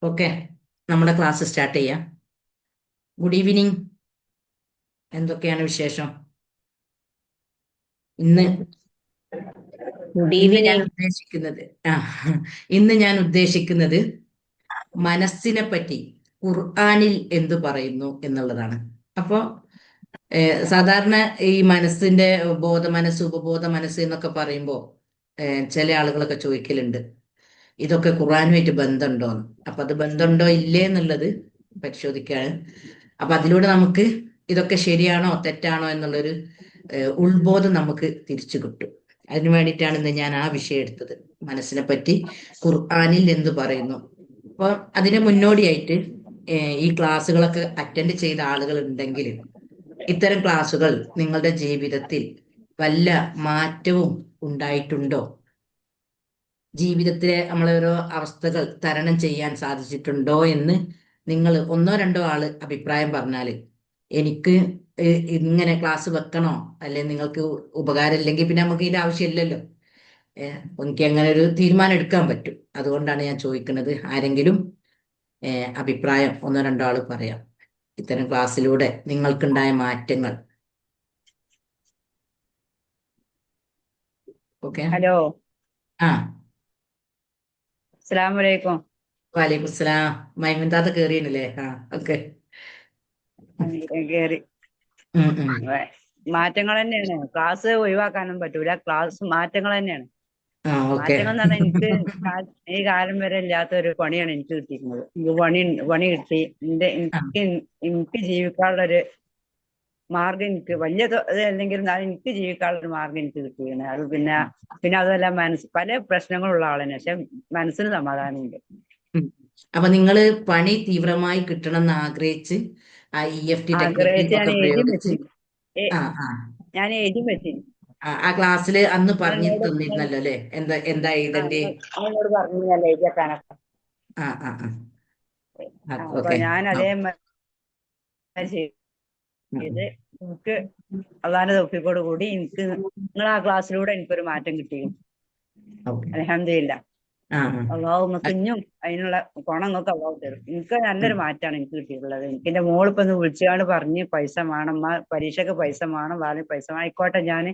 Okay, നമ്മുടെ class start ചെയ്യാം. Good evening. എന്തൊക്കെയാണ് വിശേഷം? ഇന്ന് ഗുഡ് ഇന്ന് ഞാൻ ഈവനിങ്. ഉദ്ദേശിക്കുന്നത് ആ ഇന്ന് ഞാൻ ഉദ്ദേശിക്കുന്നത് മനസ്സിനെ പറ്റി ഖുർആനിൽ എന്തു പറയുന്നു എന്നുള്ളതാണ്. അപ്പോ സാധാരണ ഈ മനസ്സിന്റെ ബോധ മനസ്സ്, ഉപബോധ മനസ്സ് എന്നൊക്കെ പറയുമ്പോൾ ചില ആളുകളൊക്കെ ചോദിക്കലുണ്ട്, ഇതൊക്കെ ഖുർആനുമായിട്ട് ബന്ധമുണ്ടോന്ന്. അപ്പൊ അത് ബന്ധമുണ്ടോ ഇല്ലേ എന്നുള്ളത് പരിശോധിക്കുകയാണ്. അപ്പൊ അതിലൂടെ നമുക്ക് ഇതൊക്കെ ശരിയാണോ തെറ്റാണോ എന്നുള്ളൊരു ഉൾബോധം നമുക്ക് തിരിച്ചു കിട്ടും. അതിനു വേണ്ടിയിട്ടാണ് ഇന്ന് ഞാൻ ആ വിഷയം എടുത്തത്, മനസ്സിനെ പറ്റി ഖുർആനിൽ എന്ത് പറയുന്നു. അപ്പൊ അതിന് മുന്നോടിയായിട്ട് ഈ ക്ലാസ്സുകളൊക്കെ അറ്റൻഡ് ചെയ്ത ആളുകൾ ഉണ്ടെങ്കിൽ ഇത്തരം ക്ലാസ്സുകൾ നിങ്ങളുടെ ജീവിതത്തിൽ വല്ല മാറ്റവും ഉണ്ടായിട്ടുണ്ടോ? ജീവിതത്തിലെ നമ്മളെ ഓരോ അവസ്ഥകൾ തരണം ചെയ്യാൻ സാധിച്ചിട്ടുണ്ടോ എന്ന് നിങ്ങൾ ഒന്നോ രണ്ടോ ആള് അഭിപ്രായം പറഞ്ഞാൽ എനിക്ക് ഇങ്ങനെ ക്ലാസ് വെക്കണോ, അല്ലെങ്കിൽ നിങ്ങൾക്ക് ഉപകാരം ഇല്ലെങ്കിൽ പിന്നെ നമുക്ക് ഇതിന്റെ ആവശ്യമില്ലല്ലോ. എനിക്ക് അങ്ങനെ ഒരു തീരുമാനം എടുക്കാൻ പറ്റും. അതുകൊണ്ടാണ് ഞാൻ ചോദിക്കുന്നത്. ആരെങ്കിലും അഭിപ്രായം ഒന്നോ രണ്ടോ ആള് പറയാം, ഇത്തരം ക്ലാസ്സിലൂടെ നിങ്ങൾക്കുണ്ടായ മാറ്റങ്ങൾ. ഓക്കെ. ഹലോ, ആ, അസ്സലാമു അലൈക്കും. വാലേക്കും സ്സലാം. മൈമുൻതാത്ത കേറിയണല്ലേ? ആ, ഓക്കെ. കേറി. ഉം ഉം. മാറ്റങ്ങൾ തന്നെയാണ്. ക്ലാസ് ഒഴിവാക്കാനും പറ്റൂല. ക്ലാസ് മാറ്റങ്ങൾ തന്നെയാണ്. ആ, ഓക്കെ. മാറ്റങ്ങൾ എന്ന് പറഞ്ഞാൽ എനിക്ക് ഈ കാലം വരെ ഇല്ലാത്ത ഒരു പണിയാണ് എനിക്ക് കിട്ടിയിരിക്കുന്നത്. എനിക്ക് പണി കിട്ടി. ആ, എനിക്ക് ജീവിക്കാനുള്ള ഒരു മാർഗം, എനിക്ക് വലിയ ഇത് അല്ലെങ്കിൽ എനിക്ക് ജീവിക്കാനുള്ള ഒരു മാർഗം എനിക്ക് കിട്ടിയിരിക്കുന്നത്. അത് പിന്നെ അതല്ല, പല പ്രശ്നങ്ങളുള്ള ആളാണ്, പക്ഷെ മനസ്സിന് സമാധാനമുണ്ട്. ഉം. അപ്പൊ നിങ്ങള് പണി തീവ്രമായി കിട്ടണം എന്ന് ആഗ്രഹിച്ച് ആ EFT ടെക്നിക്കും ആഗ്രഹിച്ച് ഞാൻ ഒക്കെ എഴുതിയും പ്രയോഗിച്ച് വെച്ചിരുന്നു. ആ ആ ഞാൻ എഴുതിയും വെച്ചിരുന്നു. ആ ക്ലാസ്സിൽ അന്ന് പറഞ്ഞു എന്നോട് തന്നിരുന്നല്ലോ അല്ലേ, എന്താ എഴുതണ്ടേ? എന്നോട് പറഞ്ഞല്ലേ എഴുതിയെക്കാനൊക്കെ. ആ ആ ആ, അപ്പൊ ഓക്കെ. ഞാൻ ആ, അതേമാതിരി ഉം, ചെയ്ത് എനിക്ക് അള്ളാന്റെ തൗഫീഖോട് കൂടി എനിക്ക് നിങ്ങൾ ആ ക്ലാസ്സിലൂടെ എനിക്കൊരു മാറ്റം കിട്ടി. ഓക്കെ. അൽഹംദുലില്ലാ. ആ ആ അള്ളാഹു നിങ്ങൾക്ക് ഇഞ്ഞും അതിനുള്ള ഗുണം നിങ്ങൾക്ക് അള്ളാഹു തരും. എനിക്ക് നല്ലൊരു മാറ്റമാണ് എനിക്ക് കിട്ടിയിട്ടുള്ളത്. എനിക്ക് എന്റെ മോളിപ്പോ ഒന്ന് വിളിച്ചാണ്ട് പറഞ്ഞ് പൈസ വേണം, പരീക്ഷയ്ക്ക് പൈസ വേണം, വാലിന് പൈസ വേണം, ആയിക്കോട്ടെ ഞാൻ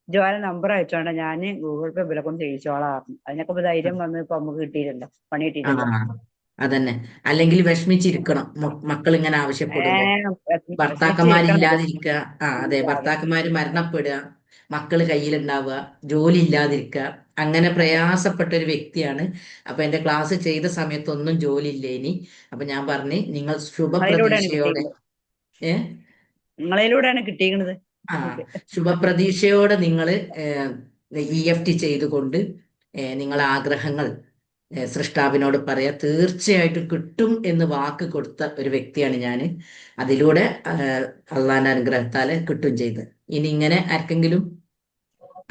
ജോല നമ്പർ അയച്ചോണ്ട ഞാൻ ഗൂഗിൾ പേ വിലക്കൊന്നും ചെയ്യിച്ചോളാം പറഞ്ഞു. അതിനൊക്കെ ഇപ്പൊ ധൈര്യം വന്ന് ഇപ്പൊ നമുക്ക് കിട്ടിയിട്ടുണ്ട്, പണി ആ കിട്ടിയിട്ടുണ്ട്. അതന്നെ. അല്ലെങ്കിൽ വിഷമിച്ചിരിക്കണം മക്കൾ ഇങ്ങനെ ആവശ്യപ്പെടുമ്പോ. വിഷമിച്ചിരിക്കണം. ഭർത്താക്കന്മാരില്ലാതിരിക്കുക. ആ, അതെ, ഭർത്താക്കന്മാര് മരണപ്പെടുക, മക്കള് കയ്യിലുണ്ടാവുക, ജോലി ഇല്ലാതിരിക്കുക, അങ്ങനെ അതെ, പ്രയാസപ്പെട്ട ഒരു വ്യക്തിയാണ്. അപ്പൊ എന്റെ ക്ലാസ് ചെയ്ത സമയത്തൊന്നും ജോലി ഇല്ല ഇനി. അപ്പൊ ഞാൻ പറഞ്ഞു, നിങ്ങൾ നിങ്ങളിലൂടെയാണ് ശുഭപ്രതീക്ഷയോടെ കിട്ടിയിട്ടുള്ളത്. ഏ നിങ്ങളിലൂടെയാണ് കിട്ടിയിരിക്കുന്നത് ആ നമുക്ക്. ശുഭപ്രതീക്ഷയോടെ നിങ്ങൾ EFT ചെയ്തുകൊണ്ട് നിങ്ങളെ ആഗ്രഹങ്ങൾ സൃഷ്ടാവിനോട് പറയാ, തീർച്ചയായിട്ടും കിട്ടും എന്ന് വാക്ക് കൊടുത്ത ഒരു വ്യക്തിയാണ് ഞാൻ. അതിലൂടെ അള്ളാന്റെ അനുഗ്രഹത്താല് കിട്ടും ചെയ്ത്. ഇനി ഇങ്ങനെ ആർക്കെങ്കിലും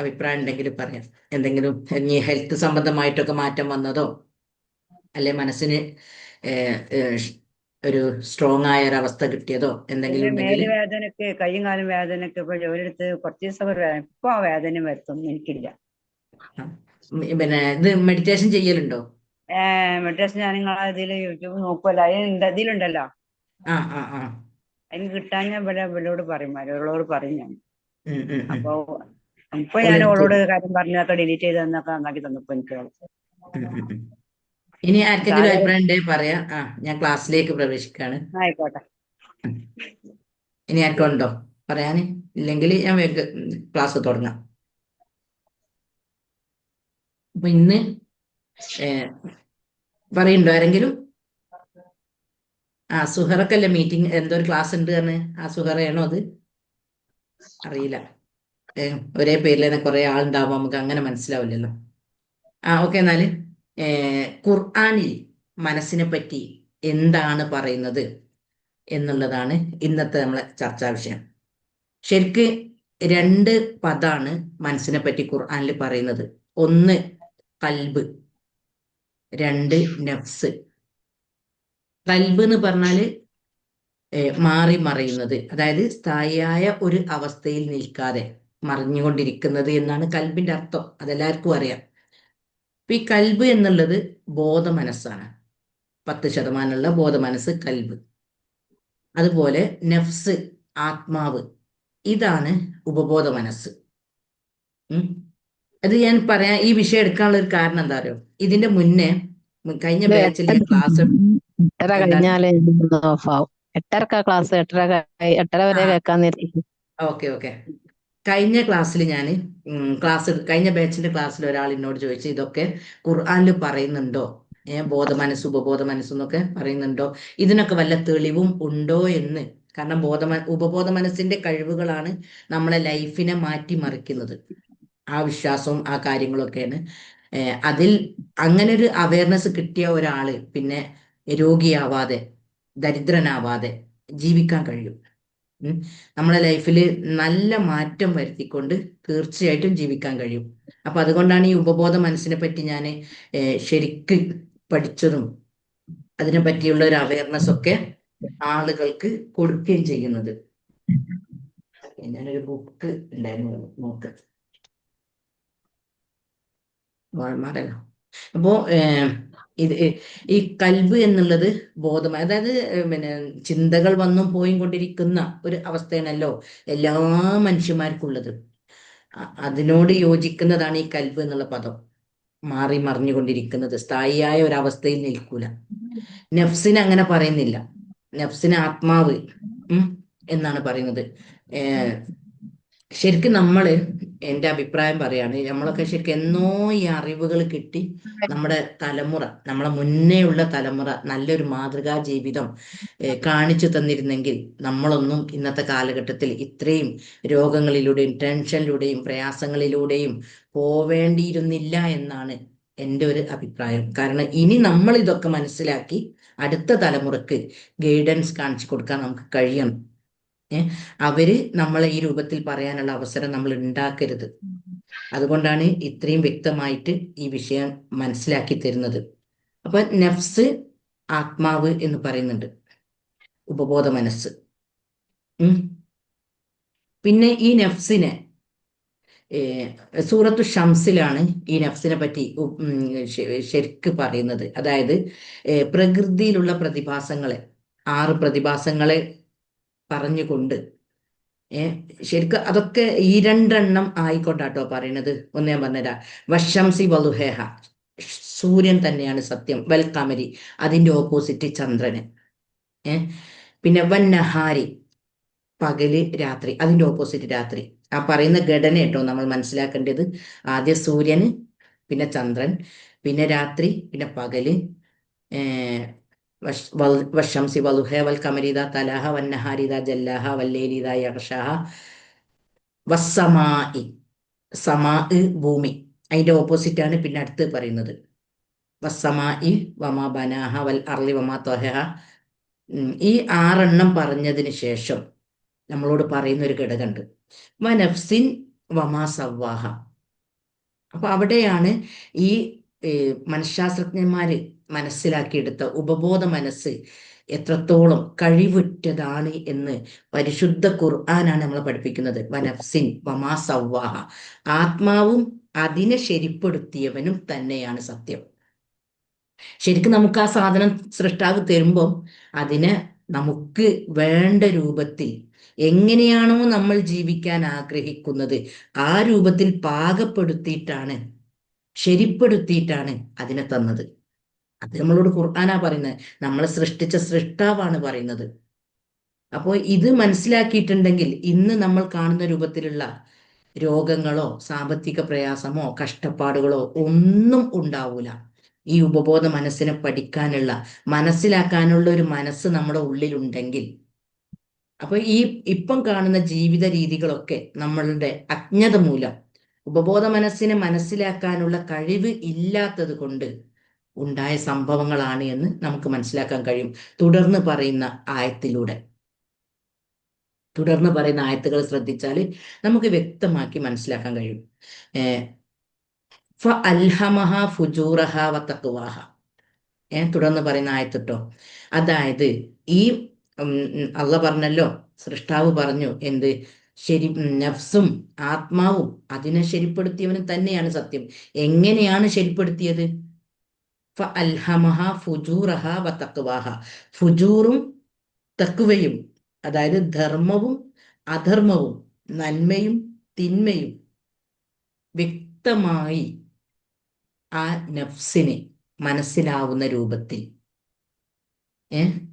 അഭിപ്രായം ഉണ്ടെങ്കിൽ പറയാം. എന്തെങ്കിലും ഇനി ഹെൽത്ത് സംബന്ധമായിട്ടൊക്കെ മാറ്റം വന്നതോ, അല്ലെ മനസ്സിന് ഏഹ്, ഏഹ്, ഒരു സ്ട്രോങ് ആയ ഒരു അവസ്ഥ കിട്ടിയതോ എന്തെങ്കിലും പിന്നെ ഉണ്ടെങ്കിൽ. മേല് വേദനക്ക്, കൈയും കാലും വേദനക്ക് ഇപ്പൊ ജോലി എടുത്ത് കുറച്ച് ദിവസം ഒരു വേദന, ഇപ്പൊ ആ വേദനയും വരുത്തൊന്നും എനിക്കില്ല. പിന്നെ ഇത് മെഡിറ്റേഷൻ ചെയ്യലുണ്ടോ? മെഡിറ്റേഷൻ ഞാൻ നിങ്ങളെ ഇതിൽ യൂട്യൂബ് നോക്കുമല്ലോ, ഇതിലുണ്ടല്ലോ. ആ ആ ആ അതിന് കിട്ടാൻ ഞാൻ ഇവരോട് പറയും, മരുകളോട് പറയും ഞാൻ. ഉം ഉം ഉം. അപ്പൊ ഇപ്പൊ ഞാൻ ഓലെടുത്ത് ഓളോട് കാര്യം പറഞ്ഞൊക്കെ ഡിലീറ്റ് ചെയ്ത് തന്നൊക്കെ നന്നാക്കി തന്നപ്പോ എനിക്ക് ഉം ഉം ഉം. ഇനി ആർക്കെങ്കിലും സാധാരണ അഭിപ്രായം ഉണ്ടെങ്കിൽ പറയാം. ആ, ഞാൻ ക്ലാസ്സിലേക്ക് പ്രവേശിക്കുകയാണ്. ആയിക്കോട്ടെ. ഉം. ഇനി ആർക്കും ഉണ്ടോ പറയാന്? ഇല്ലെങ്കിൽ ഞാൻ വേഗം ക്ലാസ് തുടങ്ങാം. അപ്പൊ ഇന്ന് ഏഹ്, പറയുന്നുണ്ടോ ആരെങ്കിലും? ആ, സുഹറക്കല്ലേ മീറ്റിംഗ്, എന്തോ ഒരു ക്ലാസ് ഉണ്ട് പറഞ്ഞ്. ആ സുഹറയാണോ അത്? അറിയില്ല. ഒരേ പേരിൽ തന്നെ കുറെ ആളുണ്ടാവുമ്പോ നമുക്ക് അങ്ങനെ മനസ്സിലാവില്ലല്ലോ. ആ, ഓക്കെ. എന്നാല് ഖുർആനിൽ മനസ്സിനെ പറ്റി എന്താണ് പറയുന്നത് എന്നുള്ളതാണ് ഇന്നത്തെ നമ്മളെ ചർച്ചാ വിഷയം. ശരിക്ക് രണ്ട് പദാണ് മനസ്സിനെ പറ്റി ഖുർആനിൽ പറയുന്നത്. ഒന്ന് കൽബ്, രണ്ട് നഫ്സ്. കൽബ് എന്ന് പറഞ്ഞാല് മാറി മറയുന്നത്, അതായത് സ്ഥായിയായ ഒരു അവസ്ഥയിൽ നിൽക്കാതെ മറിഞ്ഞുകൊണ്ടിരിക്കുന്നത് എന്നാണ് കൽബിന്റെ അർത്ഥം. അതെല്ലാവർക്കും അറിയാം. ഇപ്പൊ ഈ കൽബ് എന്നുള്ളത് ബോധ മനസ്സാണ്. 10% ബോധമനസ്സ് കൽബ്. അതുപോലെ നഫ്സ് ആത്മാവ്, ഇതാണ് ഉപബോധ മനസ്സ്. അത് ഞാൻ പറയാൻ ഈ വിഷയം എടുക്കാനുള്ള ഒരു കാരണം എന്താ അറിയോ, ഇതിന്റെ മുന്നേ കഴിഞ്ഞ ബാച്ചിൽ ഞാൻ ക്ലാസ് 8:30 എന്താണ് കഴിഞ്ഞാല് ഓഫ് ആവും. 8:30 ക്ലാസ്, 8:30 വരെ കേൾക്കാൻ നേരിട്ട്. ഓക്കെ. കഴിഞ്ഞ ക്ലാസ്സിൽ ഞാൻ കഴിഞ്ഞ ബാച്ചിന്റെ ക്ലാസ്സിൽ ഒരാൾ എന്നോട് ചോദിച്ചു, ഇതൊക്കെ ഖുർആനിൽ പറയുന്നുണ്ടോ, ബോധ മനസ്സ് ഉപബോധ മനസ്സെന്നൊക്കെ പറയുന്നുണ്ടോ, ഇതിനൊക്കെ വല്ല തെളിവും ഉണ്ടോ എന്ന്. കാരണം ഉപബോധ മനസ്സിന്റെ കഴിവുകളാണ് നമ്മളെ ലൈഫിനെ മാറ്റിമറിക്കുന്നത്. ആ വിശ്വാസവും ആ കാര്യങ്ങളൊക്കെയാണ്. അതിൽ അങ്ങനെ ഒരു അവയർനെസ് കിട്ടിയ ഒരാള് പിന്നെ രോഗിയാവാതെ ദരിദ്രനാവാതെ ജീവിക്കാൻ കഴിയും. നമ്മളെ ലൈഫിൽ നല്ല മാറ്റം വരുത്തിക്കൊണ്ട് തീർച്ചയായിട്ടും ജീവിക്കാൻ കഴിയും. അപ്പൊ അതുകൊണ്ടാണ് ഈ ഉപബോധ മനസ്സിനെ പറ്റി ഞാൻ ശരിക്ക് പഠിച്ചതും അതിനെ പറ്റിയുള്ള ഒരു അവയർനെസ് ഒക്കെ ആളുകൾക്ക് കൊടുക്കുകയും ചെയ്യുന്നത്. ഞാനൊരു ബുക്ക് ഉണ്ടായിരുന്നു, നോക്ക് മാറല്ലോ. അപ്പോ ഇത് ഈ കൽബ് എന്നുള്ളത് ബോധം, അതായത് പിന്നെ ചിന്തകൾ വന്നും പോയും കൊണ്ടിരിക്കുന്ന ഒരു അവസ്ഥയാണല്ലോ എല്ലാ മനുഷ്യന്മാർക്കുള്ളത്. അതിനോട് യോജിക്കുന്നതാണ് ഈ കൽബ് എന്നുള്ള പദം. മാറി മറിഞ്ഞുകൊണ്ടിരിക്കുന്നത്, സ്ഥായിയായ ഒരവസ്ഥയിൽ നിൽക്കൂല. നഫ്സിന് അങ്ങനെ പറയുന്നില്ല. നഫ്സിന് ആത്മാവ് എന്നാണ് പറയുന്നത്. ശരിക്കും നമ്മള്, എൻ്റെ അഭിപ്രായം പറയാണ്, നമ്മളൊക്കെ ശരിക്കും എന്നോ ഈ അറിവുകൾ കിട്ടി നമ്മുടെ തലമുറ, നമ്മളെ മുന്നേ ഉള്ള തലമുറ നല്ലൊരു മാതൃകാ ജീവിതം കാണിച്ചു തന്നിരുന്നെങ്കിൽ നമ്മളൊന്നും ഇന്നത്തെ കാലഘട്ടത്തിൽ ഇത്രയും രോഗങ്ങളിലൂടെയും ടെൻഷനിലൂടെയും പ്രയാസങ്ങളിലൂടെയും പോവേണ്ടിയിരുന്നില്ല എന്നാണ് എൻ്റെ ഒരു അഭിപ്രായം. കാരണം ഇനി നമ്മൾ ഇതൊക്കെ മനസ്സിലാക്കി അടുത്ത തലമുറക്ക് ഗൈഡൻസ് കാണിച്ചു കൊടുക്കാൻ നമുക്ക് കഴിയണം. അവര് നമ്മളെ ഈ രൂപത്തിൽ പറയാനുള്ള അവസരം നമ്മൾ ഉണ്ടാക്കരുത്. അതുകൊണ്ടാണ് ഇത്രയും വ്യക്തമായിട്ട് ഈ വിഷയം മനസ്സിലാക്കി തരുന്നത്. അപ്പൊ നഫ്സ് ആത്മാവ് എന്ന് പറയുന്നുണ്ട്, ഉപബോധ മനസ്സ്. പിന്നെ ഈ നഫ്സിനെ സൂറത്തു ഷംസിലാണ് ഈ നഫ്സിനെ പറ്റി ശരിക്ക് പറയുന്നത്. അതായത് പ്രകൃതിയിലുള്ള പ്രതിഭാസങ്ങളെ, 6 പ്രതിഭാസങ്ങളെ പറഞ്ഞുകൊണ്ട് ശരിക്കും അതൊക്കെ ഈ 2 എണ്ണം ആയിക്കൊണ്ടാട്ടോ പറയുന്നത്. ഒന്ന് ഞാൻ പറഞ്ഞുതരാം. വശംസി വലുഹേഹ, സൂര്യൻ തന്നെയാണ് സത്യം. വൽ കമരി, അതിന്റെ ഓപ്പോസിറ്റ് ചന്ദ്രന്. പിന്നെ വന്നഹാരി, പകല് രാത്രി, അതിന്റെ ഓപ്പോസിറ്റ് രാത്രി. ആ പറയുന്ന ഘടന കേട്ടോ നമ്മൾ മനസ്സിലാക്കേണ്ടത്. ആദ്യം സൂര്യന്, പിന്നെ ചന്ദ്രൻ, പിന്നെ രാത്രി, പിന്നെ പകല്. വശംസി വലുഹ വൽ കമരിദ തലാഹ വന്നഹാരിദ ജല്ലാഹ വല്ലേലിദ യഗ്ഷാഹ വസ്സമായി, സമാ ഭൂമി, അതിന്റെ ഓപ്പോസിറ്റ് ആണ് പിന്നെ അടുത്ത് പറയുന്നത്. വസ്സമായി വമാ ബനാഹ വൽ അർളി വമാ ത്വഹഹ. ഈ 6 എണ്ണം പറഞ്ഞതിന് ശേഷം നമ്മളോട് പറയുന്ന ഒരു ഘടകമുണ്ട്, വനഫ്സിൻ വമാ സവ്വാഹ. അപ്പൊ അവിടെയാണ് ഈ മനഃശാസ്ത്രജ്ഞന്മാര് മനസ്സിലാക്കിയെടുത്ത ഉപബോധ മനസ്സ് എത്രത്തോളം കഴിവുറ്റതാണ് എന്ന് പരിശുദ്ധ ഖുർആനാണ് നമ്മളെ പഠിപ്പിക്കുന്നത്. വനഫ്സിൻ വമാ സവ്വാഹ, ആത്മാവും അതിനെ ശരിപ്പെടുത്തിയവനും തന്നെയാണ് സത്യം. ശരിക്കും നമുക്ക് ആ സാധനം സൃഷ്ടാവ് തരുമ്പം അതിനെ നമുക്ക് വേണ്ട രൂപത്തിൽ എങ്ങനെയാണോ നമ്മൾ ജീവിക്കാൻ ആഗ്രഹിക്കുന്നത് ആ രൂപത്തിൽ പാകപ്പെടുത്തിയിട്ടാണ്, ശരിപ്പെടുത്തിയിട്ടാണ് അതിനെ തന്നത്. അത് നമ്മളോട് ഖുർആനാ പറയുന്നത്, നമ്മളെ സൃഷ്ടിച്ച സൃഷ്ടാവാണ് പറയുന്നത്. അപ്പോൾ ഇത് മനസ്സിലാക്കിയിട്ടുണ്ടെങ്കിൽ ഇന്ന് നമ്മൾ കാണുന്ന രൂപത്തിലുള്ള രോഗങ്ങളോ സാമ്പത്തിക പ്രയാസമോ കഷ്ടപ്പാടുകളോ ഒന്നും ഉണ്ടാവൂല. ഈ ഉപബോധ മനസ്സിനെ പഠിക്കാനുള്ള, മനസ്സിലാക്കാനുള്ള ഒരു മനസ്സ് നമ്മുടെ ഉള്ളിലുണ്ടെങ്കിൽ. അപ്പൊ ഈ ഇപ്പം കാണുന്ന ജീവിത രീതികളൊക്കെ നമ്മളുടെ അജ്ഞത മൂലം, ഉപബോധ മനസ്സിനെ മനസ്സിലാക്കാനുള്ള കഴിവ് ഇല്ലാത്തത് കൊണ്ട് ഉണ്ടായ സംഭവങ്ങളാണ് എന്ന് നമുക്ക് മനസ്സിലാക്കാൻ കഴിയും തുടർന്ന് പറയുന്ന ആയത്തിലൂടെ. തുടർന്ന് പറയുന്ന ആയത്തുകൾ ശ്രദ്ധിച്ചാൽ നമുക്ക് വ്യക്തമാക്കി മനസ്സിലാക്കാൻ കഴിയും. ഫ അൽഹമഹ ഫുജൂറഹ വ തഖ്വാഹ. തുടർന്ന് പറയുന്ന ആയത്തിട്ടോ, അതായത് ഈ അള്ളാഹ് പറഞ്ഞല്ലോ, സൃഷ്ടാവ് പറഞ്ഞു എന്ത്, ശരി, നഫ്സും ആത്മാവും അതിനെ ശരിപ്പെടുത്തിയവനും തന്നെയാണ് സത്യം. എങ്ങനെയാണ് ശരിപ്പെടുത്തിയത്? ഫഅൽഹമഹ ഫുജൂറഹ വതഖ്വാഹ. ഫുജൂറും തഖ്വയും, അതായത് ധർമ്മവും അധർമ്മവും നന്മയും തിന്മയും വ്യക്തമായി ആ നഫ്സിന് മനസ്സിലാവുന്ന രൂപത്തിൽ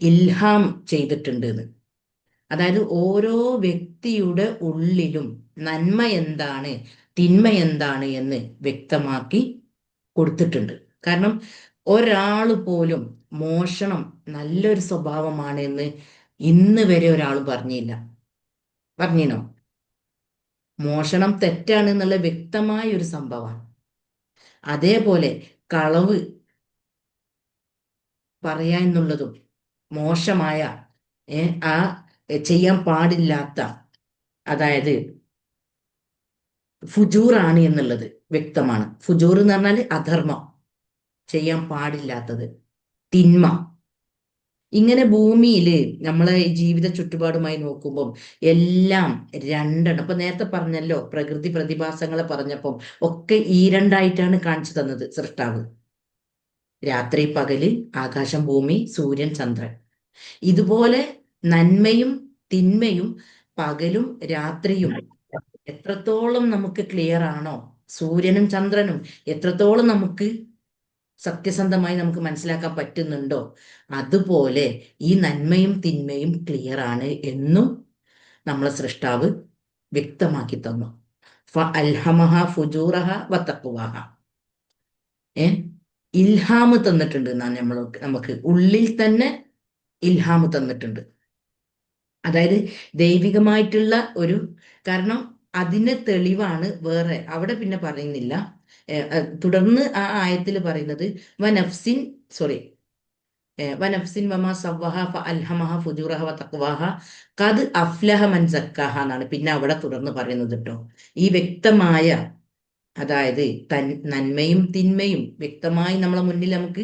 ഇൽഹാം ചെയ്തിട്ടുണ്ട് എന്ന്. അതായത് ഓരോ വ്യക്തിയുടെ ഉള്ളിലും നന്മ എന്താണ് തിന്മ എന്താണ് എന്ന് വ്യക്തമാക്കി കൊടുത്തിട്ടുണ്ട്. കാരണം ഒരാൾ പോലും മോഷണം നല്ലൊരു സ്വഭാവമാണ് എന്ന് ഇന്ന് വരെ ഒരാൾ പറഞ്ഞില്ല. പറഞ്ഞിനോ? മോഷണം തെറ്റാണ് എന്നുള്ള വ്യക്തമായ ഒരു സംഭവമാണ്. അതേപോലെ കളവ് പറയാ എന്നുള്ളതും മോശമായ ആ ചെയ്യാൻ പാടില്ലാത്ത, അതായത് ഫുജൂറാണ് എന്നുള്ളത് വ്യക്തമാണ്. ഫുജൂർ എന്ന് പറഞ്ഞാൽ അധർമ്മം, ചെയ്യാൻ പാടില്ലാത്തത്, തിന്മ. ഇങ്ങനെ ഭൂമിയിൽ നമ്മളെ ഈ ജീവിത ചുറ്റുപാടുമായി നോക്കുമ്പോൾ എല്ലാം രണ്ടെണ്ണം. അപ്പൊ നേരത്തെ പറഞ്ഞല്ലോ, പ്രകൃതി പ്രതിഭാസങ്ങളെ പറഞ്ഞപ്പം ഒക്കെ ഈ രണ്ടായിട്ടാണ് കാണിച്ചു തന്നത് സൃഷ്ടാവ്. രാത്രി പകല്, ആകാശം ഭൂമി, സൂര്യൻ ചന്ദ്രൻ. ഇതുപോലെ നന്മയും തിന്മയും പകലും രാത്രിയും എത്രത്തോളം നമുക്ക് ക്ലിയർ ആണോ, സൂര്യനും ചന്ദ്രനും എത്രത്തോളം നമുക്ക് സത്യസന്ധമായി നമുക്ക് മനസ്സിലാക്കാൻ പറ്റുന്നുണ്ടോ, അതുപോലെ ഈ നന്മയും തിന്മയും ക്ലിയർ ആണ് എന്നും നമ്മളെ സൃഷ്ടാവ് വ്യക്തമാക്കി തന്നു. ഫഅൽഹമഹ ഫുജൂറഹ വതഖ്വാഹ. ഇൽഹാമ് തന്നിട്ടുണ്ട് എന്നാണ് നമുക്ക് ഉള്ളിൽ തന്നെ ഇൽഹാമ് തന്നിട്ടുണ്ട്. അതായത് ദൈവികമായിട്ടുള്ള ഒരു, കാരണം അതിന്റെ തെളിവാണ് വേറെ അവിടെ പിന്നെ പറയുന്നില്ല. തുടർന്ന് ആ ആയത്തിൽ പറയുന്നത് വനഫ്സിൻ വനഫ്സിൻ വമാ സവ്വഹ ഫഅൽഹമഹ ഫുജൂറഹ വതഖ്വാഹ ഖദ് അഫ്ലഹ മൻ സക്കാഹ എന്നാണ് പിന്നെ അവിടെ തുടർന്ന് പറയുന്നത് കേട്ടോ. ഈ വ്യക്തമായ, അതായത് നന്മയും തിന്മയും വ്യക്തമായി നമ്മളെ മുന്നിൽ നമുക്ക്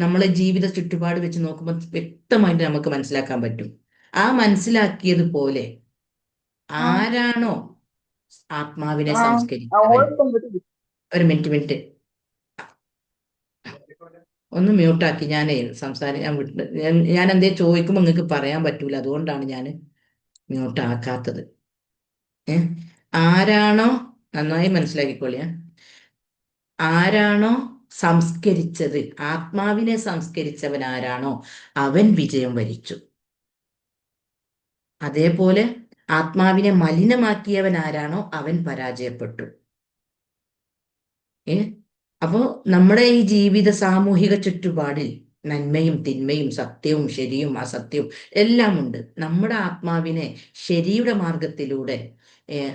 നമ്മളെ ജീവിത ചുറ്റുപാട് വെച്ച് നോക്കുമ്പോൾ വ്യക്തമായിട്ട് നമുക്ക് മനസ്സിലാക്കാൻ പറ്റും. ആ മനസ്സിലാക്കിയതുപോലെ ആരാണോ ആത്മാവിനെ സംസ്കരിച്ചവൻ, ഒരു മിനിറ്റ് ഒന്ന് മ്യൂട്ടാക്കി, ഞാനേ ഞാൻ എന്തേ ചോദിക്കുമ്പോൾ നിങ്ങൾക്ക് പറയാൻ പറ്റൂല, അതുകൊണ്ടാണ് ഞാൻ മ്യൂട്ടാക്കാത്തത്. ആരാണോ, നന്നായി മനസ്സിലാക്കിക്കോളിയാ, ആരാണോ സംസ്കരിച്ചത്, ആത്മാവിനെ സംസ്കരിച്ചവൻ ആരാണോ അവൻ വിജയം വരിച്ചു. അതേപോലെ ആത്മാവിനെ മലിനമാക്കിയവൻ ആരാണോ അവൻ പരാജയപ്പെട്ടു. അപ്പോ നമ്മുടെ ഈ ജീവിത സാമൂഹിക ചുറ്റുപാടിൽ നന്മയും തിന്മയും സത്യവും ശരിയും അസത്യവും എല്ലാം ഉണ്ട്. നമ്മുടെ ആത്മാവിനെ ശരിയുടെ മാർഗത്തിലൂടെ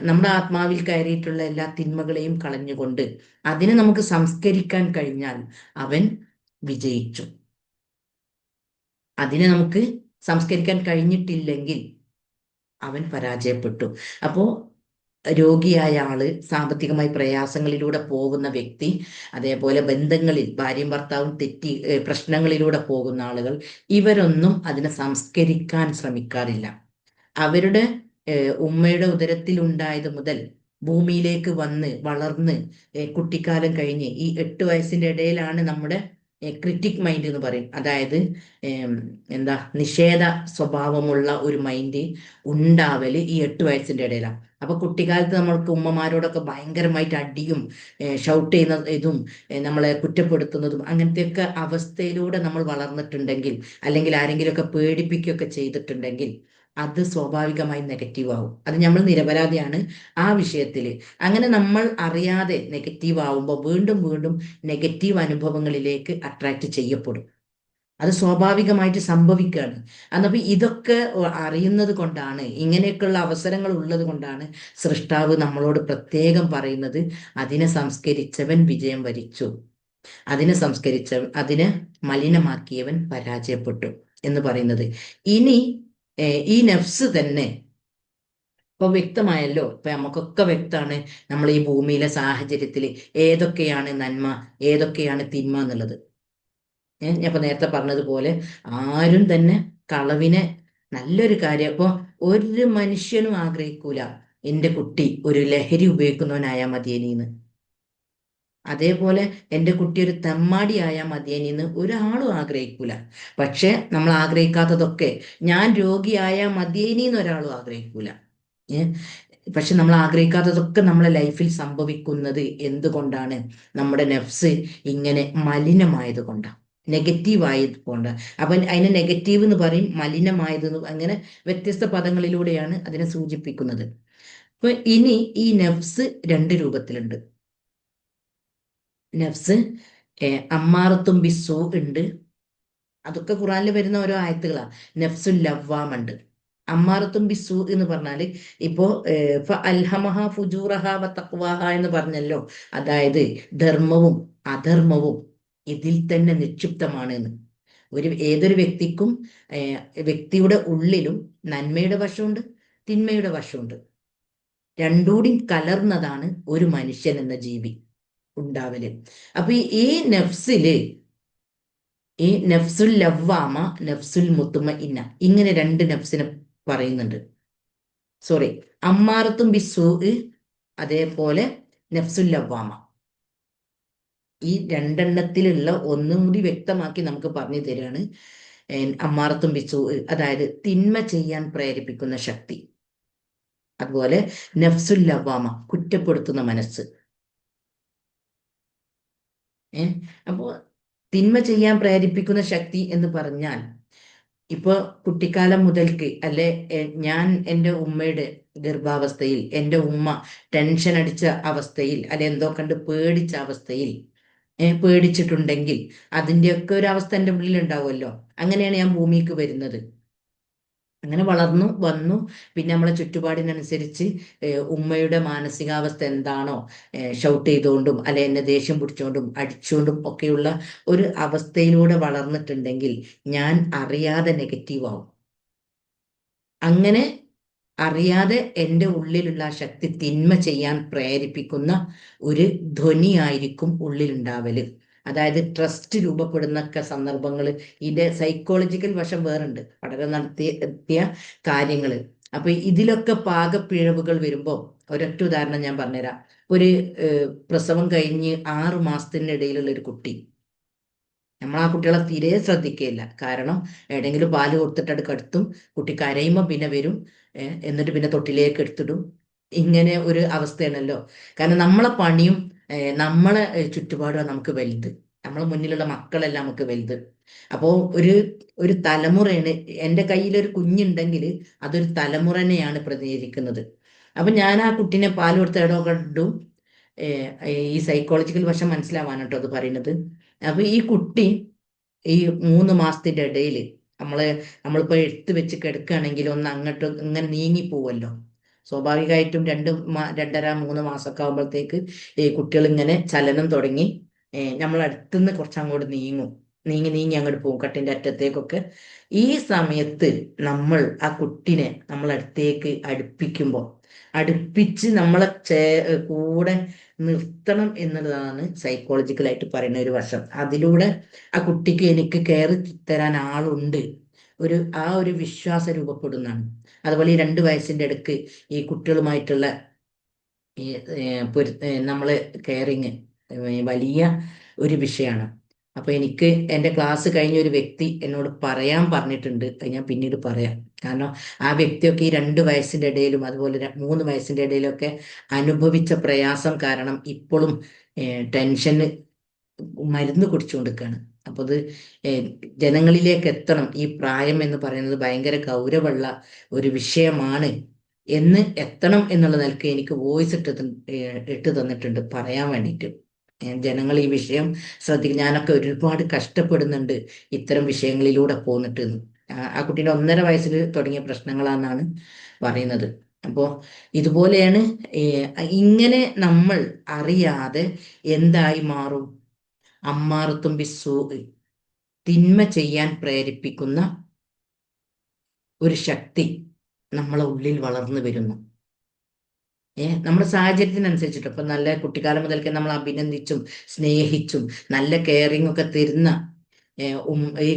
നമ്മുടെ ആത്മാവിൽ കയറിയിട്ടുള്ള എല്ലാ തിന്മകളെയും കളഞ്ഞുകൊണ്ട് അതിനെ നമുക്ക് സംസ്കരിക്കാൻ കഴിഞ്ഞാൽ അവൻ വിജയിച്ചു. അതിനെ നമുക്ക് സംസ്കരിക്കാൻ കഴിഞ്ഞിട്ടില്ലെങ്കിൽ അവൻ പരാജയപ്പെട്ടു. അപ്പോ രോഗിയായ ആള്, സാമ്പത്തികമായി പ്രയാസങ്ങളിലൂടെ പോകുന്ന വ്യക്തി, അതേപോലെ ബന്ധങ്ങളിൽ ഭാര്യയും ഭർത്താവും പ്രശ്നങ്ങളിലൂടെ പോകുന്ന ആളുകൾ, ഇവരൊന്നും അതിനെ സംസ്കരിക്കാൻ ശ്രമിക്കാറില്ല. അവരുടെ ഉമ്മയുടെ ഉദരത്തിൽ ഉണ്ടായത് മുതൽ ഭൂമിയിലേക്ക് വന്ന് വളർന്ന് കുട്ടിക്കാലം കഴിഞ്ഞ് ഈ 8 വയസ്സിന്റെ ഇടയിലാണ് നമ്മുടെ ക്രിറ്റിക് മൈൻഡ് എന്ന് പറയും. അതായത് നിഷേധ സ്വഭാവമുള്ള ഒരു മൈൻഡ് ഉണ്ടാവല് ഈ 8 വയസ്സിന്റെ ഇടയിലാണ്. അപ്പൊ കുട്ടിക്കാലത്ത് നമ്മൾക്ക് ഉമ്മമാരോടൊക്കെ ഭയങ്കരമായിട്ട് അടിയും ഷൗട്ട് ചെയ്യുന്ന ഇതും നമ്മളെ കുറ്റപ്പെടുത്തുന്നതും അങ്ങനത്തെയൊക്കെ അവസ്ഥയിലൂടെ നമ്മൾ വളർന്നിട്ടുണ്ടെങ്കിൽ, അല്ലെങ്കിൽ ആരെങ്കിലുമൊക്കെ പേടിപ്പിക്കുകയൊക്കെ ചെയ്തിട്ടുണ്ടെങ്കിൽ അത് സ്വാഭാവികമായി നെഗറ്റീവ് ആവും. അത് നമ്മൾ നിരപരാധിയാണ് ആ വിഷയത്തിൽ. അങ്ങനെ നമ്മൾ അറിയാതെ നെഗറ്റീവ് ആവുമ്പോൾ വീണ്ടും വീണ്ടും നെഗറ്റീവ് അനുഭവങ്ങളിലേക്ക് അട്രാക്ട് ചെയ്യപ്പെടും. അത് സ്വാഭാവികമായിട്ട് സംഭവിക്കുകയാണ്. എന്നപ്പോൾ ഇതൊക്കെ അറിയുന്നത് കൊണ്ടാണ്, ഇങ്ങനെയൊക്കെയുള്ള അവസരങ്ങൾ ഉള്ളത് കൊണ്ടാണ് സൃഷ്ടാവ് നമ്മളോട് പ്രത്യേകം പറയുന്നത് അതിനെ സംസ്കരിച്ചവൻ വിജയം വരിച്ചു, അതിനെ മലിനമാക്കിയവൻ പരാജയപ്പെട്ടു എന്ന് പറയുന്നത്. ഇനി ഈ നഫ്സ് തന്നെ ഇപ്പൊ വ്യക്തമായല്ലോ. ഇപ്പൊ നമുക്കൊക്കെ വ്യക്തമാണ് നമ്മൾ ഈ ഭൂമിയിലെ സാഹചര്യത്തിൽ ഏതൊക്കെയാണ് നന്മ ഏതൊക്കെയാണ് തിന്മ എന്നുള്ളത്. ഞാൻ ഇപ്പൊ നേരത്തെ പറഞ്ഞതുപോലെ ആരും തന്നെ കളവിനെ നല്ലൊരു കാര്യം, അപ്പൊ ഒരു മനുഷ്യനും ആഗ്രഹിക്കൂല എന്റെ കുട്ടി ഒരു ലഹരി ഉപയോഗിക്കുന്നവനായാൽ മതിയെന്ന്. അതേപോലെ എൻ്റെ കുട്ടി ഒരു തെമ്മാടിയായാൽ മതിയെന്ന് ഒരാളും ആഗ്രഹിക്കൂല. പക്ഷെ നമ്മൾ ആഗ്രഹിക്കാത്തതൊക്കെ ഞാൻ രോഗിയായാൽ മതിയെന്ന് ഒരാളും ആഗ്രഹിക്കൂല. പക്ഷെ നമ്മൾ ആഗ്രഹിക്കാത്തതൊക്കെ നമ്മളെ ലൈഫിൽ സംഭവിക്കുന്നത് എന്തുകൊണ്ടാണ്? നമ്മുടെ നെഫ്സ് ഇങ്ങനെ മലിനമായത് കൊണ്ടാണ്, നെഗറ്റീവ് ആയത് കൊണ്ടാണ്. അപ്പം അതിന് നെഗറ്റീവ് എന്ന് പറയും, മലിനമായത് അങ്ങനെ വ്യത്യസ്ത പദങ്ങളിലൂടെയാണ് അതിനെ സൂചിപ്പിക്കുന്നത്. അപ്പൊ ഇനി ഈ നെഫ്സ് രണ്ട് രൂപത്തിലുണ്ട്. നെഫ്സ് അമ്മാറത്തും ബിസ്സൂ ഉണ്ട്. അതൊക്കെ ഖുറാനിൽ വരുന്ന ഓരോ ആയത്തുകളാണ്. നെഫ്സുൽ ലവ്വാം ഉണ്ട്. അമ്മാറത്തും ബിസ്സൂ എന്ന് പറഞ്ഞാൽ ഇപ്പോ അൽഹമഹ ഫുജൂറഹ വ തഖ്വാഹ എന്ന് പറഞ്ഞല്ലോ. അതായത് ധർമ്മവും അധർമ്മവും ഇതിൽ തന്നെ നിക്ഷിപ്തമാണ് എന്ന്. ഏതൊരു വ്യക്തിക്കും വ്യക്തിയുടെ ഉള്ളിലും നന്മയുടെ വശമുണ്ട്, തിന്മയുടെ വശമുണ്ട്. രണ്ടുകൂടി കലർന്നതാണ് ഒരു മനുഷ്യൻ എന്ന ജീവി ഉണ്ടാവല്. അപ്പൊ ഈ നഫ്സില് ഈ നഫ്സുൽ ലവ്വാമ, നഫ്സുൽ മുത്മഇന്ന, ഇങ്ങനെ രണ്ട് നഫ്സിനെ പറയുന്നുണ്ട്. സോറി, അമ്മാറത്തും ബിസ്സൂ, അതേപോലെ നഫ്സുൽ ലവ്വാമ. ഈ രണ്ടെണ്ണത്തിലുള്ള ഒന്നും കൂടി വ്യക്തമാക്കി നമുക്ക് പറഞ്ഞു തരികയാണ്. അമ്മാറത്തും ബിസ്സൂ, അതായത് തിന്മ ചെയ്യാൻ പ്രേരിപ്പിക്കുന്ന ശക്തി. അതുപോലെ നഫ്സുൽ ലവ്വാമ, കുറ്റപ്പെടുത്തുന്ന മനസ്സ്. അപ്പോ തിന്മ ചെയ്യാൻ പ്രേരിപ്പിക്കുന്ന ശക്തി എന്ന് പറഞ്ഞാൽ, ഇപ്പൊ കുട്ടിക്കാലം മുതൽക്ക് അല്ലെ, ഞാൻ എൻ്റെ ഉമ്മയുടെ ഗർഭാവസ്ഥയിൽ എൻ്റെ ഉമ്മ ടെൻഷൻ അടിച്ച അവസ്ഥയിൽ അല്ലെ എന്തോ കണ്ട് പേടിച്ച അവസ്ഥയിൽ പേടിച്ചിട്ടുണ്ടെങ്കിൽ അതിൻ്റെയൊക്കെ ഒരു അവസ്ഥ എൻ്റെ ഉള്ളിൽ ഉണ്ടാവുമല്ലോ. അങ്ങനെയാണ് ഞാൻ ഭൂമിക്ക് വരുന്നത്. അങ്ങനെ വളർന്നു വന്നു. പിന്നെ നമ്മളെ ചുറ്റുപാടിനനുസരിച്ച് ഉമ്മയുടെ മാനസികാവസ്ഥ എന്താണോ, ഷൗട്ട് ചെയ്തുകൊണ്ടും അല്ലെ എന്നെ ദേഷ്യം പിടിച്ചുകൊണ്ടും അടിച്ചുകൊണ്ടും ഒക്കെയുള്ള ഒരു അവസ്ഥയിലൂടെ വളർന്നിട്ടുണ്ടെങ്കിൽ ഞാൻ അറിയാതെ നെഗറ്റീവ് ആവും. അങ്ങനെ അറിയാതെ എൻ്റെ ഉള്ളിലുള്ള ആ ശക്തി തിന്മ ചെയ്യാൻ പ്രേരിപ്പിക്കുന്ന ഒരു ധ്വനിയായിരിക്കും ഉള്ളിലുണ്ടാവല്. അതായത് ട്രസ്റ്റ് രൂപപ്പെടുന്ന സന്ദർഭങ്ങൾ, ഇതിന്റെ സൈക്കോളജിക്കൽ വശം വേറുണ്ട്, പഠനം നടത്തിയ കാര്യങ്ങൾ. അപ്പൊ ഇതിലൊക്കെ പാകപ്പിഴവുകൾ വരുമ്പോൾ, ഒരൊറ്റ ഉദാഹരണം ഞാൻ പറഞ്ഞുതരാം. ഒരു പ്രസവം കഴിഞ്ഞ് 6 മാസത്തിനിടയിലുള്ള ഒരു കുട്ടി, നമ്മൾ ആ കുട്ടികളെ തീരെ ശ്രദ്ധിക്കുകയില്ല. കാരണം എവിടെയെങ്കിലും പാല് കൊടുത്തിട്ട് കടത്തും, കുട്ടി കരയുമ്പോൾ പിന്നെ വരും, എന്നിട്ട് പിന്നെ തൊട്ടിലേക്ക് എടുത്തിടും. ഇങ്ങനെ ഒരു അവസ്ഥയാണല്ലോ. കാരണം നമ്മളെ പണിയും നമ്മളെ ചുറ്റുപാടും നമുക്ക് വലുത്, നമ്മളെ മുന്നിലുള്ള മക്കളെല്ലാം നമുക്ക് വലുത്. അപ്പോൾ ഒരു തലമുറയാണ്. എൻ്റെ കയ്യിലൊരു കുഞ്ഞുണ്ടെങ്കിൽ അതൊരു തലമുറനെയാണ് പ്രതിനിധീകരിക്കുന്നത്. അപ്പൊ ഞാൻ ആ കുട്ടീനെ പാല് കൊടുത്ത് ഇടോ കണ്ടും, ഈ സൈക്കോളജിക്കൽ വശം മനസ്സിലാവാനാട്ടോ അത് പറയുന്നത്. അപ്പൊ ഈ കുട്ടി ഈ 3 മാസത്തിന്റെ ഇടയിൽ നമ്മളിപ്പോ എടുത്തു വെച്ച് കിടക്കുകയാണെങ്കിൽ ഒന്ന് അങ്ങോട്ട് ഇങ്ങനെ നീങ്ങിപ്പോവല്ലോ. സ്വാഭാവികമായിട്ടും 2.5-3 മാസമൊക്കെ ആകുമ്പോഴത്തേക്ക് ഈ കുട്ടികൾ ഇങ്ങനെ ചലനം തുടങ്ങി നമ്മൾ അടുത്തുനിന്ന് കുറച്ച് അങ്ങോട്ട് നീങ്ങി അങ്ങോട്ട് പോകും, കട്ടിന്റെ അറ്റത്തേക്കൊക്കെ. ഈ സമയത്ത് നമ്മൾ ആ കുട്ടിനെ നമ്മളടുത്തേക്ക് അടുപ്പിച്ച് നമ്മളെ കൂടെ നിർത്തണം എന്നുള്ളതാണ് സൈക്കോളജിക്കലായിട്ട് പറയുന്ന ഒരു വശം. അതിലൂടെ ആ കുട്ടിക്ക് എനിക്ക് കെയർ തരാൻ ആളുണ്ട്, ആ ഒരു വിശ്വാസം രൂപപ്പെടുന്നതാണ്. അതുപോലെ ഈ 2 വയസ്സിന്റെ ഇടയ്ക്ക് ഈ കുട്ടികളുമായിട്ടുള്ള നമ്മള് കെയറിങ് വലിയ ഒരു വിഷയമാണ്. അപ്പൊ എനിക്ക് എൻ്റെ ക്ലാസ് കഴിഞ്ഞ ഒരു വ്യക്തി എന്നോട് പറയാൻ പറഞ്ഞിട്ടുണ്ട്, അത് ഞാൻ പിന്നീട് പറയാം. കാരണം ആ വ്യക്തിയൊക്കെ ഈ 2 വയസ്സിന്റെ ഇടയിലും അതുപോലെ 3 വയസ്സിന്റെ ഇടയിലൊക്കെ അനുഭവിച്ച പ്രയാസം കാരണം ഇപ്പോഴും ടെൻഷന് മരുന്ന് കുടിച്ചുകൊണ്ടിരിക്കുകയാണ്. അപ്പൊ അത് ജനങ്ങളിലേക്ക് എത്തണം. ഈ പ്രായം എന്ന് പറയുന്നത് ഭയങ്കര ഗൗരവമുള്ള ഒരു വിഷയമാണ് എന്ന് എത്തണം എന്നുള്ള നിലക്ക് എനിക്ക് വോയിസ് ഇട്ട് തന്നിട്ടുണ്ട് പറയാൻ വേണ്ടിയിട്ട്. ജനങ്ങൾ ഈ വിഷയം ശ്രദ്ധിക്കും. ഞാനൊക്കെ ഒരുപാട് കഷ്ടപ്പെടുന്നുണ്ട് ഇത്തരം വിഷയങ്ങളിലൂടെ പോന്നിട്ട്. ആ കുട്ടീൻ്റെ 1.5 വയസ്സിൽ തുടങ്ങിയ പ്രശ്നങ്ങളാണെന്നാണ് പറയുന്നത്. അപ്പോൾ ഇതുപോലെയാണ് ഇങ്ങനെ നമ്മൾ അറിയാതെ എന്തായി മാറും? അമ്മാറത്തും ബിസ്സൂ, തിന്മ ചെയ്യാൻ പ്രേരിപ്പിക്കുന്ന ഒരു ശക്തി നമ്മളെ ഉള്ളിൽ വളർന്നു വരുന്നു. നമ്മുടെ സാഹചര്യത്തിനനുസരിച്ചിട്ട് ഇപ്പൊ നല്ല കുട്ടിക്കാലം മുതൽക്കേ നമ്മൾ അഭിനന്ദിച്ചും സ്നേഹിച്ചും നല്ല കെയറിങ് ഒക്കെ തരുന്ന ഈ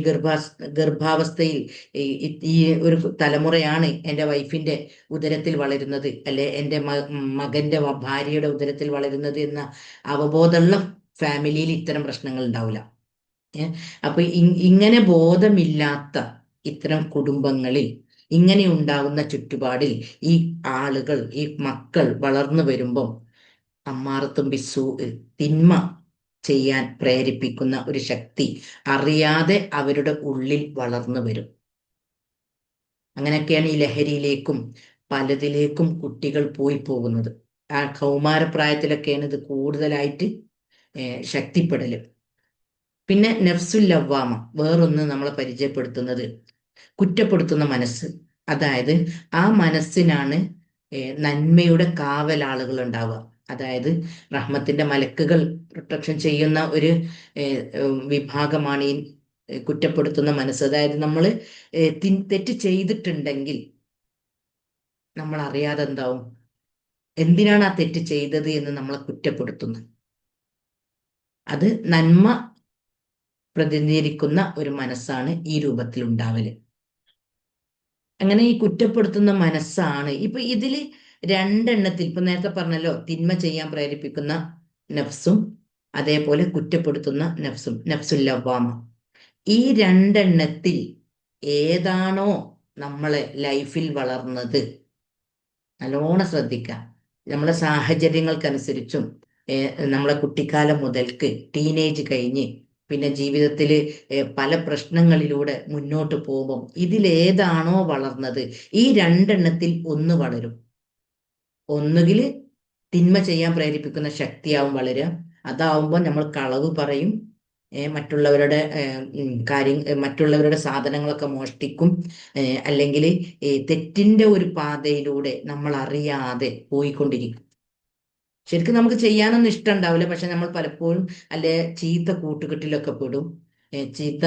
ഗർഭാവസ്ഥയിൽ ഈ ഒരു തലമുറയാണ് എൻ്റെ വൈഫിന്റെ ഉദരത്തിൽ വളരുന്നത്, അല്ലെ എൻ്റെ മകന്റെ ഭാര്യയുടെ ഉദരത്തിൽ വളരുന്നത് എന്ന അവബോധമുള്ള ഫാമിലിയിൽ ഇത്തരം പ്രശ്നങ്ങൾ ഉണ്ടാവില്ല. അപ്പൊ ഇങ്ങനെ ബോധമില്ലാത്ത ഇത്തരം കുടുംബങ്ങളിൽ ഇങ്ങനെ ഉണ്ടാകുന്ന ചുറ്റുപാടിൽ ഈ ആളുകൾ, ഈ മക്കൾ വളർന്നു വരുമ്പം അമ്മാറത്തും ബിസു, തിന്മ ചെയ്യാൻ പ്രേരിപ്പിക്കുന്ന ഒരു ശക്തി അറിയാതെ അവരുടെ ഉള്ളിൽ വളർന്നു വരും. അങ്ങനെയൊക്കെയാണ് ഈ ലഹരിയിലേക്കും പലതിലേക്കും കുട്ടികൾ പോയി പോകുന്നത്. ആ കൗമാരപ്രായത്തിലൊക്കെയാണ് ഇത് കൂടുതലായിട്ട് ശക്തിപ്പെടല്. പിന്നെ നഫ്സുൽ ലവ്വാമ, വേറൊന്ന് നമ്മളെ പരിചയപ്പെടുത്തുന്നത് കുറ്റപ്പെടുത്തുന്ന മനസ്സ്. അതായത് ആ മനസ്സിനാണ് നന്മയുടെ കാവലാളുകൾ ഉണ്ടാവുക. അതായത് റഹ്മത്തിന്റെ മലക്കുകൾ പ്രൊട്ടക്ഷൻ ചെയ്യുന്ന ഒരു വിഭാഗമാണ് ഈ കുറ്റപ്പെടുത്തുന്ന മനസ്സ്. അതായത് നമ്മൾ തെറ്റ് ചെയ്തിട്ടുണ്ടെങ്കിൽ നമ്മൾ അറിയാതെ എന്താവും, എന്തിനാണ് ആ തെറ്റ് ചെയ്തത് എന്ന് നമ്മളെ കുറ്റപ്പെടുത്തുന്നു. അത് നന്മ പ്രതിനിധീകരിക്കുന്ന ഒരു മനസ്സാണ് ഈ രൂപത്തിൽ ഉണ്ടാവല്. അങ്ങനെ ഈ കുറ്റപ്പെടുത്തുന്ന മനസ്സാണ് ഇപ്പൊ ഇതില് രണ്ടെണ്ണത്തിൽ, ഇപ്പൊ നേരത്തെ പറഞ്ഞല്ലോ, തിന്മ ചെയ്യാൻ പ്രേരിപ്പിക്കുന്ന നഫ്സും അതേപോലെ കുറ്റപ്പെടുത്തുന്ന നഫ്സും, നഫ്സുൽ ലവ്വാമ. ഈ രണ്ടെണ്ണത്തിൽ ഏതാണോ നമ്മളെ ലൈഫിൽ വളർന്നത്, നല്ലോണം ശ്രദ്ധിക്കാം. നമ്മളെ സാഹചര്യങ്ങൾക്കനുസരിച്ചും നമ്മളെ കുട്ടിക്കാലം മുതൽക്ക് ടീനേജ് കഴിഞ്ഞ് പിന്നെ ജീവിതത്തിൽ പല പ്രശ്നങ്ങളിലൂടെ മുന്നോട്ട് പോകുമ്പം ഇതിലേതാണോ വളർന്നത്, ഈ രണ്ടെണ്ണത്തിൽ ഒന്ന് വളരും. ഒന്നുകിൽ തിന്മ ചെയ്യാൻ പ്രേരിപ്പിക്കുന്ന ശക്തിയാവും വളരുക. അതാവുമ്പോൾ നമ്മൾ കളവ് പറയും, മറ്റുള്ളവരുടെ മറ്റുള്ളവരുടെ സാധനങ്ങളൊക്കെ മോഷ്ടിക്കും, അല്ലെങ്കിൽ തെറ്റിന്റെ ഒരു പാതയിലൂടെ നമ്മൾ അറിയാതെ പോയിക്കൊണ്ടിരിക്കും. ശരിക്കും നമുക്ക് ചെയ്യാനൊന്നും ഇഷ്ടം ഉണ്ടാവില്ല, പക്ഷെ നമ്മൾ പലപ്പോഴും അല്ലെ ചീത്ത കൂട്ടുകെട്ടിലൊക്കെ പെടും, ചീത്ത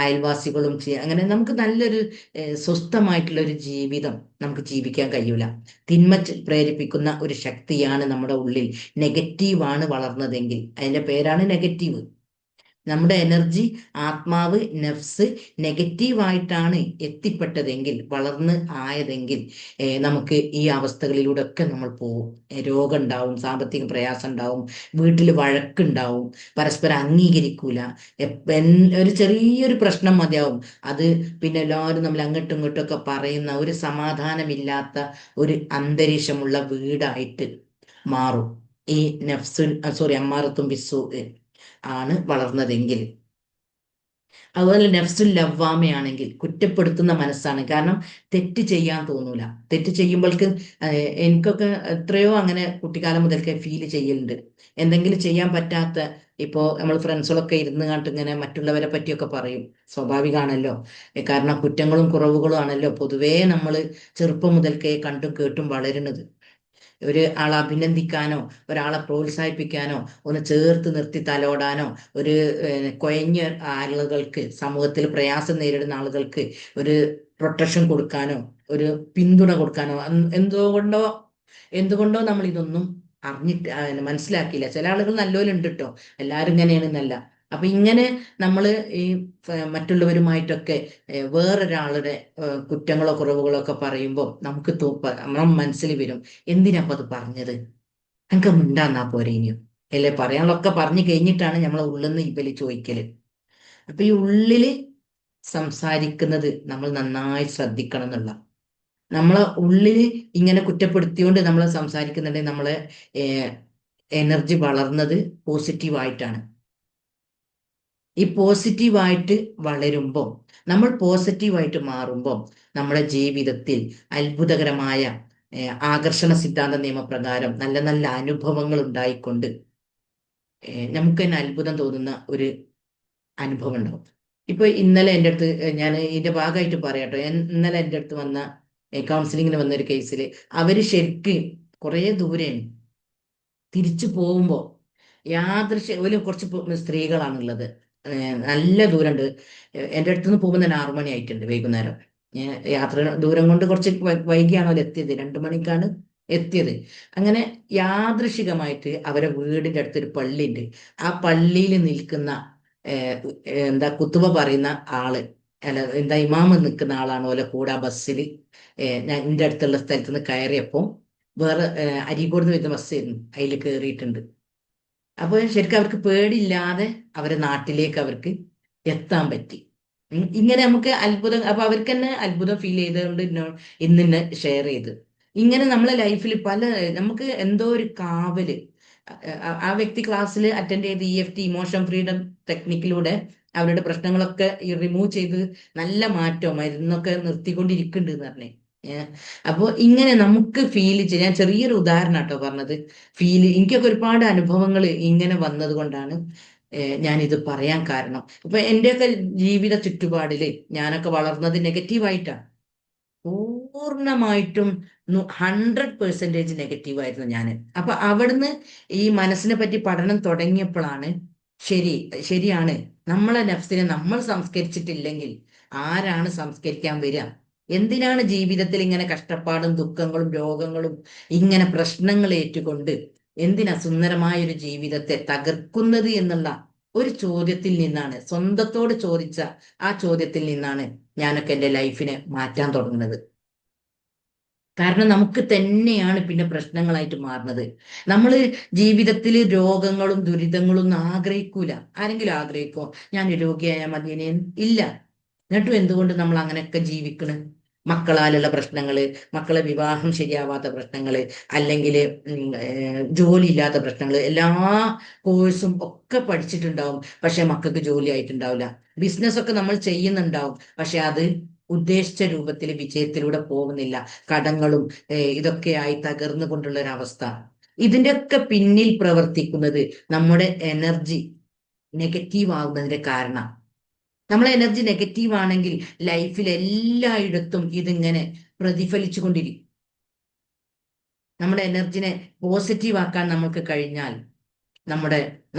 അയൽവാസികളും അങ്ങനെ നമുക്ക് നല്ലൊരു സ്വസ്ഥമായിട്ടുള്ള ഒരു ജീവിതം നമുക്ക് ജീവിക്കാൻ കഴിയൂല. തിന്മ പ്രേരിപ്പിക്കുന്ന ഒരു ശക്തിയാണ് നമ്മുടെ ഉള്ളിൽ, നെഗറ്റീവാണ് വളർന്നതെങ്കിൽ അതിന്റെ പേരാണ് നെഗറ്റീവ്. നമ്മുടെ എനർജി, ആത്മാവ്, നഫ്സ് നെഗറ്റീവായിട്ടാണ് എത്തിപ്പെട്ടതെങ്കിൽ, വളർന്ന് ആയതെങ്കിൽ നമുക്ക് ഈ അവസ്ഥകളിലൂടെ ഒക്കെ നമ്മൾ പോകും. രോഗം ഉണ്ടാവും, സാമ്പത്തിക പ്രയാസം ഉണ്ടാവും, വീട്ടിൽ വഴക്കുണ്ടാവും, പരസ്പരം അംഗീകരിക്കൂല, ഒരു ചെറിയൊരു പ്രശ്നം മതിയാവും, അത് പിന്നെ എല്ലാവരും നമ്മൾ അങ്ങോട്ടും ഇങ്ങോട്ടും ഒക്കെ പറയുന്ന ഒരു സമാധാനമില്ലാത്ത ഒരു അന്തരീക്ഷമുള്ള വീടായിട്ട് മാറും ഈ അമ്മാറത്തും ബിസ്സു ആണ് വളർന്നതെങ്കിൽ. അതുപോലെ നഫ്സുൽ ലവ്വാമയാണെങ്കിൽ കുറ്റപ്പെടുത്തുന്ന മനസ്സാണ്. കാരണം തെറ്റ് ചെയ്യാൻ തോന്നൂല. തെറ്റ് ചെയ്യുമ്പോൾക്ക് എനിക്കൊക്കെ എത്രയോ അങ്ങനെ കുട്ടിക്കാലം മുതൽക്കേ ഫീൽ ചെയ്യലുണ്ട്. എന്തെങ്കിലും ചെയ്യാൻ പറ്റാത്ത, ഇപ്പോ നമ്മൾ ഫ്രണ്ട്സുകളൊക്കെ ഇരുന്ന് കണ്ടിട്ട് ഇങ്ങനെ മറ്റുള്ളവരെ പറ്റിയൊക്കെ പറയും. സ്വാഭാവികമാണല്ലോ, കാരണം കുറ്റങ്ങളും കുറവുകളും ആണല്ലോ പൊതുവേ നമ്മൾ ചെറുപ്പം മുതൽക്കേ കണ്ടും കേട്ടും വളരുന്നത്. ഒരു ആളെ അഭിനന്ദിക്കാനോ ഒരാളെ പ്രോത്സാഹിപ്പിക്കാനോ ഒന്ന് ചേർത്ത് നിർത്തി തലോടാനോ, ഒരു കൊയഞ്ഞ ആളുകൾക്ക്, സമൂഹത്തിൽ പ്രയാസം നേരിടുന്ന ആളുകൾക്ക് ഒരു പ്രൊട്ടക്ഷൻ കൊടുക്കാനോ ഒരു പിന്തുണ കൊടുക്കാനോ എന്തുകൊണ്ടോ നമ്മൾ ഇതൊന്നും അറിഞ്ഞിട്ട് മനസ്സിലാക്കിയില്ല. ചില ആളുകൾ നല്ലവരുണ്ട് കേട്ടോ, എല്ലാവരും ഇങ്ങനെയാണെന്നല്ല. അപ്പൊ ഇങ്ങനെ നമ്മൾ ഈ മറ്റുള്ളവരുമായിട്ടൊക്കെ വേറൊരാളുടെ കുറ്റങ്ങളോ കുറവുകളോ ഒക്കെ പറയുമ്പോൾ നമുക്ക് നമ്മുടെ മനസ്സിൽ വരും, എന്തിനാ അത് പറഞ്ഞത്, എനിക്ക് മിണ്ടാന്നാ പോരെ ഇനിയും, അല്ലെ പറയാനുള്ളൊക്കെ പറഞ്ഞു കഴിഞ്ഞിട്ടാണ് നമ്മളെ ഉള്ളിൽ നിന്ന് ഇവല് ചോദിക്കല്. അപ്പൊ ഈ ഉള്ളില് സംസാരിക്കുന്നത് നമ്മൾ നന്നായി ശ്രദ്ധിക്കണം എന്നുള്ള. നമ്മളെ ഉള്ളില് ഇങ്ങനെ കുറ്റപ്പെടുത്തിയോണ്ട് നമ്മൾ സംസാരിക്കുന്നുണ്ടെങ്കിൽ നമ്മളെ എനർജി വളർന്നത് പോസിറ്റീവായിട്ടാണ്. ഈ പോസിറ്റീവായിട്ട് വളരുമ്പോൾ, നമ്മൾ പോസിറ്റീവായിട്ട് മാറുമ്പോൾ നമ്മുടെ ജീവിതത്തിൽ അത്ഭുതകരമായ ആകർഷണ സിദ്ധാന്ത നിയമപ്രകാരം നല്ല നല്ല അനുഭവങ്ങൾ ഉണ്ടായിക്കൊണ്ട് നമുക്ക് തന്നെ അത്ഭുതം തോന്നുന്ന ഒരു അനുഭവം ഉണ്ടാവും. ഇപ്പൊ ഇന്നലെ എൻ്റെ അടുത്ത്, ഞാൻ ഇതിന്റെ ഭാഗമായിട്ട് പറയാട്ടോ, ഇന്നലെ എൻ്റെ അടുത്ത് വന്ന കൗൺസിലിങ്ങിന് വന്ന ഒരു കേസിൽ അവര് ശരിക്കും കുറേ ദൂരെയാണ്. തിരിച്ചു പോകുമ്പോൾ ഒരു കുറച്ച് സ്ത്രീകളാണുള്ളത്, നല്ല ദൂരമുണ്ട്. എൻ്റെ അടുത്തുനിന്ന് പോകുമ്പോൾ തന്നെ 6 മണി ആയിട്ടുണ്ട് വൈകുന്നേരം. യാത്ര ദൂരം കൊണ്ട് കുറച്ച് വൈകിയാണോ എത്തിയത്, 2 മണിക്കാണ് എത്തിയത്. അങ്ങനെ യാദൃശികമായിട്ട് അവരെ വീടിന്റെ അടുത്തൊരു പള്ളിയുണ്ട്. ആ പള്ളിയിൽ നിൽക്കുന്ന എന്താ കുത്തുബ പറയുന്ന ആള്, അല്ല എന്താ ഇമാമ് നിൽക്കുന്ന ആളാണ് ഓലെ കൂടെ ആ ബസ്സിൽ ഞാൻ എൻ്റെ അടുത്തുള്ള സ്ഥലത്ത് നിന്ന് കയറിയപ്പോൾ വേറെ അരീക്കോട് നിന്ന് വരുന്ന ബസ്സായിരുന്നു, അതിൽ കയറിയിട്ടുണ്ട്. അപ്പൊ ശരിക്കും അവർക്ക് പേടിയില്ലാതെ അവരെ നാട്ടിലേക്ക് അവർക്ക് എത്താൻ പറ്റി. ഇങ്ങനെ നമുക്ക് അത്ഭുതം, അപ്പൊ അവർക്ക് തന്നെ അത്ഭുതം ഫീൽ ചെയ്തുകൊണ്ട് ഇന്ന് ഷെയർ ചെയ്ത്. ഇങ്ങനെ നമ്മളെ ലൈഫിൽ പല, നമുക്ക് എന്തോ ഒരു കാവല്, ആ വ്യക്തി ക്ലാസ്സിൽ അറ്റൻഡ് ചെയ്ത് EFT, ഇമോഷൻ ഫ്രീഡം ടെക്നിക്കിലൂടെ അവരുടെ പ്രശ്നങ്ങളൊക്കെ റിമൂവ് ചെയ്ത് നല്ല മാറ്റം, മരുന്നൊക്കെ നിർത്തിക്കൊണ്ടിരിക്കുന്നുണ്ട് എന്ന് പറഞ്ഞേ. അപ്പോൾ ഇങ്ങനെ നമുക്ക് ഫീൽ ചെയ്യാൻ, ഞാൻ ചെറിയൊരു ഉദാഹരണം കേട്ടോ പറഞ്ഞത്, എനിക്കൊക്കെ ഒരുപാട് അനുഭവങ്ങൾ ഇങ്ങനെ വന്നത് കൊണ്ടാണ് ഞാനിത് പറയാൻ കാരണം. ഇപ്പൊ എന്റെയൊക്കെ ജീവിത ചുറ്റുപാടില് ഞാനൊക്കെ വളർന്നത് നെഗറ്റീവായിട്ടാണ്, പൂർണ്ണമായിട്ടും 100% നെഗറ്റീവായിരുന്നു ഞാൻ. അപ്പൊ അവിടുന്ന് ഈ മനസ്സിനെ പറ്റി പഠനം തുടങ്ങിയപ്പോഴാണ് ശരിയാണ്, നമ്മളെ നഫ്സിനെ നമ്മൾ സംസ്കരിച്ചിട്ടില്ലെങ്കിൽ ആരാണ് സംസ്കരിക്കാൻ വരിക? എന്തിനാണ് ജീവിതത്തിൽ ഇങ്ങനെ കഷ്ടപ്പാടും ദുഃഖങ്ങളും രോഗങ്ങളും ഇങ്ങനെ പ്രശ്നങ്ങൾ ഏറ്റുകൊണ്ട് എന്തിനാ സുന്ദരമായ ഒരു ജീവിതത്തെ തകർക്കുന്നത് എന്നുള്ള ഒരു ചോദ്യത്തിൽ നിന്നാണ്, സ്വന്തത്തോട് ചോദിച്ച ആ ചോദ്യത്തിൽ നിന്നാണ് ഞാനൊക്കെ എൻ്റെ ലൈഫിനെ മാറ്റാൻ തുടങ്ങുന്നത്. കാരണം നമുക്ക് തന്നെയാണ് പിന്നെ പ്രശ്നങ്ങളായിട്ട് മാറുന്നത്. നമ്മൾ ജീവിതത്തിൽ രോഗങ്ങളും ദുരിതങ്ങളും ഒന്നും ആഗ്രഹിക്കൂല. ആരെങ്കിലും ആഗ്രഹിക്കോ ഞാൻ രോഗിയായാൽ മതിയെ? ഇല്ല. എന്നിട്ടും എന്തുകൊണ്ട് നമ്മൾ അങ്ങനെയൊക്കെ ജീവിക്കണ്? മക്കളാലുള്ള പ്രശ്നങ്ങള്, മക്കളെ വിവാഹം ശരിയാവാത്ത പ്രശ്നങ്ങള്, അല്ലെങ്കിൽ ജോലി ഇല്ലാത്ത പ്രശ്നങ്ങള്, എല്ലാ കോഴ്സും ഒക്കെ പഠിച്ചിട്ടുണ്ടാവും, പക്ഷെ മക്കൾക്ക് ജോലി ആയിട്ടുണ്ടാവില്ല. ബിസിനസ് ഒക്കെ നമ്മൾ ചെയ്യുന്നുണ്ടാവും, പക്ഷെ അത് ഉദ്ദേശിച്ച രൂപത്തിൽ വിജയത്തിലൂടെ പോകുന്നില്ല. കടങ്ങളും ഇതൊക്കെയായി തകർന്നു കൊണ്ടുള്ള ഒരു അവസ്ഥ. ഇതിൻ്റെയൊക്കെ പിന്നിൽ പ്രവർത്തിക്കുന്നത് നമ്മുടെ എനർജി നെഗറ്റീവ് ആവുന്നതിന്റെ കാരണം. നമ്മളെ എനർജി നെഗറ്റീവ് ആണെങ്കിൽ ലൈഫിൽ എല്ലായിടത്തും ഇതിങ്ങനെ പ്രതിഫലിച്ചു കൊണ്ടിരിക്കും. നമ്മുടെ എനർജിനെ പോസിറ്റീവ് ആക്കാൻ നമുക്ക് കഴിഞ്ഞാൽ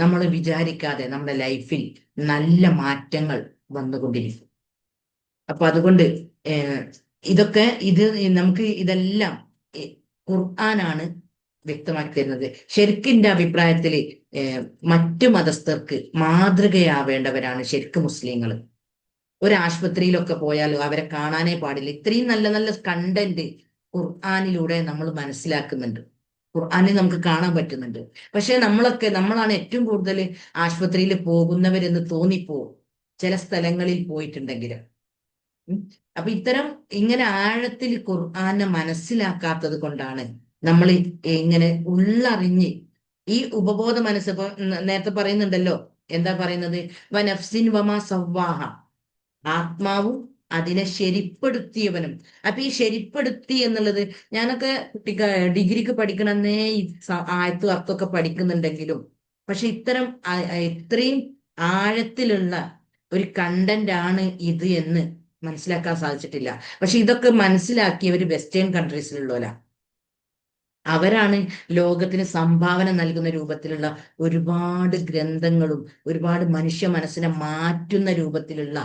നമ്മൾ വിചാരിക്കാതെ നമ്മുടെ ലൈഫിൽ നല്ല മാറ്റങ്ങൾ വന്നുകൊണ്ടിരിക്കും. അപ്പൊ അതുകൊണ്ട് ഇത് നമുക്ക് ഇതെല്ലാം ഖുർആനാണ് വ്യക്തമാക്കി തരുന്നത്. ശരിക്കും എൻ്റെ അഭിപ്രായത്തിൽ മറ്റു മതസ്ഥർക്ക് മാതൃകയാവേണ്ടവരാണ് ശരിക്കും മുസ്ലിങ്ങൾ. ഒരു ആശുപത്രിയിലൊക്കെ പോയാലും അവരെ കാണാനേ പാടില്ല. ഇത്രയും നല്ല നല്ല കണ്ടന്റ് ഖുർആനിലൂടെ നമ്മൾ മനസ്സിലാക്കുന്നുണ്ട്, ഖുർആനിൽ നമുക്ക് കാണാൻ പറ്റുന്നുണ്ട്. പക്ഷെ നമ്മളാണ് ഏറ്റവും കൂടുതൽ ആശുപത്രിയിൽ പോകുന്നവരെന്ന് തോന്നിപ്പോവും ചില സ്ഥലങ്ങളിൽ പോയിട്ടുണ്ടെങ്കിലും. അപ്പൊ ഇങ്ങനെ ആഴത്തിൽ ഖുർആനെ മനസ്സിലാക്കാത്തത് കൊണ്ടാണ് നമ്മൾ ഇങ്ങനെ ഉള്ളറിഞ്ഞ് ഈ ഉപബോധ മനസ്സ്. ഇപ്പൊ നേരത്തെ പറയുന്നുണ്ടല്ലോ, എന്താ പറയുന്നത്? വനഫ്സിൻ വമാ സവ്വാഹ, ആത്മാവും അതിനെ ശരിപ്പെടുത്തിയവനും. അപ്പൊ ഈ ശരിപ്പെടുത്തി എന്നുള്ളത്, ഞാനൊക്കെ ഡിഗ്രിക്ക് പഠിക്കണമെന്നേ ഈ ആയത്തും അർത്ഥമൊക്കെ പഠിക്കുന്നുണ്ടെങ്കിലും, പക്ഷെ ഇത്രയും ആഴത്തിലുള്ള ഒരു കണ്ടന്റ് ആണ് ഇത് എന്ന് മനസ്സിലാക്കാൻ സാധിച്ചിട്ടില്ല. പക്ഷെ ഇതൊക്കെ മനസ്സിലാക്കിയവർ വെസ്റ്റേൺ കൺട്രീസിലുള്ളവരാ. അവരാണ് ലോകത്തിന് സംഭാവന നൽകുന്ന രൂപത്തിലുള്ള ഒരുപാട് ഗ്രന്ഥങ്ങളും ഒരുപാട് മനുഷ്യ മനസ്സിനെ മാറ്റുന്ന രൂപത്തിലുള്ള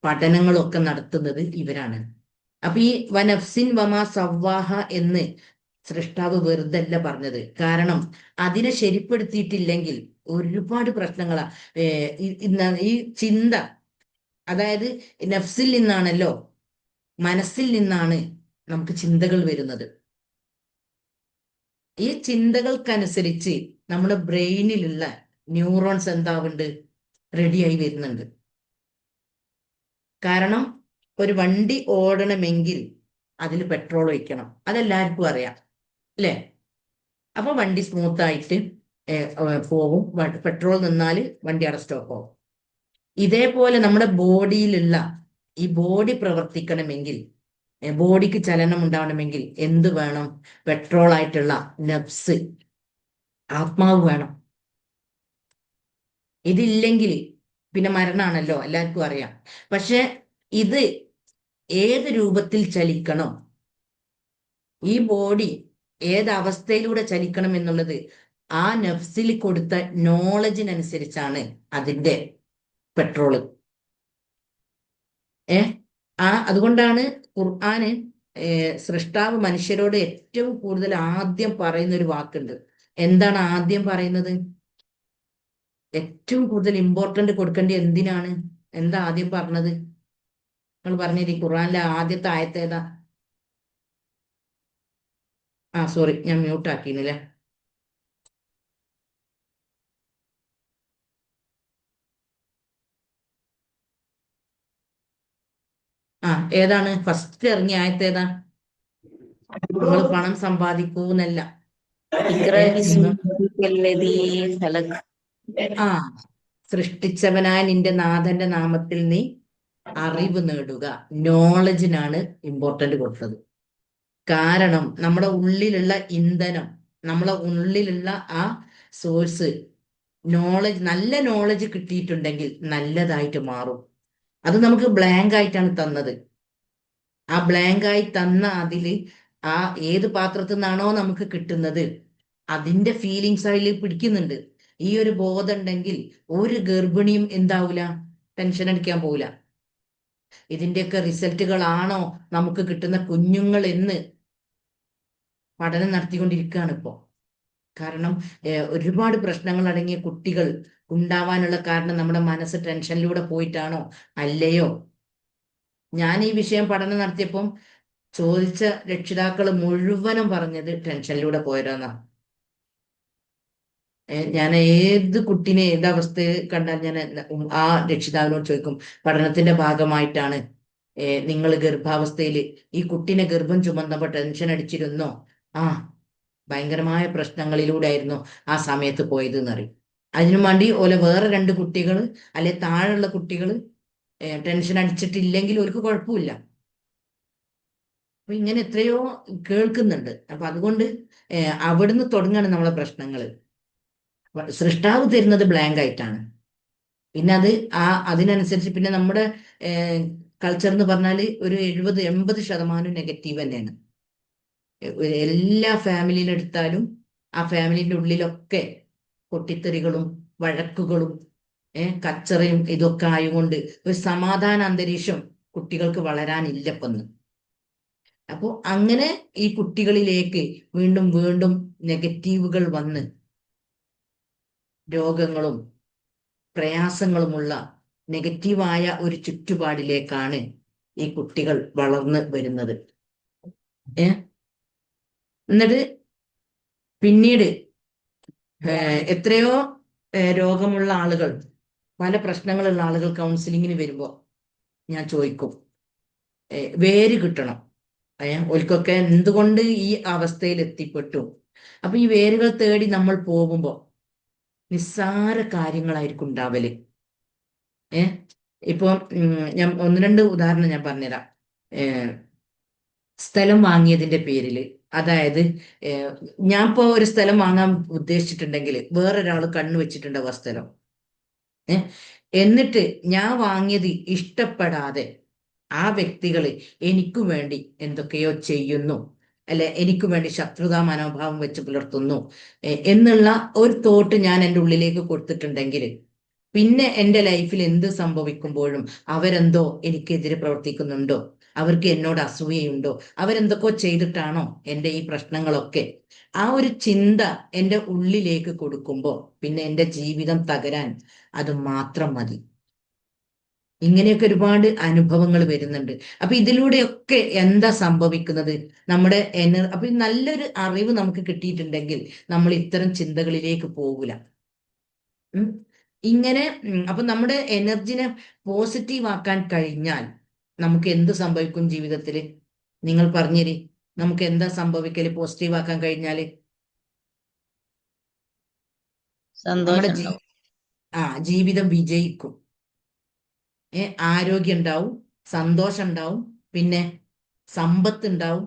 പഠനങ്ങളൊക്കെ നടത്തുന്നത് ഇവരാണ്. അപ്പൊ ഈ വനഫ്സിൻ വമാ സവ്വാഹ എന്ന് സൃഷ്ടാവ് വെറുതെ അല്ല പറഞ്ഞത്. കാരണം അതിനെ ശരിപ്പെടുത്തിയിട്ടില്ലെങ്കിൽ ഒരുപാട് പ്രശ്നങ്ങളാ. ഈ ചിന്ത, അതായത് നഫ്സിൽ നിന്നാണല്ലോ, മനസ്സിൽ നിന്നാണ് നമുക്ക് ചിന്തകൾ വരുന്നത്. ഈ ചിന്തകൾക്കനുസരിച്ച് നമ്മുടെ ബ്രെയിനിലുള്ള ന്യൂറോൺസ് എന്താവുന്നുണ്ട്? റെഡിയായി വരുന്നുണ്ട്. കാരണം ഒരു വണ്ടി ഓടണമെങ്കിൽ അതിൽ പെട്രോൾ ഒഴിക്കണം, അതെല്ലാവർക്കും അറിയാം അല്ലേ? അപ്പൊ വണ്ടി സ്മൂത്ത് ആയിട്ട് പോകും. പെട്രോൾ നിന്നാൽ വണ്ടി അവിടെ സ്റ്റോപ്പ് ആവും. ഇതേപോലെ നമ്മുടെ ബോഡിയിലുള്ള ഈ ബോഡി പ്രവർത്തിക്കണമെങ്കിൽ, ബോഡിക്ക് ചലനം ഉണ്ടാവണമെങ്കിൽ എന്ത് വേണം? പെട്രോൾ ആയിട്ടുള്ള നഫ്സ്, ആത്മാവ് വേണം. ഇതില്ലെങ്കിൽ പിന്നെ മരണാണല്ലോ, എല്ലാവർക്കും അറിയാം. പക്ഷെ ഇത് ഏത് രൂപത്തിൽ ചലിക്കണം, ഈ ബോഡി ഏത് അവസ്ഥയിലൂടെ ചലിക്കണം എന്നുള്ളത് ആ നഫ്സിൽ കൊടുത്ത നോളജിനനുസരിച്ചാണ് അതിന്റെ പെട്രോള്. അതുകൊണ്ടാണ് ഖുർആന് സൃഷ്ടാവ് മനുഷ്യരോട് ഏറ്റവും കൂടുതൽ ആദ്യം പറയുന്ന ഒരു വാക്കുണ്ട്. എന്താണ് ആദ്യം പറയുന്നത്? ഏറ്റവും കൂടുതൽ ഇമ്പോർട്ടന്റ് കൊടുക്കേണ്ടത് എന്തിനാണ്? എന്താ ആദ്യം പറഞ്ഞത്? നിങ്ങൾ പറഞ്ഞിരി, ഖുർആനിലെ ആദ്യത്തെ ആയത്ത് ഏതാ? സോറി, ഞാൻ മ്യൂട്ട് ആക്കിയില്ലേ. ആ ഏതാണ് ഫസ്റ്റ് ഇറങ്ങിയ ആയത്തേതാ? നിങ്ങൾ പണം സമ്പാദിക്കൂന്നല്ല. اقرأ باسم നിങ്ങൾ ربك الذي خلق. ആ സൃഷ്ടിച്ചവനായ നിന്റെ നാഥന്റെ നാമത്തിൽ നീ അറിവ് നേടുക. നോളജിനാണ് ഇമ്പോർട്ടന്റ് കൊടുത്തത്. കാരണം നമ്മുടെ ഉള്ളിലുള്ള ഇന്ധനം, നമ്മളെ ഉള്ളിലുള്ള ആ സോഴ്സ് നോളജ്, നല്ല നോളജ് കിട്ടിയിട്ടുണ്ടെങ്കിൽ നല്ലതായിട്ട് മാറും. അത് നമുക്ക് ബ്ലാങ്ക് ആയിട്ടാണ് തന്നത്. ആ ബ്ലാങ്ക് ആയി തന്ന അതില് ആ ഏത് പാത്രത്തിൽ നിന്നാണോ നമുക്ക് കിട്ടുന്നത് അതിന്റെ ഫീലിങ്സ് അതിൽ പിടിക്കുന്നുണ്ട്. ഈ ഒരു ബോധം ഉണ്ടെങ്കിൽ ഒരു ഗർഭിണിയും എന്താവൂല, ടെൻഷൻ അടിക്കാൻ പോവില്ല. ഇതിന്റെയൊക്കെ റിസൾട്ടുകളാണോ നമുക്ക് കിട്ടുന്ന കുഞ്ഞുങ്ങൾ എന്ന് പഠനം നടത്തിക്കൊണ്ടിരിക്കുകയാണ് ഇപ്പോ. കാരണം ഒരുപാട് പ്രശ്നങ്ങൾ അടങ്ങിയ കുട്ടികൾ ഉണ്ടാവാനുള്ള കാരണം നമ്മുടെ മനസ്സ് ടെൻഷനിലൂടെ പോയിട്ടാണോ അല്ലയോ? ഞാൻ ഈ വിഷയം പഠനം നടത്തിയപ്പം ചോദിച്ച രക്ഷിതാക്കൾ മുഴുവനും പറഞ്ഞത് ടെൻഷനിലൂടെ പോയതാന്നാ. ഞാൻ ഏത് കുട്ടീനെ ഏത് അവസ്ഥയിൽ കണ്ടാൽ ഞാൻ ആ രക്ഷിതാവിനോട് ചോദിക്കും, പഠനത്തിന്റെ ഭാഗമായിട്ടാണ് നിങ്ങൾ ഗർഭാവസ്ഥയിൽ ഈ കുട്ടീനെ ഗർഭം ചുമന്നപ്പോ ടെൻഷൻ അടിച്ചിരുന്നോ? ആ ഭയങ്കരമായ പ്രശ്നങ്ങളിലൂടെ ആയിരുന്നു ആ സമയത്ത് പോയത് എന്നറിയും. അതിനു വേണ്ടി ഓലെ വേറെ 2 കുട്ടികൾ അല്ലെ താഴെയുള്ള കുട്ടികൾ ടെൻഷൻ അടിച്ചിട്ടില്ലെങ്കിൽ അവർക്ക് കുഴപ്പമില്ല. അപ്പൊ ഇങ്ങനെ എത്രയോ കേൾക്കുന്നുണ്ട്. അപ്പൊ അതുകൊണ്ട് അവിടുന്ന് തുടങ്ങാണ് നമ്മളെ പ്രശ്നങ്ങൾ. സൃഷ്ടാവ് തരുന്നത് ബ്ലാങ്ക് ആയിട്ടാണ്. പിന്നെ അത് അതിനനുസരിച്ച് പിന്നെ നമ്മുടെ കൾച്ചർ എന്ന് പറഞ്ഞാൽ ഒരു 70-80% നെഗറ്റീവ് തന്നെയാണ്. എല്ലാ ഫാമിലിയിലും എടുത്താലും ആ ഫാമിലിന്റെ ഉള്ളിലൊക്കെ പൊട്ടിത്തെറികളും വഴക്കുകളും കച്ചറയും ഇതൊക്കെ ആയതുകൊണ്ട് ഒരു സമാധാന അന്തരീക്ഷം കുട്ടികൾക്ക് വളരാനില്ലപ്പെന്ന്. അപ്പോൾ അങ്ങനെ ഈ കുട്ടികളിലേക്ക് വീണ്ടും വീണ്ടും നെഗറ്റീവുകൾ വന്ന് രോഗങ്ങളും പ്രയാസങ്ങളുമുള്ള നെഗറ്റീവായ ഒരു ചുറ്റുപാടിലേക്കാണ് ഈ കുട്ടികൾ വളർന്നു വരുന്നത്. എന്നിട്ട് പിന്നീട് എത്രയോ രോഗമുള്ള ആളുകൾ, പല പ്രശ്നങ്ങളുള്ള ആളുകൾ കൗൺസിലിങ്ങിന് വരുമ്പോൾ ഞാൻ ചോദിക്കും, വേര് കിട്ടണം. ഓൽക്കൊക്കെ എന്തുകൊണ്ട് ഈ അവസ്ഥയിൽ എത്തിപ്പെട്ടു. അപ്പൊ ഈ വേരുകൾ തേടി നമ്മൾ പോകുമ്പോ നിസ്സാര കാര്യങ്ങളായിരിക്കും ഉണ്ടാവല്. ഇപ്പൊ ഞാൻ 1-2 ഉദാഹരണം ഞാൻ പറഞ്ഞുതരാം. സ്ഥലം വാങ്ങിയതിന്റെ പേരിൽ, അതായത് ഞാൻ ഇപ്പോ ഒരു സ്ഥലം വാങ്ങാൻ ഉദ്ദേശിച്ചിട്ടുണ്ടെങ്കിൽ വേറൊരാൾ കണ്ണു വെച്ചിട്ടുണ്ടാവും ആ സ്ഥലം. എന്നിട്ട് ഞാൻ വാങ്ങിയത് ഇഷ്ടപ്പെടാതെ ആ വ്യക്തികള് എനിക്കു വേണ്ടി എന്തൊക്കെയോ ചെയ്യുന്നു, അല്ലെ എനിക്കു വേണ്ടി ശത്രുതാ മനോഭാവം വെച്ച് പുലർത്തുന്നു എന്നുള്ള ഒരു തോട്ട് ഞാൻ എൻ്റെ ഉള്ളിലേക്ക് കൊടുത്തിട്ടുണ്ടെങ്കിൽ, പിന്നെ എൻ്റെ ലൈഫിൽ എന്ത് സംഭവിക്കുമ്പോഴും അവരെന്തോ എനിക്കെതിരെ പ്രവർത്തിക്കുന്നുണ്ടോ, അവർക്ക് എന്നോട് അസൂയയുണ്ടോ, അവരെന്തൊക്കെയോ ചെയ്തിട്ടാണോ എൻ്റെ ഈ പ്രശ്നങ്ങളൊക്കെ, ആ ഒരു ചിന്ത എൻ്റെ ഉള്ളിലേക്ക് കൊടുക്കുമ്പോൾ പിന്നെ എൻ്റെ ജീവിതം തകരാൻ അത് മാത്രം മതി. ഇങ്ങനെയൊക്കെ ഒരുപാട് അനുഭവങ്ങൾ വരുന്നുണ്ട്. അപ്പൊ ഇതിലൂടെയൊക്കെ എന്താ സംഭവിക്കുന്നത്? നമ്മുടെ അപ്പൊ നല്ലൊരു അറിവ് നമുക്ക് കിട്ടിയിട്ടുണ്ടെങ്കിൽ നമ്മൾ ഇത്തരം ചിന്തകളിലേക്ക് പോകില്ല. ഇങ്ങനെ അപ്പൊ നമ്മുടെ എനർജിനെ പോസിറ്റീവ് ആക്കാൻ കഴിഞ്ഞാൽ നമുക്ക് എന്ത് സംഭവിക്കും ജീവിതത്തിൽ? നിങ്ങൾ പറഞ്ഞേരി, നമുക്ക് എന്താ സംഭവിക്കല് പോസിറ്റീവ് ആക്കാൻ കഴിഞ്ഞാല്? നമ്മുടെ ജീവിതം വിജയിക്കും. ആരോഗ്യം ഉണ്ടാവും, സന്തോഷം ഉണ്ടാവും, പിന്നെ സമ്പത്ത് ഉണ്ടാവും.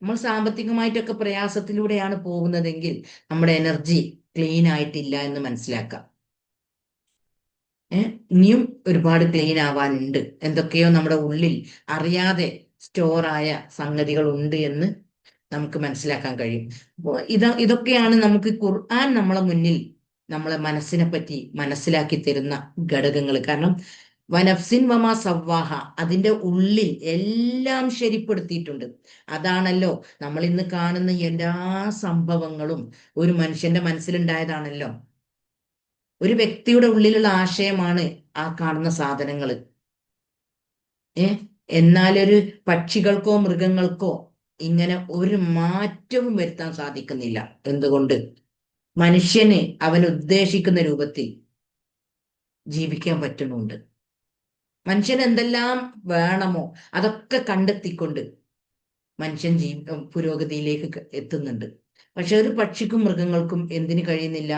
നമ്മൾ സാമ്പത്തികമായിട്ടൊക്കെ പ്രയാസത്തിലൂടെയാണ് പോകുന്നതെങ്കിൽ നമ്മുടെ എനർജി ക്ലീൻ ആയിട്ടില്ല എന്ന് മനസ്സിലാക്കാം. ഇനിയും ഒരുപാട് ക്ലീൻ ആവാനുണ്ട്. എന്തൊക്കെയോ നമ്മുടെ ഉള്ളിൽ അറിയാതെ സ്റ്റോറായ സംഗതികൾ ഉണ്ട് എന്ന് നമുക്ക് മനസ്സിലാക്കാൻ കഴിയും. അപ്പോൾ ഇതൊക്കെയാണ് നമുക്ക് ഖുർആൻ നമ്മളെ മുന്നിൽ നമ്മളെ മനസ്സിനെ പറ്റി മനസ്സിലാക്കി തരുന്ന ഘടകങ്ങൾ. കാരണം വനഫ്സിൻ വമാ സവ്വാഹ, അതിന്റെ ഉള്ളിൽ എല്ലാം ശരിപ്പെടുത്തിയിട്ടുണ്ട്. അതാണല്ലോ നമ്മൾ ഇന്ന് കാണുന്ന എല്ലാ സംഭവങ്ങളും ഒരു മനുഷ്യന്റെ മനസ്സിലുണ്ടായതാണല്ലോ. ഒരു വ്യക്തിയുടെ ഉള്ളിലുള്ള ആശയമാണ് ആ കാണുന്ന സാധനങ്ങൾ. എന്നാലൊരു പക്ഷികൾക്കോ മൃഗങ്ങൾക്കോ ഇങ്ങനെ ഒരു മാറ്റവും വരുത്താൻ സാധിക്കുന്നില്ല. എന്തുകൊണ്ട്? മനുഷ്യന് അവൻ ഉദ്ദേശിക്കുന്ന രൂപത്തിൽ ജീവിക്കാൻ പറ്റുന്നുണ്ട്. മനുഷ്യന് എന്തെല്ലാം വേണമോ അതൊക്കെ കണ്ടെത്തിക്കൊണ്ട് മനുഷ്യൻ പുരോഗതിയിലേക്ക് എത്തുന്നുണ്ട്. പക്ഷെ ഒരു പക്ഷിക്കും മൃഗങ്ങൾക്കും എന്തിനു കഴിയുന്നില്ല?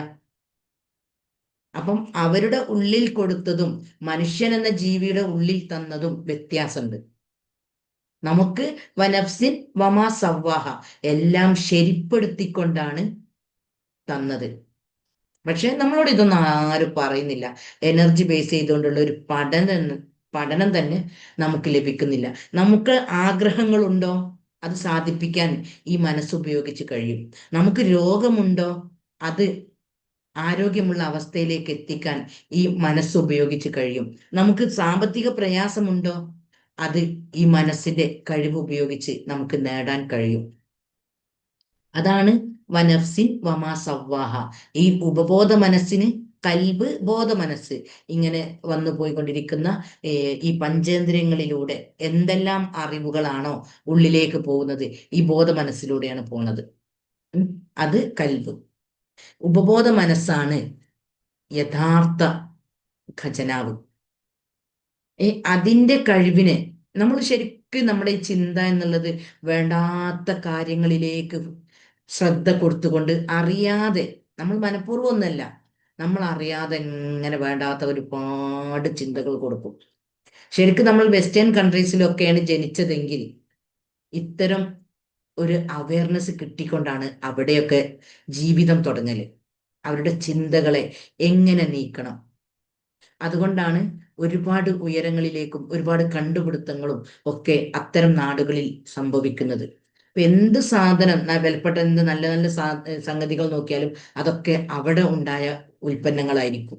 അപ്പം അവരുടെ ഉള്ളിൽ കൊടുത്തതും മനുഷ്യൻ എന്ന ജീവിയുടെ ഉള്ളിൽ തന്നതും വ്യത്യാസമുണ്ട്. നമുക്ക് വനഫ്സിൻ വമാ സവ്വാഹ എല്ലാം ശരിപ്പെടുത്തിക്കൊണ്ടാണ് തന്നത്. പക്ഷെ നമ്മളോട് ഇതൊന്നും ആരും പറയുന്നില്ല. എനർജി ബേസ് ചെയ്തുകൊണ്ടുള്ള ഒരു പഠനം തന്നെ നമുക്ക് ലഭിക്കുന്നില്ല. നമുക്ക് ആഗ്രഹങ്ങളുണ്ടോ? അത് സാധിപ്പിക്കാൻ ഈ മനസ്സുപയോഗിച്ച് കഴിയും. നമുക്ക് രോഗമുണ്ടോ? അത് ആരോഗ്യമുള്ള അവസ്ഥയിലേക്ക് എത്തിക്കാൻ ഈ മനസ്സുപയോഗിച്ച് കഴിയും. നമുക്ക് സാമ്പത്തിക പ്രയാസമുണ്ടോ? അത് ഈ മനസ്സിന്റെ കഴിവ് ഉപയോഗിച്ച് നമുക്ക് നേടാൻ കഴിയും. അതാണ് വനഫ്സിൻ വമാ സവ്വാഹ. ഈ ഉപബോധ മനസ്സിന്, കൽബ്, ബോധ മനസ്സ്, ഇങ്ങനെ വന്നു പോയിക്കൊണ്ടിരിക്കുന്ന ഈ പഞ്ചേന്ദ്രിയങ്ങളിലൂടെ എന്തെല്ലാം അറിവുകളാണോ ഉള്ളിലേക്ക് പോകുന്നത്, ഈ ബോധ മനസ്സിലൂടെയാണ് പോകുന്നത്. അത് കൽബ്. ഉപബോധ മനസ്സാണ് യഥാർത്ഥ ഖജനാവ്. അതിന്റെ കഴിവിനെ നമ്മൾ ശരിക്കും നമ്മുടെ ഈ ചിന്ത എന്നുള്ളത് വേണ്ടാത്ത കാര്യങ്ങളിലേക്ക് ശ്രദ്ധ കൊടുത്തുകൊണ്ട് അറിയാതെ, നമ്മൾ മനഃപൂർവ്വം ഒന്നല്ല, നമ്മൾ അറിയാതെ എങ്ങനെ വേണ്ടാത്ത ഒരുപാട് ചിന്തകൾ കൊടുക്കും. ശരിക്കും നമ്മൾ വെസ്റ്റേൺ കൺട്രീസിലൊക്കെയാണ് ജനിച്ചതെങ്കിൽ ഇത്തരം ഒരു അവയർനെസ് കിട്ടിക്കൊണ്ടാണ് അവിടെയൊക്കെ ജീവിതം തുടങ്ങല്. അവരുടെ ചിന്തകളെ എങ്ങനെ നീക്കണം. അതുകൊണ്ടാണ് ഒരുപാട് ഉയരങ്ങളിലേക്കും ഒരുപാട് കണ്ടുപിടുത്തങ്ങളും ഒക്കെ അത്തരം നാടുകളിൽ സംഭവിക്കുന്നത്. ഇപ്പൊ എന്ത് സാധനം, വിലപ്പെട്ട എന്ത് നല്ല നല്ല സംഗതികൾ നോക്കിയാലും അതൊക്കെ അവിടെ ഉണ്ടായ ഉൽപ്പന്നങ്ങളായിരിക്കും.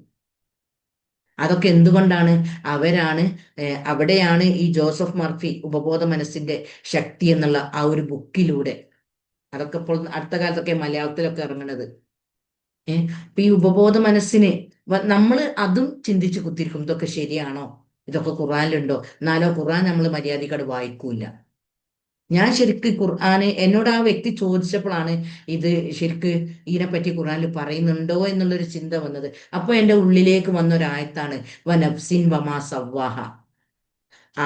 അതൊക്കെ എന്തുകൊണ്ടാണ്? അവിടെയാണ് ഈ ജോസഫ് മർഫി ഉപബോധ മനസ്സിന്റെ ശക്തി എന്നുള്ള ആ ഒരു ബുക്കിലൂടെ, അതൊക്കെ ഇപ്പോൾ അടുത്ത കാലത്തൊക്കെ മലയാളത്തിലൊക്കെ ഇറങ്ങുന്നത്. ഇപ്പൊ ഈ ഉപബോധ മനസ്സിന് നമ്മൾ അതും ചിന്തിച്ച് കുത്തിരിക്കും, ഇതൊക്കെ ശരിയാണോ, ഇതൊക്കെ ഖുർആനിലുണ്ടോ? എന്നാലോ ഖുർആൻ നമ്മൾ മര്യാദയ്ക്കട് വായിക്കൂല. ഞാൻ ശരിക്ക് ഖുർആന് എന്നോട് ആ വ്യക്തി ചോദിച്ചപ്പോഴാണ് ഇത് ശരിക്ക് ഇതിനെപ്പറ്റി ഖുർആനിൽ പറയുന്നുണ്ടോ എന്നുള്ളൊരു ചിന്ത വന്നത്. അപ്പൊ എൻ്റെ ഉള്ളിലേക്ക് വന്നൊരായത്താണ് വനഫ്സിൻ വമാ സവ്വാഹ.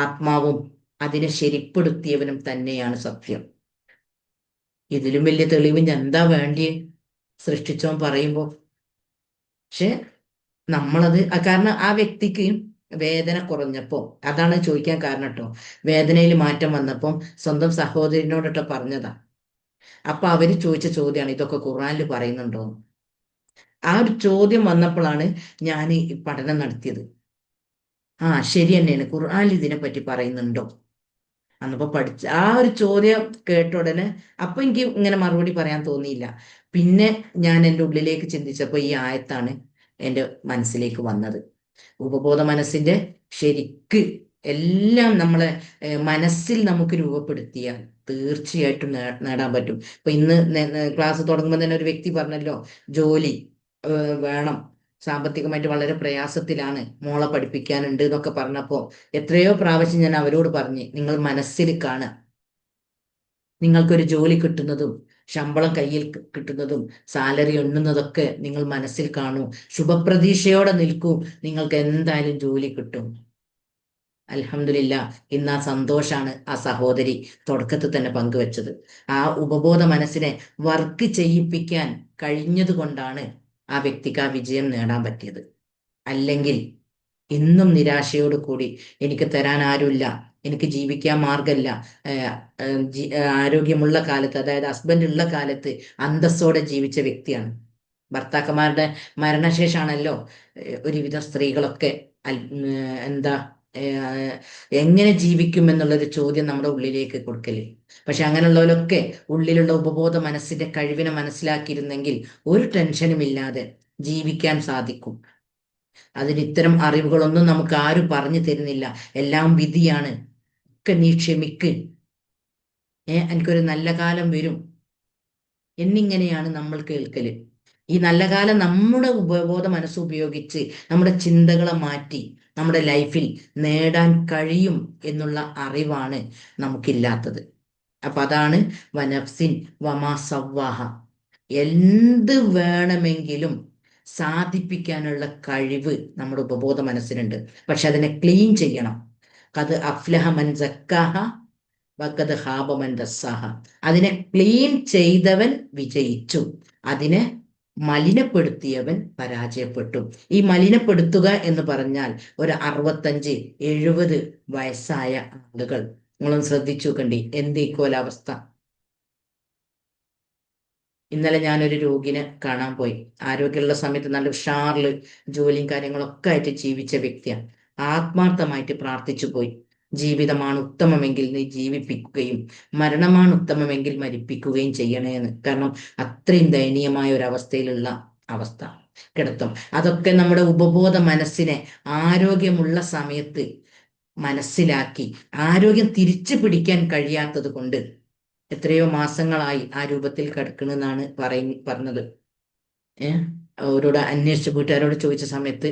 ആത്മാവും അതിനെ ശരിപ്പെടുത്തിയവനും തന്നെയാണ് സത്യം. ഇതിലും വലിയ തെളിവ് ഞാൻ എന്താ വേണ്ടിയേ? സൃഷ്ടിച്ചോൻ പറയുമ്പോ. പക്ഷെ നമ്മളത്, കാരണം ആ വ്യക്തിക്ക് വേദന കുറഞ്ഞപ്പോ, അതാണ് ചോദിക്കാൻ കാരണം കേട്ടോ. വേദനയിൽ മാറ്റം വന്നപ്പം സ്വന്തം സഹോദരനോടൊക്കെ പറഞ്ഞതാ. അപ്പൊ അവര് ചോദിച്ച ചോദ്യമാണ്, ഇതൊക്കെ ഖുർആനിൽ പറയുന്നുണ്ടോ? ആ ഒരു ചോദ്യം വന്നപ്പോഴാണ് ഞാൻ ഈ പഠനം നടത്തിയത്. ശരി തന്നെയാണ്, ഖുർആനിൽ ഇതിനെപ്പറ്റി പറയുന്നുണ്ടോ? അന്നപ്പോ പഠിച്ച ആ ഒരു ചോദ്യം കേട്ട ഉടനെ അപ്പൊ എനിക്ക് ഇങ്ങനെ മറുപടി പറയാൻ തോന്നിയില്ല. പിന്നെ ഞാൻ എൻ്റെ ഉള്ളിലേക്ക് ചിന്തിച്ചപ്പോ ഈ ആയത്താണ് എൻ്റെ മനസ്സിലേക്ക് വന്നത്. ഉപബോധ മനസ്സിന്റെ ശരിക്ക് എല്ലാം നമ്മളെ മനസ്സിൽ നമുക്ക് രൂപപ്പെടുത്തിയാൽ തീർച്ചയായിട്ടും നേടാൻ പറ്റും. ഇപ്പൊ ഇന്ന് ക്ലാസ് തുടങ്ങുമ്പോൾ തന്നെ ഒരു വ്യക്തി പറഞ്ഞല്ലോ, ജോലി വേണം, സാമ്പത്തികമായിട്ട് വളരെ പ്രയാസത്തിലാണ്, മോളെ പഠിപ്പിക്കാനുണ്ട് എന്നൊക്കെ പറഞ്ഞപ്പോ എത്രയോ പ്രാവശ്യം ഞാൻ അവരോട് പറഞ്ഞ്, നിങ്ങൾ മനസ്സിൽ കാണുക. നിങ്ങൾക്കൊരു ജോലി കിട്ടുന്നതും ശമ്പളം കയ്യിൽ കിട്ടുന്നതും സാലറി എണ്ണുന്നതൊക്കെ നിങ്ങൾ മനസ്സിൽ കാണൂ, ശുഭപ്രതീക്ഷയോടെ നിൽക്കൂ, നിങ്ങൾക്ക് എന്തായാലും ജോലി കിട്ടും. അൽഹംദുലില്ലാ, ഇന്ന് ആ സന്തോഷാണ് ആ സഹോദരി തുടക്കത്തിൽ തന്നെ പങ്കുവെച്ചത്. ആ ഉപബോധ മനസ്സിനെ വർക്ക് ചെയ്യിപ്പിക്കാൻ കഴിഞ്ഞത് കൊണ്ടാണ് ആ വ്യക്തിക്ക് ആ വിജയം നേടാൻ പറ്റിയത്. അല്ലെങ്കിൽ ഇന്നും നിരാശയോട് കൂടി എനിക്ക് തരാൻ ആരുമില്ല, എനിക്ക് ജീവിക്കാൻ മാർഗമില്ല, ആരോഗ്യമുള്ള കാലത്ത്, അതായത് ഹസ്ബൻഡ് ഉള്ള കാലത്ത് അന്തസ്സോടെ ജീവിച്ച വ്യക്തിയാണ്. ഭർത്താക്കന്മാരുടെ മരണശേഷമാണല്ലോ ഒരുവിധം സ്ത്രീകളൊക്കെ എന്താ എങ്ങനെ ജീവിക്കും എന്നുള്ളൊരു ചോദ്യം നമ്മുടെ ഉള്ളിലേക്ക് കൊടുക്കല്. പക്ഷെ അങ്ങനെയുള്ളവരൊക്കെ ഉള്ളിലുള്ള ഉപബോധ മനസ്സിന്റെ കഴിവിനെ മനസ്സിലാക്കിയിരുന്നെങ്കിൽ ഒരു ടെൻഷനും ഇല്ലാതെ ജീവിക്കാൻ സാധിക്കും. അതിന് ഇത്തരം അറിവുകളൊന്നും നമുക്ക് ആരും പറഞ്ഞു തരുന്നില്ല. എല്ലാം വിധിയാണ്. ഒക്കെ നീ ക്ഷമിക്ക്, എനിക്കൊരു നല്ല കാലം വരും എന്നിങ്ങനെയാണ് നമ്മൾ കേൾക്കല്. ഈ നല്ല കാലം നമ്മുടെ ഉപബോധ മനസ്സ് ഉപയോഗിച്ച് നമ്മുടെ ചിന്തകളെ മാറ്റി നമ്മുടെ ലൈഫിൽ നേടാൻ കഴിയും എന്നുള്ള അറിവാണ് നമുക്കില്ലാത്തത്. അപ്പൊ അതാണ് വനഫ്സിൻ വമാ സവ്വാഹ. എന്ത് വേണമെങ്കിലും സാധിപ്പിക്കാനുള്ള കഴിവ് നമ്മുടെ ഉപബോധ മനസ്സിനുണ്ട്. പക്ഷെ അതിനെ ക്ലീൻ ചെയ്യണം. ഖദ് അഫ്ലഹ മൻ സക്കാഹ വഖദ് ഖാബ മൻ ദസ്സാഹ. അതിനെ ക്ലീൻ ചെയ്തവൻ വിജയിച്ചു, അതിനെ മലിനപ്പെടുത്തിയവൻ പരാജയപ്പെട്ടു. ഈ മലിനപ്പെടുത്തുക എന്ന് പറഞ്ഞാൽ ഒരു 65-70 വയസ്സായ ആളുകൾ, നിങ്ങളൊന്ന് ശ്രദ്ധിച്ചു നോക്കണ്ടി എന്ത് ഇക്കോലാവസ്ഥ. ഇന്നലെ ഞാനൊരു രോഗിനെ കാണാൻ പോയി. ആരോഗ്യമുള്ള സമയത്ത് നല്ല ഉഷാറില് ജോലിയും കാര്യങ്ങളൊക്കെ ആയിട്ട് ജീവിച്ച വ്യക്തിയാണ്. ആത്മാർത്ഥമായിട്ട് പ്രാർത്ഥിച്ചു പോയി, ജീവിതമാണ് ഉത്തമമെങ്കിൽ നീ ജീവിപ്പിക്കുകയും മരണമാണ് ഉത്തമമെങ്കിൽ മരിപ്പിക്കുകയും ചെയ്യണേന്ന്. കാരണം അത്രയും ദയനീയമായ ഒരു അവസ്ഥയിലുള്ള അവസ്ഥ കിടത്തും. അതൊക്കെ നമ്മുടെ ഉപബോധ മനസ്സിനെ ആരോഗ്യമുള്ള സമയത്ത് മനസ്സിലാക്കി ആരോഗ്യം തിരിച്ചു പിടിക്കാൻ കഴിയാത്തത് കൊണ്ട് എത്രയോ മാസങ്ങളായി ആ രൂപത്തിൽ കിടക്കണെന്നാണ് പറഞ്ഞത്. അവരോട് അന്വേഷിച്ച വീട്ടുകാരോട് ചോദിച്ച സമയത്ത്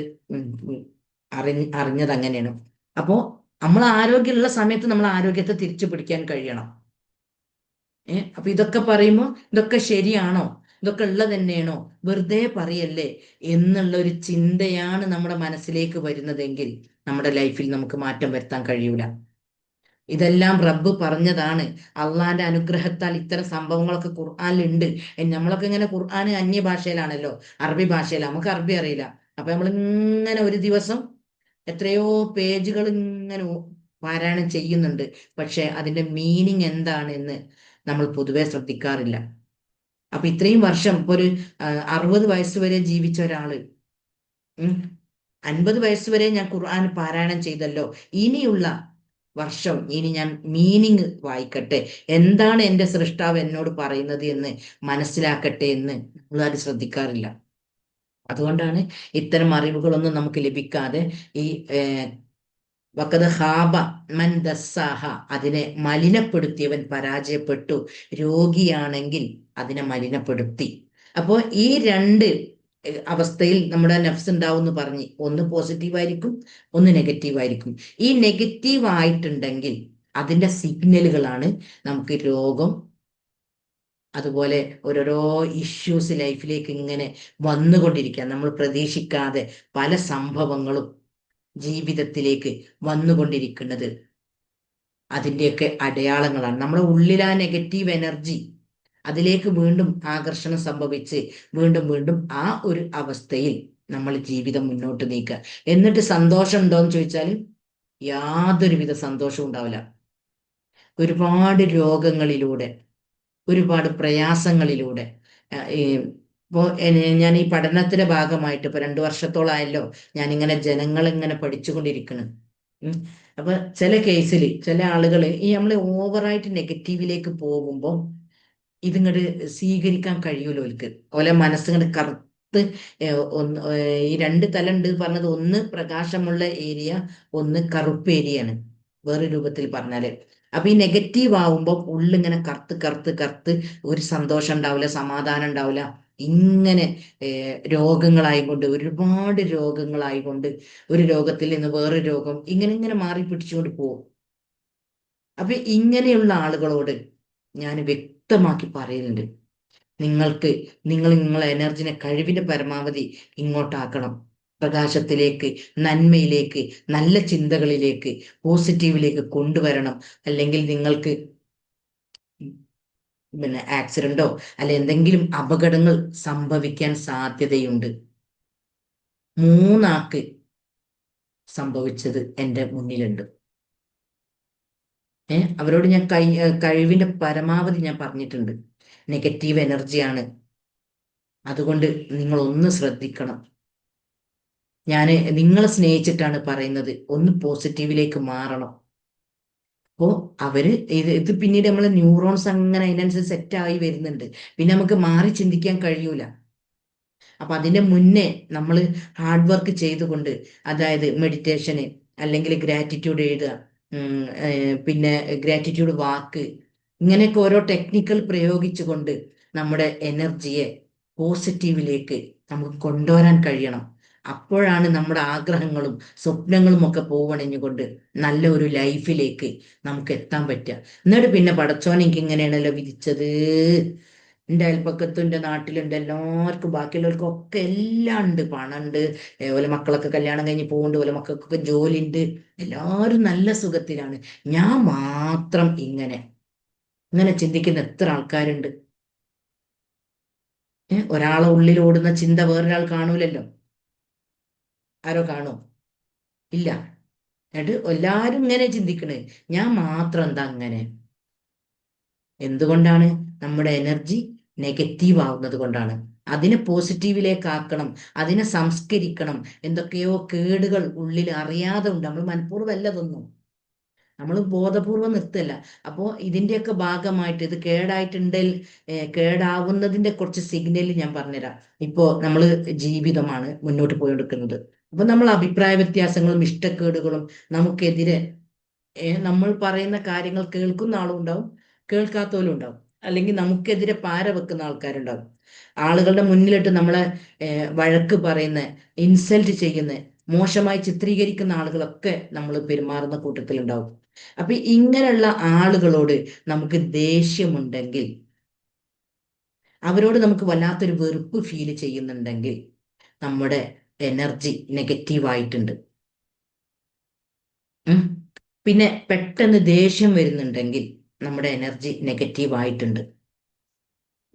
അറിഞ്ഞത് അങ്ങനെയാണ്. അപ്പോ നമ്മൾ ആരോഗ്യമുള്ള സമയത്ത് നമ്മൾ ആരോഗ്യത്തെ തിരിച്ചു പിടിക്കാൻ കഴിയണം. അപ്പൊ ഇതൊക്കെ പറയുമ്പോൾ ഇതൊക്കെ ശരിയാണോ, ഇതൊക്കെ ഉള്ളത് തന്നെയാണോ, വെറുതെ പറയല്ലേ എന്നുള്ള ഒരു ചിന്തയാണ് നമ്മുടെ മനസ്സിലേക്ക് വരുന്നതെങ്കിൽ നമ്മുടെ ലൈഫിൽ നമുക്ക് മാറ്റം വരുത്താൻ കഴിയൂല. ഇതെല്ലാം റബ്ബ് പറഞ്ഞതാണ്. അള്ളാന്റെ അനുഗ്രഹത്താൽ ഇത്തരം സംഭവങ്ങളൊക്കെ ഖുർആനിലുണ്ട്. നമ്മളൊക്കെ ഇങ്ങനെ ഖുർആൻ അന്യഭാഷയിലാണല്ലോ, അറബി ഭാഷയിൽ, നമുക്ക് അറബി അറിയില്ല. അപ്പൊ നമ്മൾ ഇങ്ങനെ ഒരു ദിവസം എത്രയോ പേജുകൾ ഇങ്ങനെ പാരായണം ചെയ്യുന്നുണ്ട്. പക്ഷെ അതിന്റെ മീനിങ് എന്താണെന്ന് നമ്മൾ പൊതുവെ ശ്രദ്ധിക്കാറില്ല. അപ്പൊ ഇത്രയും വർഷം ഇപ്പൊ ഒരു 60 വയസ്സ് വരെ ജീവിച്ച ഒരാള് 50 വയസ്സ് വരെ ഞാൻ ഖുർആൻ പാരായണം ചെയ്തല്ലോ, ഇനിയുള്ള വർഷം ഇനി ഞാൻ മീനിങ് വായിക്കട്ടെ, എന്താണ് എൻ്റെ സൃഷ്ടാവ് എന്നോട് പറയുന്നത് എന്ന് മനസ്സിലാക്കട്ടെ എന്ന് നമ്മളത് ശ്രദ്ധിക്കാറില്ല. അതുകൊണ്ടാണ് ഇത്തരം അറിവുകളൊന്നും നമുക്ക് ലഭിക്കാതെ ഈ വഖദ് ഖാബ മൻ ദസ്സാഹ, അതിനെ മലിനപ്പെടുത്തിയവൻ പരാജയപ്പെട്ടു. രോഗിയാണെങ്കിൽ അതിനെ മലിനപ്പെടുത്തി. അപ്പോൾ ഈ രണ്ട് അവസ്ഥയിൽ നമ്മുടെ നഫ്സ് ഉണ്ടാവും എന്ന് പറഞ്ഞ്, ഒന്ന് പോസിറ്റീവായിരിക്കും, ഒന്ന് നെഗറ്റീവായിരിക്കും. ഈ നെഗറ്റീവ് ആയിട്ടുണ്ടെങ്കിൽ അതിൻ്റെ സിഗ്നലുകളാണ് നമുക്ക് രോഗം, അതുപോലെ ഓരോരോ ഇഷ്യൂസ് ലൈഫിലേക്ക് ഇങ്ങനെ വന്നുകൊണ്ടിരിക്കുക. നമ്മൾ പ്രതീക്ഷിക്കാതെ പല സംഭവങ്ങളും ജീവിതത്തിലേക്ക് വന്നുകൊണ്ടിരിക്കുന്നത് അതിൻ്റെയൊക്കെ അടയാളങ്ങളാണ്. നമ്മുടെ ഉള്ളിൽ ആ നെഗറ്റീവ് എനർജി അതിലേക്ക് വീണ്ടും ആകർഷണം സംഭവിച്ച് വീണ്ടും വീണ്ടും ആ ഒരു അവസ്ഥയിൽ നമ്മൾ ജീവിതം മുന്നോട്ട് നീക്കുക. എന്നിട്ട് സന്തോഷം ഉണ്ടോ എന്ന് ചോദിച്ചാൽ യാതൊരുവിധ സന്തോഷവും ഉണ്ടാവില്ല. ഒരുപാട് രോഗങ്ങളിലൂടെ, ഒരുപാട് പ്രയാസങ്ങളിലൂടെ ഇപ്പോൾ ഞാൻ ഈ പഠനത്തിന്റെ ഭാഗമായിട്ട് ഇപ്പൊ 2 വർഷത്തോളമായല്ലോ ഞാനിങ്ങനെ ജനങ്ങളിങ്ങനെ പഠിച്ചുകൊണ്ടിരിക്കണം. അപ്പൊ ചില കേസിൽ ചില ആളുകൾ ഈ നമ്മൾ ഓവറായിട്ട് നെഗറ്റീവിലേക്ക് പോകുമ്പോൾ ഇതിങ്ങോട്ട് സ്വീകരിക്കാൻ കഴിയൂല. ഓൽക്ക് ഓലെ മനസ്സിങ്ങോട്ട് കറുത്ത് ഈ 2 തലം ഉണ്ട് പറഞ്ഞത്, ഒന്ന് പ്രകാശമുള്ള ഏരിയ, ഒന്ന് കറുപ്പ് ഏരിയയാണ് വേറെ രൂപത്തിൽ പറഞ്ഞാല്. അപ്പൊ ഈ നെഗറ്റീവ് ആവുമ്പോൾ ഉള്ളിങ്ങനെ കറുത്ത് കറുത്ത് കറുത്ത് ഒരു സന്തോഷം ഉണ്ടാവില്ല, സമാധാനം ഉണ്ടാവില്ല. ഇങ്ങനെ രോഗങ്ങളായിക്കൊണ്ട്, ഒരുപാട് രോഗങ്ങളായിക്കൊണ്ട്, ഒരു രോഗത്തിൽ നിന്ന് വേറെ രോഗം ഇങ്ങനെ ഇങ്ങനെ മാറി പിടിച്ചുകൊണ്ട് പോകും. അപ്പൊ ഇങ്ങനെയുള്ള ആളുകളോട് ഞാൻ വ്യക്തമാക്കി പറയുന്നുണ്ട്, നിങ്ങൾ നിങ്ങളെ എനർജിനെ കഴിവിന്റെ പരമാവധി ഇങ്ങോട്ടാക്കണം, പ്രകാശത്തിലേക്ക്, നന്മയിലേക്ക്, നല്ല ചിന്തകളിലേക്ക്, പോസിറ്റീവിലേക്ക് കൊണ്ടുവരണം. അല്ലെങ്കിൽ നിങ്ങൾക്ക് ആക്സിഡന്റോ അല്ലെ എന്തെങ്കിലും അപകടങ്ങൾ സംഭവിക്കാൻ സാധ്യതയുണ്ട്. 3 ആൾക്ക് സംഭവിച്ചത് എൻ്റെ മുന്നിലുണ്ട്. അവരോട് ഞാൻ കഴിവിന്റെ പരമാവധി ഞാൻ പറഞ്ഞിട്ടുണ്ട്, നെഗറ്റീവ് എനർജിയാണ്, അതുകൊണ്ട് നിങ്ങൾ ഒന്ന് ശ്രദ്ധിക്കണം. ഞാൻ നിങ്ങളെ സ്നേഹിച്ചിട്ടാണ് പറയുന്നത്, ഒന്ന് പോസിറ്റീവിലേക്ക് മാറണം. അപ്പോൾ അവര് ഇത് പിന്നീട് നമ്മളെ ന്യൂറോൺസ് അങ്ങനെ അതിനനുസരിച്ച് സെറ്റായി വരുന്നുണ്ട്. പിന്നെ നമുക്ക് മാറി ചിന്തിക്കാൻ കഴിയൂല. അപ്പൊ അതിന്റെ മുന്നേ നമ്മൾ ഹാർഡ് വർക്ക് ചെയ്തുകൊണ്ട്, അതായത് മെഡിറ്റേഷന്, അല്ലെങ്കിൽ ഗ്രാറ്റിറ്റ്യൂഡ് എഴുതുക, പിന്നെ ഗ്രാറ്റിറ്റ്യൂഡ് വാക്ക്, ഇങ്ങനെയൊക്കെ ഓരോ ടെക്നിക്കൽ പ്രയോഗിച്ചുകൊണ്ട് നമ്മുടെ എനർജിയെ പോസിറ്റീവിലേക്ക് നമുക്ക് കൊണ്ടുവരാൻ കഴിയണം. അപ്പോഴാണ് നമ്മുടെ ആഗ്രഹങ്ങളും സ്വപ്നങ്ങളും ഒക്കെ പോവണഞ്ഞുകൊണ്ട് നല്ല ഒരു ലൈഫിലേക്ക് നമുക്ക് എത്താൻ പറ്റുക. എന്നിട്ട് പിന്നെ പടച്ചോൻ എനിക്ക് ഇങ്ങനെയാണല്ലോ വിധിച്ചത്, എൻ്റെ അയൽപ്പക്കത്തും എൻ്റെ നാട്ടിലുണ്ട് എല്ലാവർക്കും, ബാക്കിയുള്ളവർക്കൊക്കെ എല്ലാം ഉണ്ട്, പണമുണ്ട്, ഓലെ മക്കളൊക്കെ കല്യാണം കഴിഞ്ഞ് പോകുന്നുണ്ട്, ഓലെ മക്കൾക്കൊക്കെ ജോലി ഉണ്ട്, എല്ലാവരും നല്ല സുഖത്തിലാണ്. ഞാൻ മാത്രം ഇങ്ങനെ ഇങ്ങനെ ചിന്തിക്കുന്ന എത്ര ആൾക്കാരുണ്ട്. ഒരാളെ ഉള്ളിൽ ഓടുന്ന ചിന്ത വേറൊരാൾ കാണൂലല്ലോ. ആരോ കാണോ? ഇല്ല. എന്നിട്ട് എല്ലാരും ഇങ്ങനെ ചിന്തിക്കണേ, ഞാൻ മാത്രം എന്താ അങ്ങനെ? എന്തുകൊണ്ടാണ്? നമ്മുടെ എനർജി നെഗറ്റീവ് ആവുന്നത് കൊണ്ടാണ്. അതിനെ പോസിറ്റീവിലേക്ക് ആക്കണം, അതിനെ സംസ്കരിക്കണം. എന്തൊക്കെയോ കേടുകൾ ഉള്ളിൽ അറിയാതെ ഉണ്ട്, നമ്മൾ മനഃപൂർവ്വം അല്ല ഇതൊന്നും, നമ്മൾ ബോധപൂർവം നിർത്തല്ല. അപ്പോൾ ഇതിന്റെയൊക്കെ ഭാഗമായിട്ട് ഇത് കേടായിട്ടുണ്ടെങ്കിൽ കേടാവുന്നതിന്റെ കുറച്ച് സിഗ്നൽ ഞാൻ പറഞ്ഞുതരാം. ഇപ്പോ നമ്മൾ ജീവിതമാണ് മുന്നോട്ട് പോയെടുക്കുന്നത്. അപ്പൊ നമ്മൾ അഭിപ്രായ വ്യത്യാസങ്ങളും ഇഷ്ടക്കേടുകളും നമുക്കെതിരെ, നമ്മൾ പറയുന്ന കാര്യങ്ങൾ കേൾക്കുന്ന ആളും ഉണ്ടാവും, കേൾക്കാത്തവരും ഉണ്ടാവും, അല്ലെങ്കിൽ നമുക്കെതിരെ പാര വെക്കുന്ന ആൾക്കാരുണ്ടാവും. ആളുകളുടെ മുന്നിലിട്ട് നമ്മളെ വഴക്ക് പറയുന്ന, ഇൻസൾട്ട് ചെയ്യുന്ന, മോശമായി ചിത്രീകരിക്കുന്ന ആളുകളൊക്കെ നമ്മൾ പെരുമാറുന്ന കൂട്ടത്തിലുണ്ടാവും. അപ്പൊ ഇങ്ങനെയുള്ള ആളുകളോട് നമുക്ക് ദേഷ്യമുണ്ടെങ്കിൽ, അവരോട് നമുക്ക് വല്ലാത്തൊരു വെറുപ്പ് ഫീൽ ചെയ്യുന്നുണ്ടെങ്കിൽ, നമ്മുടെ എനർജി നെഗറ്റീവ് ആയിട്ടുണ്ട്. പിന്നെ പെട്ടെന്ന് ദേഷ്യം വരുന്നുണ്ടെങ്കിൽ നമ്മുടെ എനർജി നെഗറ്റീവ് ആയിട്ടുണ്ട്.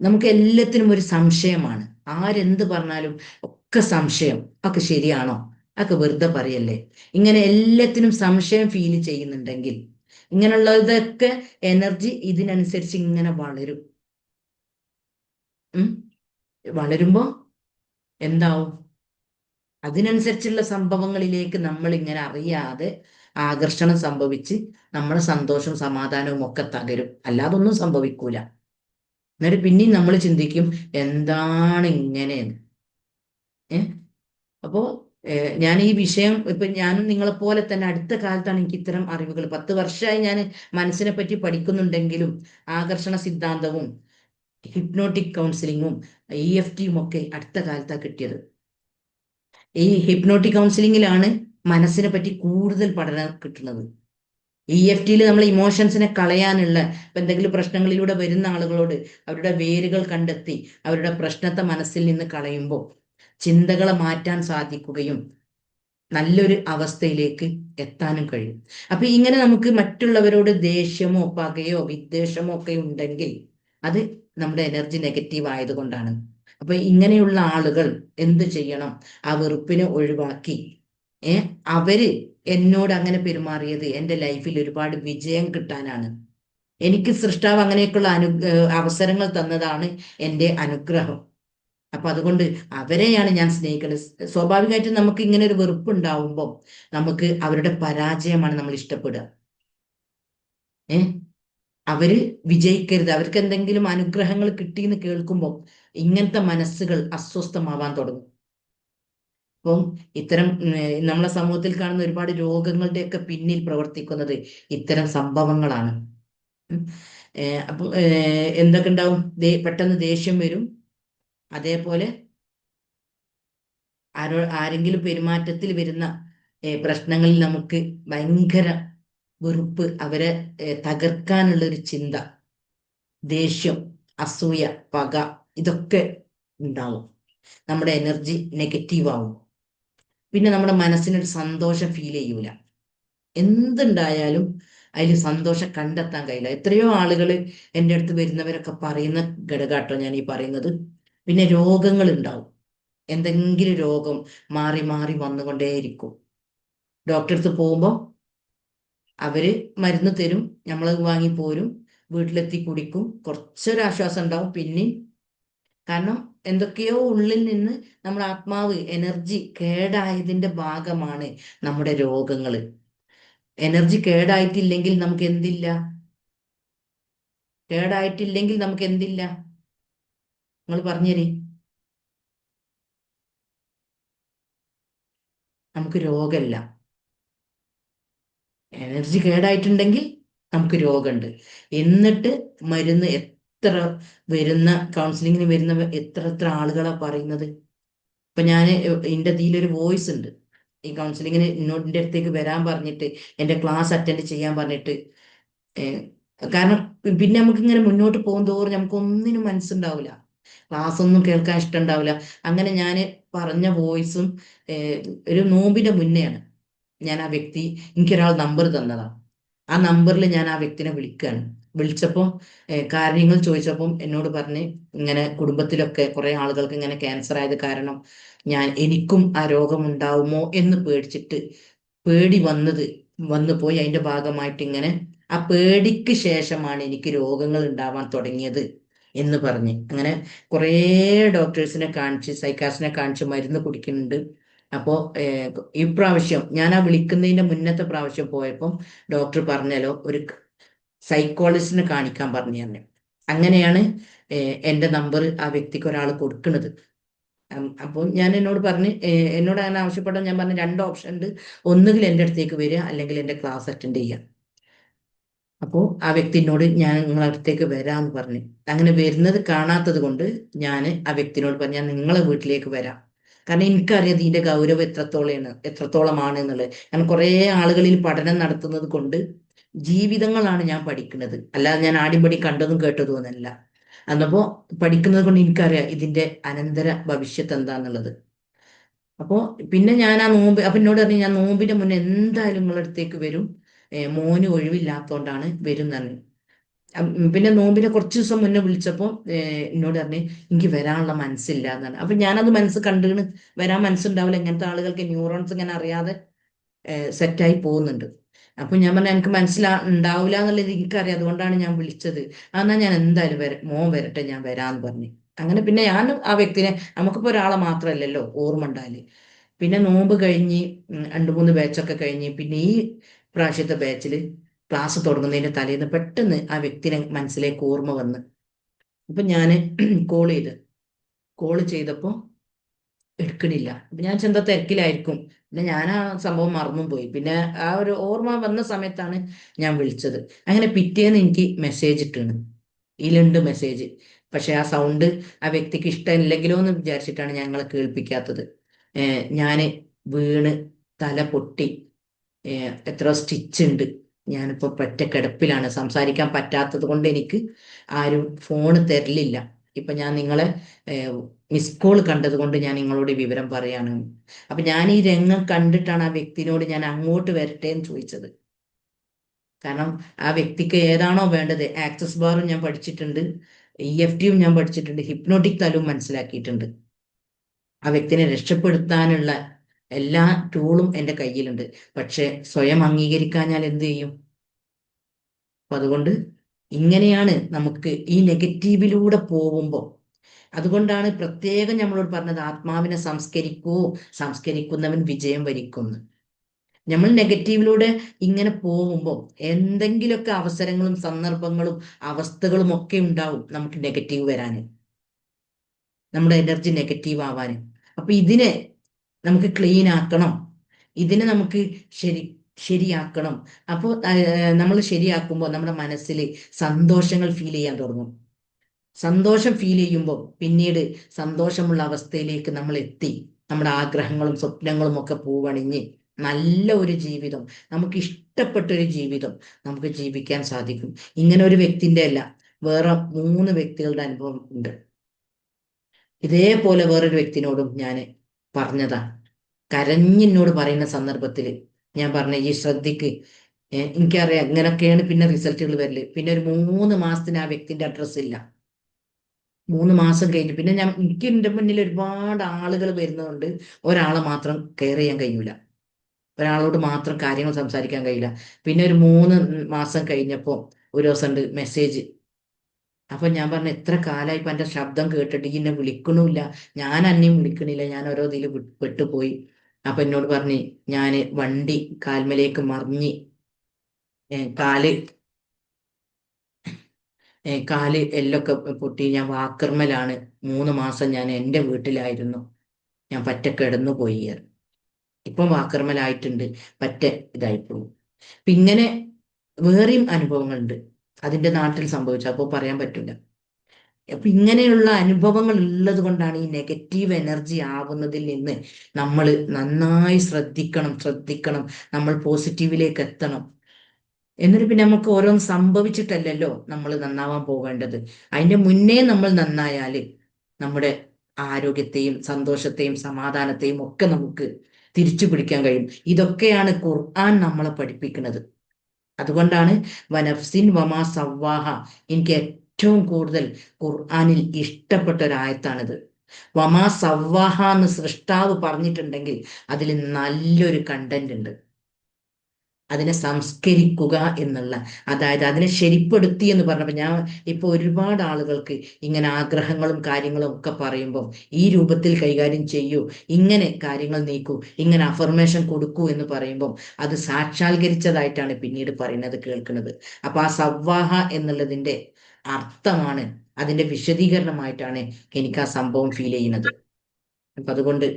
നമുക്ക് എല്ലാത്തിനും ഒരു സംശയമാണ്, ആരെന്ത് പറഞ്ഞാലും ഒക്കെ സംശയം, ഒക്കെ ശരിയാണോ, ഒക്കെ വെറുതെ പറയല്ലേ, ഇങ്ങനെ എല്ലാത്തിനും സംശയം ഫീൽ ചെയ്യുന്നുണ്ടെങ്കിൽ, ഇങ്ങനെയുള്ളതൊക്കെ എനർജി ഇതിനനുസരിച്ച് ഇങ്ങനെ വളരും. വളരുമ്പോ എന്താവും? അതിനനുസരിച്ചുള്ള സംഭവങ്ങളിലേക്ക് നമ്മൾ ഇങ്ങനെ അറിയാതെ ആകർഷണം സംഭവിച്ച് നമ്മുടെ സന്തോഷവും സമാധാനവും ഒക്കെ തകരും, അല്ലാതെ ഒന്നും സംഭവിക്കൂല. എന്നിട്ട് പിന്നെയും നമ്മൾ ചിന്തിക്കും എന്താണ് ഇങ്ങനെയെന്ന്. അപ്പോ ഞാൻ ഈ വിഷയം ഇപ്പൊ ഞാനും നിങ്ങളെ പോലെ തന്നെ അടുത്ത കാലത്താണ് എനിക്ക് ഇത്തരം അറിവുകൾ, 10 വർഷമായി ഞാൻ മനസ്സിനെ പറ്റി പഠിക്കുന്നുണ്ടെങ്കിലും ആകർഷണ സിദ്ധാന്തവും ഹിപ്നോട്ടിക് കൗൺസിലിങ്ങും EFTയും ഒക്കെ അടുത്ത കാലത്താണ് കിട്ടിയത്. ഈ ഹിപ്നോട്ടിക് കൗൺസിലിങ്ങിലാണ് മനസ്സിനെ പറ്റി കൂടുതൽ പഠനം കിട്ടുന്നത്. EFTയിൽ നമ്മൾ ഇമോഷൻസിനെ കളയാനുള്ള, ഇപ്പൊ എന്തെങ്കിലും പ്രശ്നങ്ങളിലൂടെ വരുന്ന ആളുകളോട് അവരുടെ വേരുകൾ കണ്ടെത്തി അവരുടെ പ്രശ്നത്തെ മനസ്സിൽ നിന്ന് കളയുമ്പോൾ ചിന്തകളെ മാറ്റാൻ സാധിക്കുകയും നല്ലൊരു അവസ്ഥയിലേക്ക് എത്താനും കഴിയും. അപ്പൊ ഇങ്ങനെ നമുക്ക് മറ്റുള്ളവരോട് ദേഷ്യമോ പകയോ വിദ്വേഷമോ ഒക്കെ ഉണ്ടെങ്കിൽ അത് നമ്മുടെ എനർജി നെഗറ്റീവ് ആയതുകൊണ്ടാണ്. അപ്പൊ ഇങ്ങനെയുള്ള ആളുകൾ എന്ത് ചെയ്യണം? ആ വെറുപ്പിനെ ഒഴിവാക്കി, അവര് എന്നോട് അങ്ങനെ പെരുമാറിയത് എൻ്റെ ലൈഫിൽ ഒരുപാട് വിജയം കിട്ടാനാണ്, എനിക്ക് സൃഷ്ടാവ് അങ്ങനെയൊക്കെയുള്ള അവസരങ്ങൾ തന്നതാണ് എൻ്റെ അനുഗ്രഹം. അപ്പൊ അതുകൊണ്ട് അവരെയാണ് ഞാൻ സ്നേഹിക്കുന്നത്. സ്വാഭാവികമായിട്ടും നമുക്ക് ഇങ്ങനെ ഒരു വെറുപ്പ് ഉണ്ടാവുമ്പോൾ നമുക്ക് അവരുടെ പരാജയമാണ് നമ്മൾ ഇഷ്ടപ്പെടുക. അവര് വിജയിക്കരുത്, അവർക്ക് എന്തെങ്കിലും അനുഗ്രഹങ്ങൾ കിട്ടിയെന്ന് കേൾക്കുമ്പോൾ ഇങ്ങനത്തെ മനസ്സുകൾ അസ്വസ്ഥമാവാൻ തുടങ്ങും. അപ്പം ഇത്തരം നമ്മളെ സമൂഹത്തിൽ കാണുന്ന ഒരുപാട് രോഗങ്ങളുടെയൊക്കെ പിന്നിൽ പ്രവർത്തിക്കുന്നത് ഇത്തരം സംഭവങ്ങളാണ്. അപ്പൊ എന്തൊക്കെ ഉണ്ടാവും? പെട്ടെന്ന് ദേഷ്യം വരും, അതേപോലെ ആരെങ്കിലും പെരുമാറ്റത്തിൽ വരുന്ന പ്രശ്നങ്ങളിൽ നമുക്ക് ഭയങ്കര വെറുപ്പ്, അവരെ തകർക്കാനുള്ള ഒരു ചിന്ത, ദേഷ്യം, അസൂയ, പക, ഇതൊക്കെ ഉണ്ടാവും. നമ്മുടെ എനർജി നെഗറ്റീവ് ആവും. പിന്നെ നമ്മുടെ മനസ്സിനൊരു സന്തോഷം ഫീൽ ചെയ്യൂല. എന്തുണ്ടായാലും അതിൽ സന്തോഷം കണ്ടെത്താൻ കഴിയില്ല. എത്രയോ ആളുകൾ എൻ്റെ അടുത്ത് വരുന്നവരൊക്കെ പറയുന്ന ഘടകാട്ടോ ഞാൻ ഈ പറയുന്നത്. പിന്നെ രോഗങ്ങൾ ഉണ്ടാവും, എന്തെങ്കിലും രോഗം മാറി മാറി വന്നുകൊണ്ടേയിരിക്കും. ഡോക്ടറെ അടുത്ത് പോകുമ്പോൾ അവര് മരുന്ന് തരും, നമ്മൾ വാങ്ങിപ്പോരും, വീട്ടിലെത്തി കുടിക്കും, കുറച്ചൊരു ആശ്വാസം ഉണ്ടാവും. പിന്നെ കാരണം എന്തൊക്കെയോ ഉള്ളിൽ നിന്ന് നമ്മുടെ ആത്മാവ് എനർജി കേടായതിന്റെ ഭാഗമാണ് നമ്മുടെ രോഗങ്ങൾ. എനർജി കേടായിട്ടില്ലെങ്കിൽ നമുക്ക് എന്തില്ല? കേടായിട്ടില്ലെങ്കിൽ നമുക്ക് എന്തില്ല? നിങ്ങൾ പറഞ്ഞേരി. നമുക്ക് രോഗമില്ല. എനർജി കേടായിട്ടുണ്ടെങ്കിൽ നമുക്ക് രോഗമുണ്ട്. എന്നിട്ട് മരുന്ന് എത്ര വരുന്ന കൗൺസിലിങ്ങിന് വരുന്ന എത്ര ആളുകളാ പറയുന്നത്. ഇപ്പൊ ഞാൻ എൻ്റെ ഇതിലൊരു വോയിസ് ഉണ്ട്, ഈ കൗൺസിലിങ്ങിന് എന്നോട് എൻ്റെ അടുത്തേക്ക് വരാൻ പറഞ്ഞിട്ട്, എൻ്റെ ക്ലാസ് അറ്റൻഡ് ചെയ്യാൻ പറഞ്ഞിട്ട് കാരണം പിന്നെ നമുക്ക് ഇങ്ങനെ മുന്നോട്ട് പോകും തോറും നമുക്ക് ഒന്നിനും മനസ്സുണ്ടാവില്ല, ക്ലാസ് ഒന്നും കേൾക്കാൻ ഇഷ്ടമുണ്ടാവില്ല. അങ്ങനെ ഞാൻ പറഞ്ഞ വോയിസും ഒരു നോമ്പിന്റെ മുന്നെയാണ് ഞാൻ ആ വ്യക്തി, എനിക്കൊരാൾ നമ്പർ തന്നതാണ്. ആ നമ്പറിൽ ഞാൻ ആ വ്യക്തിനെ വിളിക്കുകയാണ്. വിളിച്ചപ്പോൾ കാര്യങ്ങൾ ചോദിച്ചപ്പം എന്നോട് പറഞ്ഞ് ഇങ്ങനെ കുടുംബത്തിലൊക്കെ കുറെ ആളുകൾക്ക് ഇങ്ങനെ ക്യാൻസർ ആയത് കാരണം എനിക്കും ആ രോഗം ഉണ്ടാവുമോ എന്ന് പേടിച്ചിട്ട് പേടി വന്നു പോയി. അതിന്റെ ഭാഗമായിട്ട് ഇങ്ങനെ ആ പേടിക്ക് ശേഷമാണ് എനിക്ക് രോഗങ്ങൾ ഉണ്ടാവാൻ തുടങ്ങിയത് എന്ന് പറഞ്ഞ് അങ്ങനെ കുറേ ഡോക്ടേഴ്സിനെ കാണിച്ച് സൈക്കാട്രിസ്റ്റിനെ കാണിച്ച് മരുന്ന് കുടിക്കുന്നുണ്ട്. അപ്പോ ഇപ്രാവശ്യം ഞാൻ ആ വിളിക്കുന്നതിന്റെ മുന്നത്തെ പ്രാവശ്യം പോയപ്പം ഡോക്ടർ പറഞ്ഞല്ലോ ഒരു സൈക്കോളജിസ്റ്റിനെ കാണിക്കാൻ പറഞ്ഞു തന്നെ. അങ്ങനെയാണ് എൻ്റെ നമ്പർ ആ വ്യക്തിക്ക് ഒരാൾ കൊടുക്കുന്നത്. അപ്പോൾ ഞാൻ എന്നോട് അങ്ങനെ ആവശ്യപ്പെട്ടാൽ ഞാൻ പറഞ്ഞ രണ്ട് ഓപ്ഷൻ ഉണ്ട്, ഒന്നുകിൽ എൻ്റെ അടുത്തേക്ക് വരിക അല്ലെങ്കിൽ എൻ്റെ ക്ലാസ് അറ്റൻഡ് ചെയ്യുക. അപ്പോൾ ആ വ്യക്തിനോട് ഞാൻ നിങ്ങളെ അടുത്തേക്ക് വരാമെന്ന് പറഞ്ഞു. അങ്ങനെ വരുന്നത് കാണാത്തത് കൊണ്ട് ഞാൻ ആ വ്യക്തിനോട് പറഞ്ഞു ഞാൻ നിങ്ങളെ വീട്ടിലേക്ക് വരാം, കാരണം എനിക്കറിയാം ഇതിന്റെ ഗൗരവം എത്രത്തോളമാണ് എന്നുള്ളത്. കാരണം കുറേ ആളുകളിൽ പഠനം നടത്തുന്നത് കൊണ്ട് ജീവിതങ്ങളാണ് ഞാൻ പഠിക്കുന്നത്, അല്ലാതെ ഞാൻ ആടിമ്പടി കണ്ടതും കേട്ടതും ഒന്നല്ല. അന്നപ്പോ പഠിക്കുന്നത് കൊണ്ട് എനിക്കറിയാം ഇതിന്റെ അനന്തര ഭവിഷ്യത്ത് എന്താന്നുള്ളത്. അപ്പോ പിന്നെ ഞാൻ ആ നോമ്പ് അപ്പൊ എന്നോട് പറഞ്ഞു ഞാൻ നോമ്പിന്റെ മുന്നേ എന്തായാലും നിങ്ങളുടെ അടുത്തേക്ക് വരും, മോന് ഒഴിവില്ലാത്തോണ്ടാണ് വരുന്നത്. പിന്നെ നോമ്പിനെ കുറച്ച് ദിവസം മുന്നേ വിളിച്ചപ്പോ എന്നോട് പറഞ്ഞു എനിക്ക് വരാനുള്ള മനസ്സില്ല എന്നാണ്. അപ്പൊ ഞാനത് മനസ്സ് കണ്ടിന്, വരാൻ മനസ്സുണ്ടാവില്ല, ഇങ്ങനത്തെ ആളുകൾക്ക് ന്യൂറോൺസ് ഇങ്ങനെ അറിയാതെ സെറ്റായി പോകുന്നുണ്ട്. അപ്പൊ ഞാൻ പറഞ്ഞു എനിക്ക് ഉണ്ടാവില്ല എന്നുള്ളത് എനിക്കറിയാം, അതുകൊണ്ടാണ് ഞാൻ വിളിച്ചത്. എന്നാ ഞാൻ എന്തായാലും മോൻ വരട്ടെ, ഞാൻ വരാന്ന് പറഞ്ഞു. അങ്ങനെ പിന്നെ ഞാൻ ആ വ്യക്തിനെ, നമുക്കിപ്പോ ഒരാളെ മാത്രമല്ലല്ലോ ഓർമ്മ ഉണ്ടാല്. പിന്നെ നോമ്പ് കഴിഞ്ഞ് 2-3 ബാച്ചൊക്കെ കഴിഞ്ഞ് പിന്നെ ഈ പ്രാവശ്യത്തെ ബാച്ചില് ക്ലാസ് തുടങ്ങുന്നതിന്റെ തലേന്ന് പെട്ടെന്ന് ആ വ്യക്തിനെ മനസ്സിലേക്ക് ഓർമ്മ വന്ന്. അപ്പൊ ഞാൻ കോൾ ചെയ്തപ്പോ എടുക്കണില്ല. അപ്പൊ ഞാൻ ചെന്ത തിരക്കിലായിരിക്കും, പിന്നെ ഞാൻ ആ സംഭവം മറന്നും പോയി. പിന്നെ ആ ഒരു ഓർമ്മ വന്ന സമയത്താണ് ഞാൻ വിളിച്ചത്. അങ്ങനെ പിറ്റേന്ന് എനിക്ക് മെസ്സേജ് ഇട്ടാണ്, ഇതിലുണ്ട് മെസ്സേജ്. പക്ഷെ ആ സൗണ്ട് ആ വ്യക്തിക്ക് ഇഷ്ടമില്ലെങ്കിലോ എന്ന് വിചാരിച്ചിട്ടാണ് ഞങ്ങളെ കേൾപ്പിക്കാത്തത്. ഞാന് വീണ് തല പൊട്ടി, എത്ര സ്റ്റിച്ച് ഉണ്ട്, ഞാനിപ്പോ പറ്റ കിടപ്പിലാണ്, സംസാരിക്കാൻ പറ്റാത്തത് കൊണ്ട് എനിക്ക് ആരും ഫോണ് തരലില്ല. ഇപ്പൊ ഞാൻ നിങ്ങളെ മിസ് കോൾ കണ്ടത് കൊണ്ട് ഞാൻ നിങ്ങളോട് വിവരം പറയാണ്. അപ്പൊ ഞാൻ ഈ രംഗം കണ്ടിട്ടാണ് ആ വ്യക്തിനോട് ഞാൻ അങ്ങോട്ട് വരട്ടെ എന്ന് ചോദിച്ചത്. കാരണം ആ വ്യക്തിക്ക് ഏതാണോ വേണ്ടത്, ആക്സസ് ബാറും ഞാൻ പഠിച്ചിട്ടുണ്ട്, EFTയും ഞാൻ പഠിച്ചിട്ടുണ്ട്, ഹിപ്നോട്ടിക് തലവും മനസ്സിലാക്കിയിട്ടുണ്ട്. ആ വ്യക്തിനെ രക്ഷപ്പെടുത്താനുള്ള എല്ലാ ടൂളും എൻ്റെ കയ്യിലുണ്ട്. പക്ഷെ സ്വയം അംഗീകരിക്കാൻ ഞാൻ എന്ത് ചെയ്യും? അപ്പൊ അതുകൊണ്ട് ഇങ്ങനെയാണ് നമുക്ക് ഈ നെഗറ്റീവിലൂടെ പോകുമ്പോൾ, അതുകൊണ്ടാണ് പ്രത്യേകം നമ്മളോട് പറഞ്ഞത് ആത്മാവിനെ സംസ്കരിക്കുന്നവൻ വിജയം വരിക്കുന്നു. നമ്മൾ നെഗറ്റീവിലൂടെ ഇങ്ങനെ പോകുമ്പോൾ എന്തെങ്കിലുമൊക്കെ അവസരങ്ങളും സന്ദർഭങ്ങളും അവസ്ഥകളും ഒക്കെ ഉണ്ടാവും നമുക്ക് നെഗറ്റീവ് വരാന്, നമ്മുടെ എനർജി നെഗറ്റീവ് ആവാന്. അപ്പൊ ഇതിനെ നമുക്ക് ക്ലീൻ ആക്കണം, ഇതിനെ നമുക്ക് ശരിയാക്കണം. അപ്പോൾ നമ്മൾ ശരിയാക്കുമ്പോൾ നമ്മുടെ മനസ്സിൽ സന്തോഷങ്ങൾ ഫീൽ ചെയ്യാൻ തുടങ്ങും. സന്തോഷം ഫീൽ ചെയ്യുമ്പോൾ പിന്നീട് സന്തോഷമുള്ള അവസ്ഥയിലേക്ക് നമ്മൾ എത്തി നമ്മുടെ ആഗ്രഹങ്ങളും സ്വപ്നങ്ങളും ഒക്കെ പൂവണിഞ്ഞ് നല്ല ഒരു ജീവിതം, നമുക്ക് ഇഷ്ടപ്പെട്ട ഒരു ജീവിതം നമുക്ക് ജീവിക്കാൻ സാധിക്കും. ഇങ്ങനെ ഒരു വ്യക്തിന്റെ അല്ല, വേറെ 3 വ്യക്തികളുടെ അനുഭവം ഉണ്ട്. ഇതേപോലെ വേറൊരു വ്യക്തിനോടും ഞാൻ പറഞ്ഞതാണ്. കരഞ്ഞെന്നോട് പറയുന്ന സന്ദർഭത്തിൽ ഞാൻ പറഞ്ഞ ഈ ശ്രദ്ധിക്ക്, എനിക്കറിയാം ഇങ്ങനൊക്കെയാണ് പിന്നെ റിസൾട്ടുകൾ വരല്. പിന്നെ ഒരു 3 മാസത്തിന് ആ വ്യക്തിന്റെ അഡ്രസ്സ് ഇല്ല. 3 മാസം കഴിഞ്ഞ് പിന്നെ എനിക്ക് എൻ്റെ മുന്നിൽ ഒരുപാട് ആളുകൾ വരുന്നതുകൊണ്ട് ഒരാളെ മാത്രം കെയർ ചെയ്യാൻ കഴിയൂല, ഒരാളോട് മാത്രം കാര്യങ്ങൾ സംസാരിക്കാൻ കഴിയില്ല. പിന്നെ ഒരു 3 മാസം കഴിഞ്ഞപ്പോ ഒരു ദിവസം ഉണ്ട് മെസ്സേജ്. അപ്പൊ ഞാൻ പറഞ്ഞു എത്ര കാലമായി ഇപ്പൊ എന്റെ ശബ്ദം കേട്ടിട്ട് ഈ എന്നെ വിളിക്കണില്ല, ഞാൻ അന്നെയും വിളിക്കണില്ല, ഞാൻ ഓരോ ഇതിൽ പെട്ടുപോയി. അപ്പൊ എന്നോട് പറഞ്ഞ് ഞാന് വണ്ടി കാൽമലേക്ക് മറിഞ്ഞ് കാല് കാല് എല്ലൊക്കെ പൊട്ടി, ഞാൻ വാക്കർമലാണ്, 3 മാസം ഞാൻ എൻ്റെ വീട്ടിലായിരുന്നു, ഞാൻ പറ്റ കിടന്നു പോയി. ഇപ്പം വാക്കർമലായിട്ടുണ്ട്, പറ്റ ഇതായിപ്പോയി. അപ്പൊ ഇങ്ങനെ വേറെയും അനുഭവങ്ങളുണ്ട്, അതിന്റെ നാട്ടിൽ സംഭവിച്ച അപ്പോൾ പറയാൻ പറ്റില്ല. അപ്പൊ ഇങ്ങനെയുള്ള അനുഭവങ്ങൾ ഉള്ളത് കൊണ്ടാണ് ഈ നെഗറ്റീവ് എനർജി ആവുന്നതിൽ നിന്ന് നമ്മൾ നന്നായി ശ്രദ്ധിക്കണം. നമ്മൾ പോസിറ്റീവിലേക്ക് എത്തണം. എന്നിട്ട് പിന്നെ നമുക്ക് ഓരോന്ന് സംഭവിച്ചിട്ടല്ലല്ലോ നമ്മൾ നന്നാവാൻ പോകേണ്ടത്. അതിന്റെ മുന്നേ നമ്മൾ നന്നായാല് നമ്മുടെ ആരോഗ്യത്തെയും സന്തോഷത്തെയും സമാധാനത്തെയും ഒക്കെ നമുക്ക് തിരിച്ചു പിടിക്കാൻ കഴിയും. ഇതൊക്കെയാണ് ഖുർആൻ നമ്മളെ പഠിപ്പിക്കുന്നത്. അതുകൊണ്ടാണ് വനഫ്സിൻ വമാ സവ്വാഹ എനിക്ക് ഏറ്റവും കൂടുതൽ ഖുർആനിൽ ഇഷ്ടപ്പെട്ട ഒരായത്താണിത്. വമാ സവ്വാഹ എന്ന് സൃഷ്ടാവ് പറഞ്ഞിട്ടുണ്ടെങ്കിൽ അതിൽ നല്ലൊരു കണ്ടന്റ് ഉണ്ട്. അതിനെ സംസ്കരിക്കുക എന്നുള്ള, അതായത് അതിനെ ശരിപ്പെടുത്തി എന്ന് പറഞ്ഞപ്പോൾ ഞാൻ ഇപ്പൊ ഒരുപാട് ആളുകൾക്ക് ഇങ്ങനെ ആഗ്രഹങ്ങളും കാര്യങ്ങളും ഒക്കെ പറയുമ്പോൾ ഈ രൂപത്തിൽ കൈകാര്യം ചെയ്യൂ, ഇങ്ങനെ കാര്യങ്ങൾ നീക്കൂ, ഇങ്ങനെ അഫർമേഷൻ കൊടുക്കൂ എന്ന് പറയുമ്പോൾ അത് സാക്ഷാത്കരിച്ചതായിട്ടാണ് പിന്നീട് പറയുന്നത് കേൾക്കുന്നത്. അപ്പൊ ആ സവ്വാഹ എന്നുള്ളതിന്റെ അർത്ഥമാണ്, അതിന്റെ വിശദീകരണമായിട്ടാണ് എനിക്ക് ആ സംഭവം ഫീൽ ചെയ്യുന്നത്. അപ്പൊ അതുകൊണ്ട്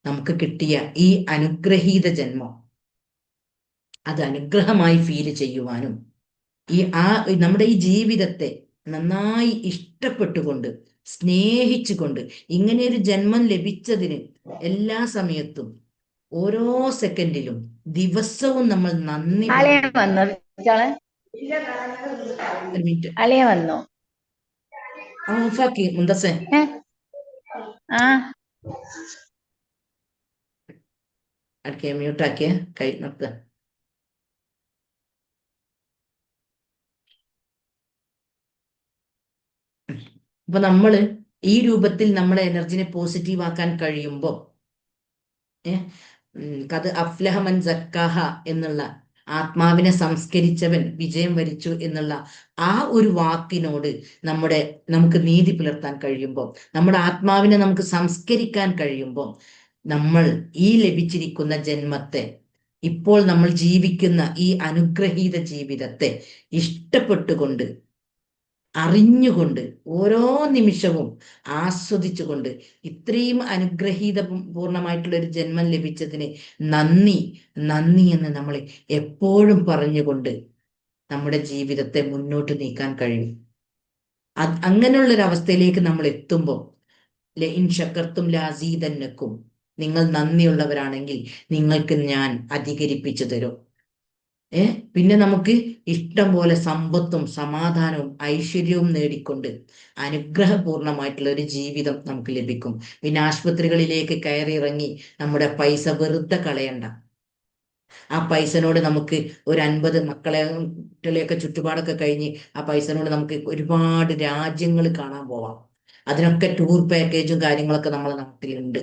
നമുക്ക് കിട്ടിയ ഈ അനുഗ്രഹീത ജന്മം അത് അനുഗ്രഹമായി ഫീൽ ചെയ്യുവാനും നമ്മുടെ ഈ ജീവിതത്തെ നന്നായി ഇഷ്ടപ്പെട്ടുകൊണ്ട് സ്നേഹിച്ചുകൊണ്ട് ഇങ്ങനെയൊരു ജന്മം ലഭിച്ചതിന് എല്ലാ സമയത്തും ഓരോ സെക്കൻഡിലും ദിവസവും നമ്മൾ നന്ദി ഒരു മിനിറ്റ് ഓഫാക്കി മുന്തസേ അടുക്കെ മ്യൂട്ടാക്കിയ കൈ നിർത്ത. അപ്പൊ നമ്മള് ഈ രൂപത്തിൽ നമ്മുടെ എനർജിനെ പോസിറ്റീവ് ആക്കാൻ കഴിയുമ്പോൾ കത് അഫ്ലഹ മൻ സക്കാഹ എന്നുള്ള ആത്മാവിനെ സംസ്കരിച്ചവൻ വിജയം വരിച്ചു എന്നുള്ള ആ ഒരു വാക്കിനോട് നമുക്ക് നീതി പുലർത്താൻ കഴിയുമ്പോൾ, നമ്മുടെ ആത്മാവിനെ നമുക്ക് സംസ്കരിക്കാൻ കഴിയുമ്പോൾ, നമ്മൾ ഈ ലഭിച്ചിരിക്കുന്ന ജന്മത്തെ, ഇപ്പോൾ നമ്മൾ ജീവിക്കുന്ന ഈ അനുഗ്രഹീത ജീവിതത്തെ ഇഷ്ടപ്പെട്ടുകൊണ്ട് അറിഞ്ഞുകൊണ്ട് ഓരോ നിമിഷവും ആസ്വദിച്ചുകൊണ്ട് ഇത്രയും അനുഗ്രഹീത പൂർണ്ണമായിട്ടുള്ള ഒരു ജന്മം ലഭിച്ചതിന് നന്ദി നന്ദി എന്ന് നമ്മൾ എപ്പോഴും പറഞ്ഞുകൊണ്ട് നമ്മുടെ ജീവിതത്തെ മുന്നോട്ട് നീക്കാൻ കഴിയും. അങ്ങനെയുള്ളൊരു അവസ്ഥയിലേക്ക് നമ്മൾ എത്തുമ്പോൾ ലഇൻ ശക്കർത്തും ലഅസീദന്നക്കും, നിങ്ങൾ നന്ദിയുള്ളവരാണെങ്കിൽ നിങ്ങൾക്ക് ഞാൻ അധികരിപ്പിച്ചു തരും. പിന്നെ നമുക്ക് ഇഷ്ടം പോലെ സമ്പത്തും സമാധാനവും ഐശ്വര്യവും നേടിക്കൊണ്ട് അനുഗ്രഹപൂർണമായിട്ടുള്ള ഒരു ജീവിതം നമുക്ക് ലഭിക്കും. പിന്നെ ആശുപത്രികളിലേക്ക് കയറിയിറങ്ങി നമ്മുടെ പൈസ വെറുതെ കളയണ്ട. ആ പൈസനോട് നമുക്ക് ഒരു 50 മക്കളെയൊക്കെ ചുറ്റുപാടൊക്കെ കഴിഞ്ഞ് ആ പൈസനോട് നമുക്ക് ഒരുപാട് രാജ്യങ്ങൾ കാണാൻ പോവാം. അതിനൊക്കെ ടൂർ പാക്കേജും കാര്യങ്ങളൊക്കെ നമ്മളെ നാട്ടിലുണ്ട്.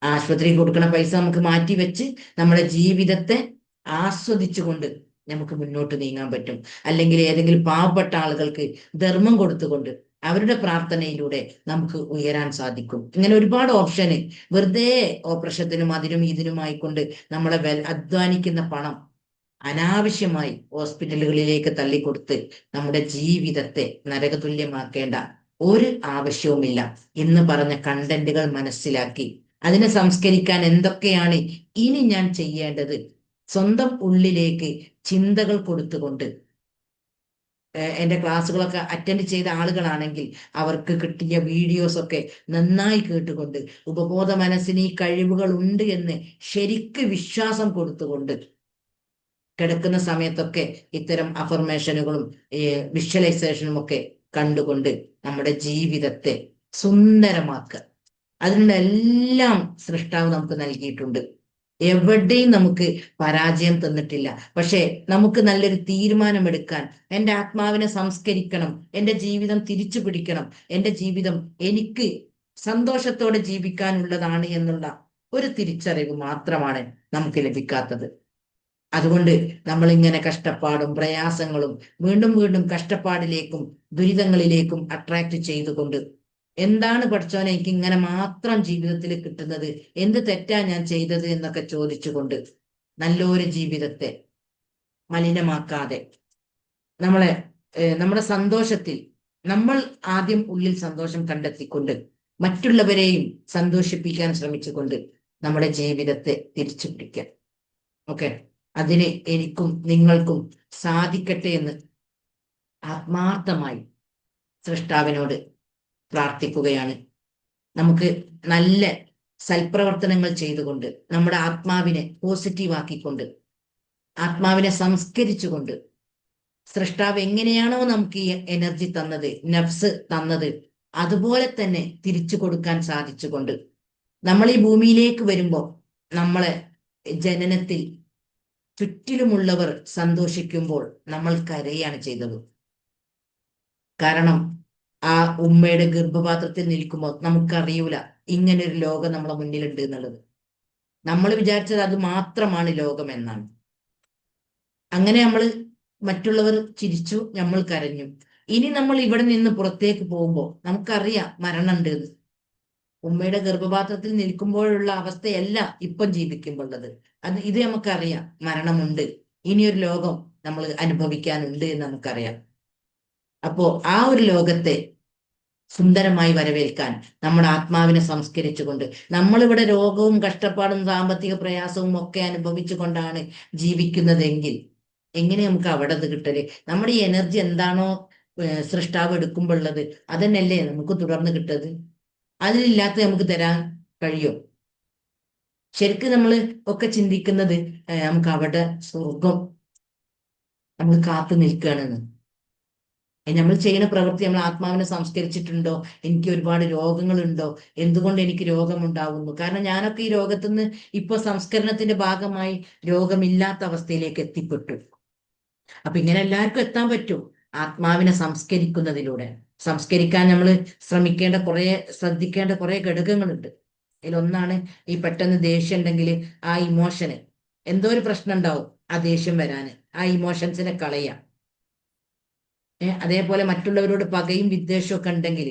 ആശുപത്രി കൊടുക്കുന്ന പൈസ നമുക്ക് മാറ്റി വെച്ച് നമ്മുടെ ജീവിതത്തെ ആസ്വദിച്ചുകൊണ്ട് നമുക്ക് മുന്നോട്ട് നീങ്ങാൻ പറ്റും. അല്ലെങ്കിൽ ഏതെങ്കിലും പാവപ്പെട്ട ആളുകൾക്ക് ധർമ്മം കൊടുത്തുകൊണ്ട് അവരുടെ പ്രാർത്ഥനയിലൂടെ നമുക്ക് ഉയരാൻ സാധിക്കും. ഇങ്ങനെ ഒരുപാട് ഓപ്ഷന്, വെറുതെ ഓപ്പറേഷത്തിനും അതിനും ഇതിനുമായിക്കൊണ്ട് നമ്മളെ അധ്വാനിക്കുന്ന പണം അനാവശ്യമായി ഹോസ്പിറ്റലുകളിലേക്ക് തള്ളിക്കൊടുത്ത് നമ്മുടെ ജീവിതത്തെ നരകതുല്യമാക്കേണ്ട ഒരു ആവശ്യവുമില്ല എന്ന് പറഞ്ഞ കണ്ടന്റുകൾ മനസ്സിലാക്കി അതിനെ സംസ്കരിക്കാൻ എന്തൊക്കെയാണ് ഇനി ഞാൻ ചെയ്യേണ്ടത്, സ്വന്തം ഉള്ളിലേക്ക് ചിന്തകൾ കൊടുത്തുകൊണ്ട്, എൻ്റെ ക്ലാസ്സുകളൊക്കെ അറ്റൻഡ് ചെയ്ത ആളുകളാണെങ്കിൽ അവർക്ക് കിട്ടിയ വീഡിയോസ് ഒക്കെ നന്നായി കേട്ടുകൊണ്ട് ഉപബോധ മനസ്സിന് ഈ കഴിവുകൾ ഉണ്ട് എന്ന് ശരിക്ക് വിശ്വാസം കൊടുത്തുകൊണ്ട് കിടക്കുന്ന സമയത്തൊക്കെ ഇത്തരം അഫർമേഷനുകളും വിഷ്വലൈസേഷനും ഒക്കെ കണ്ടുകൊണ്ട് നമ്മുടെ ജീവിതത്തെ സുന്ദരമാക്കുക. അതിനുള്ള എല്ലാം സൃഷ്ടാവ് നമുക്ക് നൽകിയിട്ടുണ്ട്. എവിടെയും നമുക്ക് പരാജയം തന്നിട്ടില്ല. പക്ഷെ നമുക്ക് നല്ലൊരു തീരുമാനമെടുക്കാൻ, എൻ്റെ ആത്മാവിനെ സംസ്കരിക്കണം, എൻ്റെ ജീവിതം തിരിച്ചു പിടിക്കണം, എൻ്റെ ജീവിതം എനിക്ക് സന്തോഷത്തോടെ ജീവിക്കാനുള്ളതാണ് എന്നുള്ള ഒരു തിരിച്ചറിവ് മാത്രമാണ് നമുക്ക് ലഭിക്കാത്തത്. അതുകൊണ്ട് നമ്മളിങ്ങനെ കഷ്ടപ്പാടും പ്രയാസങ്ങളും വീണ്ടും വീണ്ടും കഷ്ടപ്പാടിലേക്കും ദുരിതങ്ങളിലേക്കും അട്രാക്ട് ചെയ്തുകൊണ്ട്, എന്താണ് പഠിച്ചോനെ എനിക്ക് ഇങ്ങനെ മാത്രം ജീവിതത്തിൽ കിട്ടുന്നത്, എന്ത് തെറ്റാ ഞാൻ ചെയ്തത് എന്നൊക്കെ ചോദിച്ചുകൊണ്ട് നല്ലൊരു ജീവിതത്തെ മലിനമാക്കാതെ നമ്മുടെ സന്തോഷത്തിൽ നമ്മൾ ആദ്യം ഉള്ളിൽ സന്തോഷം കണ്ടെത്തിക്കൊണ്ട് മറ്റുള്ളവരെയും സന്തോഷിപ്പിക്കാൻ ശ്രമിച്ചുകൊണ്ട് നമ്മുടെ ജീവിതത്തെ തിരിച്ചു പിടിക്കാം. ഓക്കെ, അതിന് എനിക്കും നിങ്ങൾക്കും സാധിക്കട്ടെ എന്ന് ആത്മാർത്ഥമായി സൃഷ്ടാവിനോട് പ്രാർത്ഥിക്കുകയാണ്. നമുക്ക് നല്ല സൽപ്രവർത്തനങ്ങൾ ചെയ്തുകൊണ്ട് നമ്മുടെ ആത്മാവിനെ പോസിറ്റീവ് ആക്കിക്കൊണ്ട് ആത്മാവിനെ സംസ്കരിച്ചുകൊണ്ട് സൃഷ്ടാവ് എങ്ങനെയാണോ നമുക്ക് ഈ എനർജി തന്നത്, നഫ്സ് തന്നത്, അതുപോലെ തന്നെ തിരിച്ചു കൊടുക്കാൻ സാധിച്ചുകൊണ്ട് നമ്മൾ ഈ ഭൂമിയിലേക്ക് വരുമ്പോൾ നമ്മളെ ജനനത്തിൽ ചുറ്റിലുമുള്ളവർ സന്തോഷിക്കുമ്പോൾ നമ്മൾ കരയാണ് ചെയ്തത്. കാരണം ആ ഉമ്മയുടെ ഗർഭപാത്രത്തിൽ നിൽക്കുമ്പോൾ നമുക്കറിയൂല ഇങ്ങനൊരു ലോകം നമ്മളെ മുന്നിലുണ്ട് എന്നുള്ളത്. നമ്മൾ വിചാരിച്ചത് അത് മാത്രമാണ് ലോകം എന്നാണ്. അങ്ങനെ നമ്മൾ മറ്റുള്ളവർ ചിരിച്ചു, നമ്മൾ കരഞ്ഞു. ഇനി നമ്മൾ ഇവിടെ നിന്ന് പുറത്തേക്ക് പോകുമ്പോൾ നമുക്കറിയാം മരണമുണ്ട് എന്ന്. ഉമ്മയുടെ ഗർഭപാത്രത്തിൽ നിൽക്കുമ്പോഴുള്ള അവസ്ഥയല്ല ഇപ്പം ജീവിക്കുമ്പോഴത്. ഇത് നമുക്കറിയാം, മരണമുണ്ട്, ഇനിയൊരു ലോകം നമ്മൾ അനുഭവിക്കാനുണ്ട് എന്ന് നമുക്കറിയാം. അപ്പോ ആ ഒരു ലോകത്തെ സുന്ദരമായി വരവേൽക്കാൻ നമ്മുടെ ആത്മാവിനെ സംസ്കരിച്ചുകൊണ്ട്, നമ്മളിവിടെ രോഗവും കഷ്ടപ്പാടും സാമ്പത്തിക പ്രയാസവും ഒക്കെ അനുഭവിച്ചുകൊണ്ടാണ് ജീവിക്കുന്നതെങ്കിൽ എങ്ങനെ നമുക്ക് അവിടെ അത് കിട്ടല്? നമ്മുടെ ഈ എനർജി എന്താണോ സൃഷ്ടാവ് എടുക്കുമ്പോഴുള്ളത് അതന്നെയല്ലേ നമുക്ക് തുടർന്ന് കിട്ടത്. അതിലില്ലാത്ത നമുക്ക് തരാൻ കഴിയോ? ശരിക്കും നമ്മൾ ഒക്കെ ചിന്തിക്കുന്നത് നമുക്ക് അവിടെ സ്വർഗം നമ്മൾ കാത്തു നിൽക്കുകയാണെന്ന്. നമ്മൾ ചെയ്യുന്ന പ്രവൃത്തി നമ്മൾ ആത്മാവിനെ സംസ്കരിച്ചിട്ടുണ്ടോ? എനിക്ക് ഒരുപാട് രോഗങ്ങളുണ്ടോ? എന്തുകൊണ്ട് എനിക്ക് രോഗമുണ്ടാവുന്നു? കാരണം ഞാനൊക്കെ ഈ രോഗത്തുനിന്ന് ഇപ്പൊ സംസ്കരണത്തിന്റെ ഭാഗമായി രോഗമില്ലാത്ത അവസ്ഥയിലേക്ക് എത്തിപ്പെട്ടു. അപ്പൊ ഇങ്ങനെ എല്ലാവർക്കും എത്താൻ പറ്റും ആത്മാവിനെ സംസ്കരിക്കുന്നതിലൂടെ. സംസ്കരിക്കാൻ നമ്മൾ ശ്രദ്ധിക്കേണ്ട കുറെ ഘടകങ്ങളുണ്ട്. അതിലൊന്നാണ് ഈ പെട്ടെന്ന് ദേഷ്യം ഉണ്ടെങ്കിൽ ആ ഇമോഷന് എന്തോ ഒരു പ്രശ്നം ഉണ്ടാവും, ആ ദേഷ്യം വരാന് ആ ഇമോഷൻസിനെ കളയാം. അതേപോലെ മറ്റുള്ളവരോട് പകയും വിദ്വേഷവും ഒക്കെ ഉണ്ടെങ്കിൽ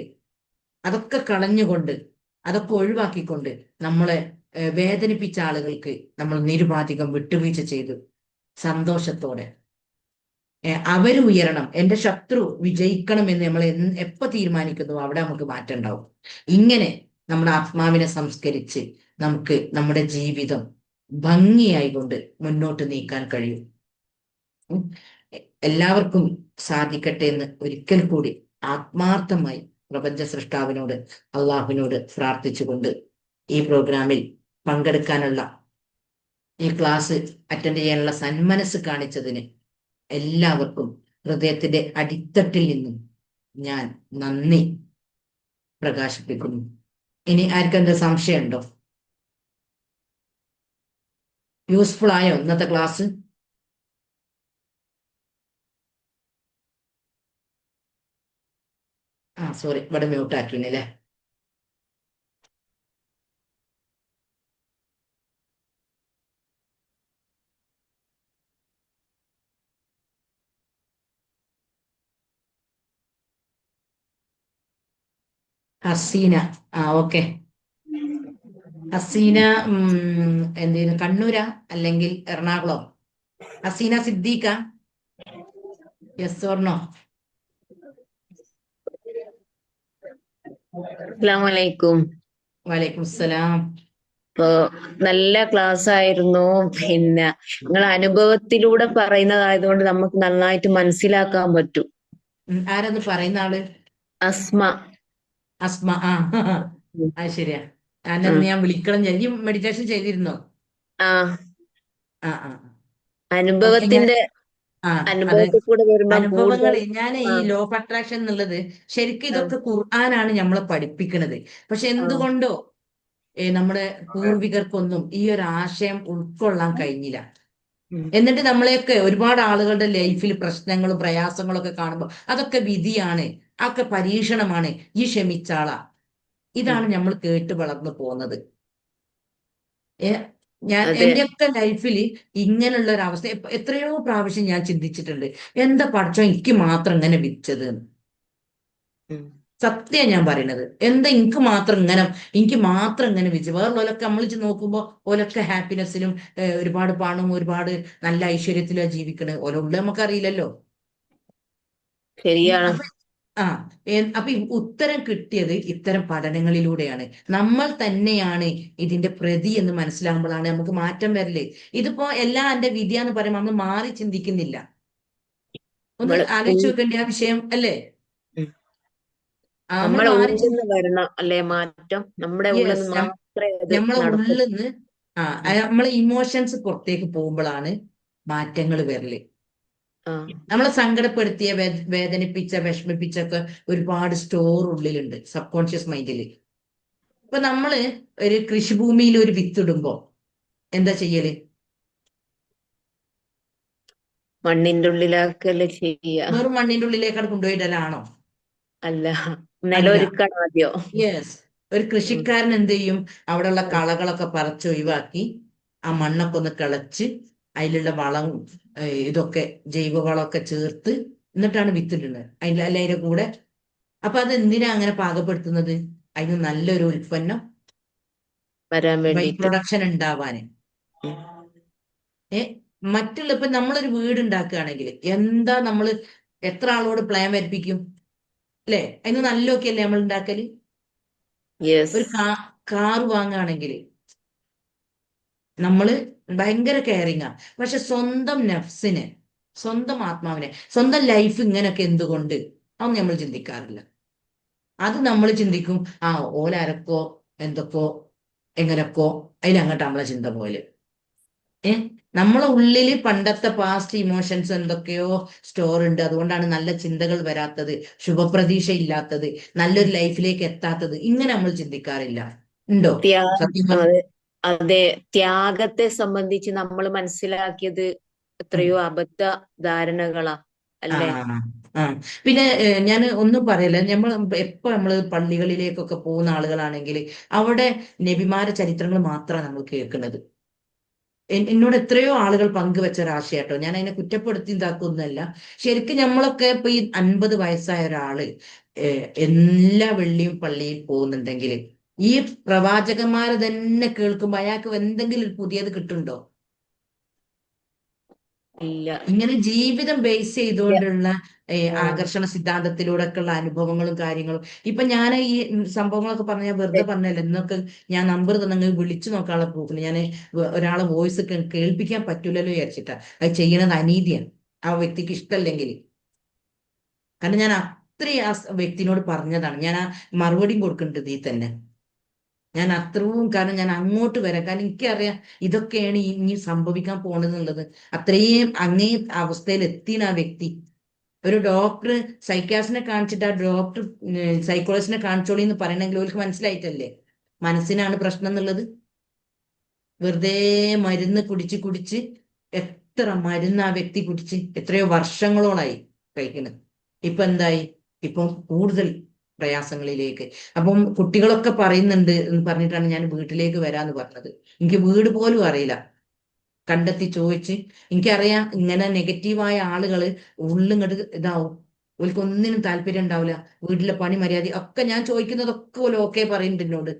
അതൊക്കെ കളഞ്ഞുകൊണ്ട്, അതൊക്കെ ഒഴിവാക്കിക്കൊണ്ട് നമ്മളെ വേദനിപ്പിച്ച ആളുകൾക്ക് നമ്മൾ നിരുപാധികം വിട്ടുവീഴ്ച ചെയ്തു സന്തോഷത്തോടെ അവര് ഉയരണം, എന്റെ ശത്രു വിജയിക്കണം എന്ന് നമ്മൾ എപ്പോ തീരുമാനിക്കുന്നു അവിടെ നമുക്ക് മാറ്റം ഉണ്ടാവും. ഇങ്ങനെ നമ്മുടെ ആത്മാവിനെ സംസ്കരിച്ച് നമുക്ക് നമ്മുടെ ജീവിതം ഭംഗിയായിക്കൊണ്ട് മുന്നോട്ട് നീക്കാൻ കഴിയും. എല്ലാവർക്കും സാധിക്കട്ടെ എന്ന് ഒരിക്കൽ കൂടി ആത്മാർത്ഥമായി പ്രപഞ്ച സൃഷ്ടാവിനോട്, അള്ളാഹുവിനോട് പ്രാർത്ഥിച്ചുകൊണ്ട് ഈ പ്രോഗ്രാമിൽ പങ്കെടുക്കാനുള്ള, ഈ ക്ലാസ് അറ്റൻഡ് ചെയ്യാനുള്ള സന്മനസ് കാണിച്ചതിന് എല്ലാവർക്കും ഹൃദയത്തിന്റെ അടിത്തട്ടിൽ നിന്നും ഞാൻ നന്ദി പ്രകാശിപ്പിക്കുന്നു. ഇനി ആർക്കെന്താ സംശയമുണ്ടോ? യൂസ്ഫുൾ ആയോ ഇന്നത്തെ ക്ലാസ്? സോറി, ഇവിടെ മ്യൂട്ട് ആക്കിനല്ലേ. ഹസീന, ഓക്കെ. ഹസീന എന്തേലും കണ്ണൂരാ അല്ലെങ്കിൽ Ernakulam? Haseena Siddiqa, yes or no? അസ്സലാമലൈക്കും. വലൈക്കും സലാം. ഇപ്പൊ നല്ല ക്ലാസ് ആയിരുന്നു. പിന്നെ നിങ്ങൾ അനുഭവത്തിലൂടെ പറയുന്നതായതുകൊണ്ട് നമുക്ക് നന്നായിട്ട് മനസ്സിലാക്കാൻ പറ്റും. ആരൊന്ന് പറയുന്ന ആള്? അസ്മ. അസ്മ. അത് ശരിയാ. ഞാൻ വിളിക്കണം. ഞാൻ മെഡിറ്റേഷൻ ചെയ്തിരുന്നോ? ആ ആ അനുഭവത്തിന്റെ അനുഭവത്തിൽ കൂടെ വരുമ്പോ അനുഭവങ്ങൾ. ഞാൻ ഈ ലോ ഓഫ് അട്രാക്ഷൻ എന്നുള്ളത് ശരിക്കും ഇതൊക്കെ ഖുർആനാണ് നമ്മളെ പഠിപ്പിക്കുന്നത്. പക്ഷെ എന്തുകൊണ്ടോ നമ്മുടെ പൂർവികർക്കൊന്നും ഈ ഒരു ആശയം ഉൾക്കൊള്ളാൻ കഴിഞ്ഞില്ല. എന്നിട്ട് നമ്മളെയൊക്കെ ഒരുപാട് ആളുകളുടെ ലൈഫിൽ പ്രശ്നങ്ങളും പ്രയാസങ്ങളും ഒക്കെ കാണുമ്പോൾ അതൊക്കെ വിധിയാണ്, അതൊക്കെ പരീക്ഷണമാണ്, ഈ ക്ഷമിച്ചാളാ, ഇതാണ് നമ്മൾ കേട്ട് വളർന്നു പോകുന്നത്. ഞാൻ എന്റെയൊക്കെ ലൈഫിൽ ഇങ്ങനെയുള്ള ഒരു അവസ്ഥ എത്രയോ പ്രാവശ്യം ഞാൻ ചിന്തിച്ചിട്ടുണ്ട്. എന്താ പഠിച്ചോ എനിക്ക് മാത്രം ഇങ്ങനെ വിധിച്ചത്? സത്യം ഞാൻ പറയുന്നത്. എന്താ എനിക്ക് മാത്രം ഇങ്ങനെ വിധിച്ചു? വേറുള്ളവരൊക്കെ നമ്മൾ നോക്കുമ്പോൾ ഓലൊക്കെ ഹാപ്പിനെസ്സിലും ഒരുപാട് പണവും ഒരുപാട് നല്ല ഐശ്വര്യത്തിലും ജീവിക്കണത്. ഓലുള്ള നമുക്കറിയില്ലല്ലോ. ശരിയാണ്. അപ്പൊ ഉത്തരം കിട്ടിയത് ഇത്തരം പഠനങ്ങളിലൂടെയാണ്. നമ്മൾ തന്നെയാണ് ഇതിന്റെ പ്രതി എന്ന് മനസ്സിലാകുമ്പോഴാണ് നമുക്ക് മാറ്റം വരല്. ഇതിപ്പോ എല്ലാം എന്റെ വിധിയാന്ന് പറയുമ്പോൾ നമ്മൾ മാറി ചിന്തിക്കുന്നില്ല. ഒന്ന് ആലോചിച്ച് നോക്കേണ്ട ആ വിഷയം അല്ലേ? നമ്മളെ ഉള്ളിൽ വരണം അല്ലേ മാറ്റം? നമ്മുടെ ഉള്ളിൽ നമ്മളെ ഉള്ളിൽ നിന്ന് നമ്മളെ ഇമോഷൻസ് പുറത്തേക്ക് പോകുമ്പോഴാണ് മാറ്റങ്ങൾ വരല്. ആ നമ്മളെ സങ്കടപ്പെടുത്തിയ, വേദനിപ്പിച്ച, വിഷമിപ്പിച്ചൊക്കെ ഒരുപാട് സ്റ്റോർ ഉള്ളിലുണ്ട് സബ് കോൺഷ്യസ് മൈൻഡിൽ. ഇപ്പൊ നമ്മള് ഒരു കൃഷിഭൂമിയിൽ ഒരു വിത്തിടുമ്പോ എന്താ ചെയ്യല്? മണ്ണിന്റെ ഉള്ളിലാക്കല്ലേ ചെയ്യാ? വെറും മണ്ണിന്റെ ഉള്ളിലേക്കാണ് കൊണ്ടുപോയിടലാണോ? അല്ല, അല്ല. നിലമൊരുക്കണം ആദ്യം. യെസ്. ഒരു കൃഷിക്കാരൻ എന്ത് ചെയ്യും? അവിടെയുള്ള കളകളൊക്കെ പറിച്ചൊഴിവാക്കി ആ മണ്ണൊക്കെ ഒന്ന് കിളച്ച് അതിലുള്ള വളം, ഇതൊക്കെ ജൈവവളമൊക്കെ ചേർത്ത് എന്നിട്ടാണ് വിത്തിടുന്നത്. അതിന്റെ കൂടെ. അപ്പൊ അത് എന്തിനാ അങ്ങനെ പാകപ്പെടുത്തുന്നത്? അതിന് നല്ലൊരു ഉൽപ്പന്നം, വരാൻ ബൈ വേണ്ടിട്ട്. പ്രൊഡക്ഷൻ ഉണ്ടാവാന്. മറ്റുള്ള ഇപ്പൊ നമ്മളൊരു വീട് ഉണ്ടാക്കുകയാണെങ്കിൽ എന്താ നമ്മള് എത്ര ആളോട് പ്ലാൻ വരപ്പിക്കും അല്ലെ? അതിന് നല്ലൊക്കെ അല്ലേ നമ്മൾ ഉണ്ടാക്കല്? യെസ്. ഒരു കാറ് വാങ്ങുകയാണെങ്കിൽ നമ്മള് ഭയങ്കര കെയറിങ്ങാ. പക്ഷെ സ്വന്തം നഫ്സിനെ, സ്വന്തം ആത്മാവിനെ, സ്വന്തം ലൈഫ് ഇങ്ങനെയൊക്കെ എന്തുകൊണ്ട് അതൊന്നും നമ്മൾ ചിന്തിക്കാറില്ല. അത് നമ്മൾ ചിന്തിക്കും, ഓലാരക്കോ എന്തൊക്കോ എങ്ങനൊക്കോ, അതിലങ്ങോട്ട് നമ്മളെ ചിന്ത പോലെ. നമ്മളെ ഉള്ളില് പണ്ടത്തെ പാസ്റ്റ് ഇമോഷൻസ് എന്തൊക്കെയോ സ്റ്റോർ ഉണ്ട്. അതുകൊണ്ടാണ് നല്ല ചിന്തകൾ വരാത്തത്, ശുഭപ്രതീക്ഷ ഇല്ലാത്തത്, നല്ലൊരു ലൈഫിലേക്ക് എത്താത്തത്. ഇങ്ങനെ നമ്മൾ ചിന്തിക്കാറില്ല. ഉണ്ടോ? സത്യം പറഞ്ഞ അതെ, അതെ. ത്യാഗത്തെ സംബന്ധിച്ച് നമ്മൾ മനസ്സിലാക്കിയത് എത്രയോ അബദ്ധ ധാരണകളാ ആ അല്ലേ? ആ പിന്നെ ഞാൻ ഒന്നും പറയല്ല. എപ്പോ നമ്മള് പള്ളികളിലേക്കൊക്കെ പോകുന്ന ആളുകളാണെങ്കിൽ അവിടെ നബിമാരുടെ ചരിത്രങ്ങൾ മാത്രമാണ് നമ്മൾ കേൾക്കുന്നത്. എന്നോട് എത്രയോ ആളുകൾ പങ്കുവെച്ച ഒരാശയാട്ടോ. ഞാൻ അതിനെ കുറ്റപ്പെടുത്തി ഇതാക്കുന്നല്ല. ശരിക്കും നമ്മളൊക്കെ ഇപ്പൊ ഈ 50 വയസ്സായ ഒരാള് എല്ലാ വെള്ളിയും പള്ളിയിൽ പോകുന്നുണ്ടെങ്കിൽ ഈ പ്രവാചകന്മാരെ തന്നെ കേൾക്കുമ്പോ അയാൾക്ക് എന്തെങ്കിലും ഒരു പുതിയത് കിട്ടുന്നുണ്ടോ? ഇല്ല. ഇങ്ങനെ ജീവിതം ബേസ് ചെയ്തുകൊണ്ടുള്ള ആ, ആകർഷണ സിദ്ധാന്തത്തിലൂടെ ഒക്കെ ഉള്ള അനുഭവങ്ങളും കാര്യങ്ങളും. ഇപ്പൊ ഞാൻ ഈ സംഭവങ്ങളൊക്കെ പറഞ്ഞ ഞാൻ വെറുതെ പറഞ്ഞല്ലോ. എന്നൊക്കെ ഞാൻ നമ്പർ തന്നെ വിളിച്ചു നോക്കാനുള്ള പ്രൂഫിന് ഞാൻ ഒരാളെ വോയിസ് കേൾപ്പിക്കാൻ പറ്റൂലല്ലോ വിചാരിച്ചിട്ടാ. അത് ചെയ്യണത് അനീതിയാണ് ആ വ്യക്തിക്ക് ഇഷ്ടമല്ലെങ്കിൽ. കാരണം ഞാൻ അത്രയും ആ വ്യക്തിനോട് പറഞ്ഞതാണ്. ഞാൻ ആ മറുപടിയും കൊടുക്കുന്നുണ്ട് ഇതിൽ തന്നെ. ഞാൻ അത്രയും, കാരണം ഞാൻ അങ്ങോട്ട് വരാം. കാരണം എനിക്കറിയാം ഇതൊക്കെയാണ് ഇനി സംഭവിക്കാൻ പോണെന്നുള്ളത്. അത്രയും അങ്ങേ അവസ്ഥയിൽ എത്തിയാണ് ആ വ്യക്തി. ഒരു ഡോക്ടർ സൈക്യാസിനെ കാണിച്ചിട്ട് ആ ഡോക്ടർ സൈക്കോളജിസ്റ്റിനെ കാണിച്ചോളി എന്ന് പറയണമെങ്കിൽ അവർക്ക് മനസ്സിലായിട്ടല്ലേ മനസ്സിനാണ് പ്രശ്നം എന്നുള്ളത്. വെറുതെ മരുന്ന് കുടിച്ച് കുടിച്ച് എത്ര മരുന്ന് ആ വ്യക്തി കുടിച്ച് എത്രയോ വർഷങ്ങളോളായി കഴിക്കുന്നത്. ഇപ്പൊ എന്തായി? ഇപ്പം കൂടുതൽ പ്രയാസങ്ങളിലേക്ക്. അപ്പം കുട്ടികളൊക്കെ പറയുന്നുണ്ട് എന്ന് പറഞ്ഞിട്ടാണ് ഞാൻ വീട്ടിലേക്ക് വരാന്ന് പറഞ്ഞത്. എനിക്ക് വീട് പോലും അറിയില്ല. കണ്ടെത്തി ചോദിച്ച്, എനിക്കറിയാം ഇങ്ങനെ നെഗറ്റീവായ ആളുകള് ഉള്ളിങ്ങോട്ട് ഇതാവും. ഒന്നിനും താല്പര്യം ഉണ്ടാവില്ല. വീട്ടിലെ പണി മര്യാദ ഒക്കെ ഞാൻ ചോദിക്കുന്നതൊക്കെ ഓല് ഓക്കെ പറയുന്നുണ്ട് എന്നോട്.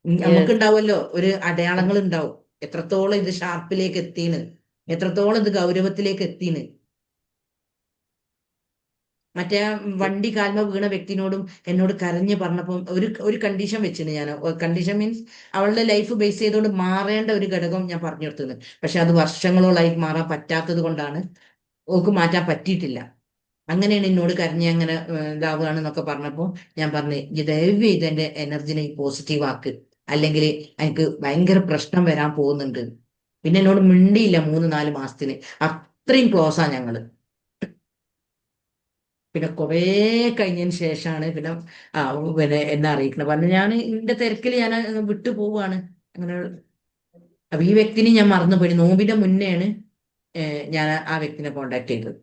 യെസ്. നമുക്കുണ്ടാവുമല്ലോ ഒരു അടയാളങ്ങൾ ഉണ്ടാവും. എത്രത്തോളം ഇത് ഷാർപ്പിലേക്ക് എത്തീന്ന്, എത്രത്തോളം ഇത് ഗൗരവത്തിലേക്ക് എത്തീന്ന്. മറ്റേ വണ്ടി കാൽമ വീണ വ്യക്തിനോടും എന്നോട് കരഞ്ഞ് പറഞ്ഞപ്പം ഒരു കണ്ടീഷൻ വെച്ചിന് ഞാൻ. കണ്ടീഷൻ മീൻസ് അവളുടെ ലൈഫ് ബേസ് ചെയ്തുകൊണ്ട് മാറേണ്ട ഒരു ഘടകം ഞാൻ പറഞ്ഞു കൊടുത്തത്. പക്ഷെ അത് വർഷങ്ങളോളായി മാറാൻ പറ്റാത്തത് കൊണ്ടാണ് ഓക്ക് മാറ്റാൻ പറ്റിയിട്ടില്ല. അങ്ങനെയാണ് എന്നോട് കരഞ്ഞ് അങ്ങനെ ഇതാവുകയാണെന്നൊക്കെ പറഞ്ഞപ്പോൾ ഞാൻ പറഞ്ഞു, ഈ ദയവ് ചെയ്ത് എന്റെ എനർജിനെ പോസിറ്റീവ് ആക്ക്, അല്ലെങ്കിൽ എനിക്ക് ഭയങ്കര പ്രശ്നം വരാൻ പോകുന്നുണ്ട്. പിന്നെ എന്നോട് മിണ്ടിയില്ല 3-4 മാസത്തിന്. അത്രയും ക്ലോസാ ഞങ്ങള്. പിന്നെ കുറേ കഴിഞ്ഞതിന് ശേഷമാണ് പിന്നെ പിന്നെ എന്നെ അറിയിക്കണം. പറഞ്ഞു ഞാൻ എന്റെ തിരക്കിൽ ഞാൻ വിട്ടു പോവാണ്. അങ്ങനെ അപ്പൊ ഈ വ്യക്തിനെ ഞാൻ മറന്നുപോയി. നോമ്പിന്റെ മുന്നെയാണ് ഞാൻ ആ വ്യക്തിനെ കോണ്ടാക്ട് ചെയ്തത്.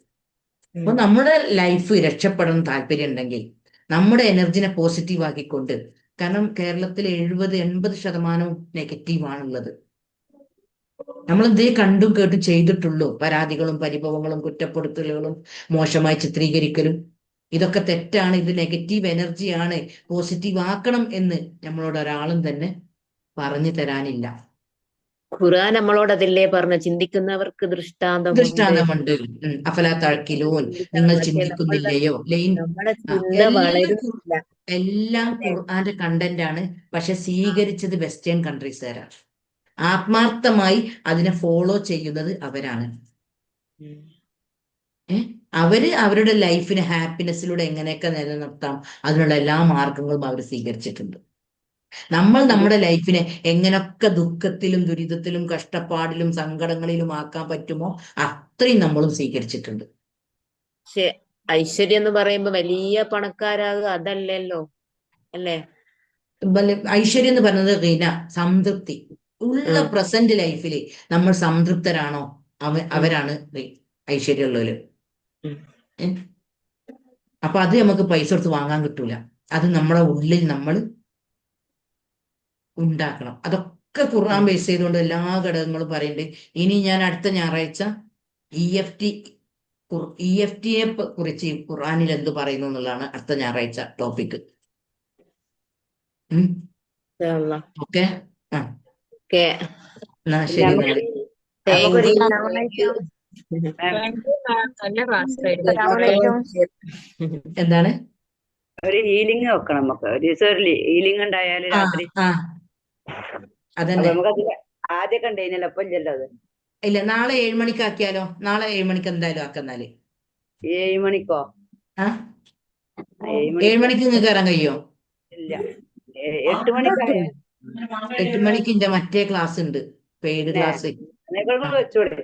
അപ്പൊ നമ്മുടെ ലൈഫ് രക്ഷപ്പെടാൻ താല്പര്യം ഉണ്ടെങ്കിൽ നമ്മുടെ എനർജിനെ പോസിറ്റീവ് ആക്കിക്കൊണ്ട്, കാരണം കേരളത്തിൽ 70-80% നെഗറ്റീവാണുള്ളത്. നമ്മൾ എന്തേ കണ്ടും കേട്ടും ചെയ്തിട്ടുള്ളൂ. പരാതികളും പരിഭവങ്ങളും കുറ്റപ്പെടുത്തലുകളും മോശമായി ചിത്രീകരിക്കലും ഇതൊക്കെ തെറ്റാണ്. ഇത് നെഗറ്റീവ് എനർജിയാണ്, പോസിറ്റീവ് ആക്കണം എന്ന് നമ്മളോട് ഒരാളും തന്നെ പറഞ്ഞു തരാനില്ല. ഖുർആൻ നമ്മളോട് അതില്ലേ പറഞ്ഞ ചിന്തിക്കുന്നവർക്ക് ദൃഷ്ടാന്തമുണ്ട്. ദൃഷ്ടാന്തമുണ്ട്. അഫലാ തഅഖിലൂൻ, നിങ്ങൾ പക്ഷെ ചിന്തിക്കുന്നില്ലയോ? ലൈൻ നമ്മുടെ ചിന്ത വളരുന്നില്ല. എല്ലാം അതെ. ഖുർആന്റെ കണ്ടന്റ് ആണ്. പക്ഷെ സ്വീകരിച്ചത് വെസ്റ്റേൺ കൺട്രീസുകാരാണ്. ആത്മാർത്ഥമായി അതിനെ ഫോളോ ചെയ്യുന്നത് അവരാണ്. ഉം. അവര് അവരുടെ ലൈഫിനെ ഹാപ്പിനെസ്സിലൂടെ എങ്ങനെയൊക്കെ നിലനിർത്താം അതിനുള്ള എല്ലാ മാർഗങ്ങളും അവർ സ്വീകരിച്ചിട്ടുണ്ട്. നമ്മൾ നമ്മുടെ ലൈഫിനെ എങ്ങനൊക്കെ ദുഃഖത്തിലും ദുരിതത്തിലും കഷ്ടപ്പാടിലും സങ്കടങ്ങളിലും ആക്കാൻ പറ്റുമോ അത്രയും നമ്മളും സ്വീകരിച്ചിട്ടുണ്ട്. പക്ഷെ ഐശ്വര്യം എന്ന് പറയുമ്പോ വലിയ പണക്കാരാകുക അതല്ലല്ലോ അല്ലേ? ഐശ്വര്യം എന്ന് പറയുന്നത് റീന സംതൃപ്തി ഉള്ള ഉം, പ്രസന്റ് ലൈഫില് നമ്മൾ സംതൃപ്തരാണോ ഉം, അവരാണ് ഐശ്വര്യമുള്ളവര്. ഉം. ഏ? അപ്പൊ അത് നമുക്ക് പൈസ കൊടുത്ത് വാങ്ങാൻ കിട്ടൂല. അത് നമ്മുടെ ഉള്ളിൽ നമ്മൾ ഉണ്ടാക്കണം. അതൊക്കെ ഖുർആൻ ബേസ് ചെയ്തുകൊണ്ട് എല്ലാ ഘടകങ്ങളും പറയുന്നുണ്ട്. ഇനി ഞാൻ അടുത്ത ഞായറാഴ്ച EFT EFTയെ കുറിച്ച് ഖുർആനിൽ എന്ത് പറയുന്നു എന്നുള്ളതാണ് അടുത്ത ഞായറാഴ്ച ടോപ്പിക്. ഇൻഷാ അല്ലാ. ഓക്കെ. ആ ഓക്കെ. എന്നാ ശരി നമുക്ക് എന്നാല്. താങ്ക് നമുക്കൊരു യു. അസ്സലാമലൈക്കും. നല്ല ക്ലാസ് ആയിരുന്നു. അസ്സലാമലൈക്കും. എന്താണ്? ഒരു ഹീലിംഗ് വെക്കണം നമുക്ക്. ഒരു ദിവസം ഒരു ഹീലിംഗ് ഉണ്ടായാല് ആ രാത്രി. ആ അപ്പൊ അതന്നെ. നമുക്കത് ആദ്യമൊക്കെ ഉണ്ടായിരുന്നല്ലോ, അപ്പൊ ഇല്ലല്ലോ അത്. ഇല്ല, നാളെ 7 മണിക്ക് ആക്കിയാലോ? നാളെ 7 മണിക്ക് എന്തായാലും ആക്കുന്നാല്. 7 മണിക്കോ? ആ 7 7 മണിക്ക് മണിക്ക് നിങ്ങൾക്ക് കയറാൻ കഴിയോ? ഇല്ല. 8 മണിക്കായാൽ 8 മണിക്ക് എന്റെ മറ്റേ ക്ലാസ് ഉണ്ട്, പെയ്ഡ് ക്ലാസ്. നിങ്ങൾ വെച്ചോളി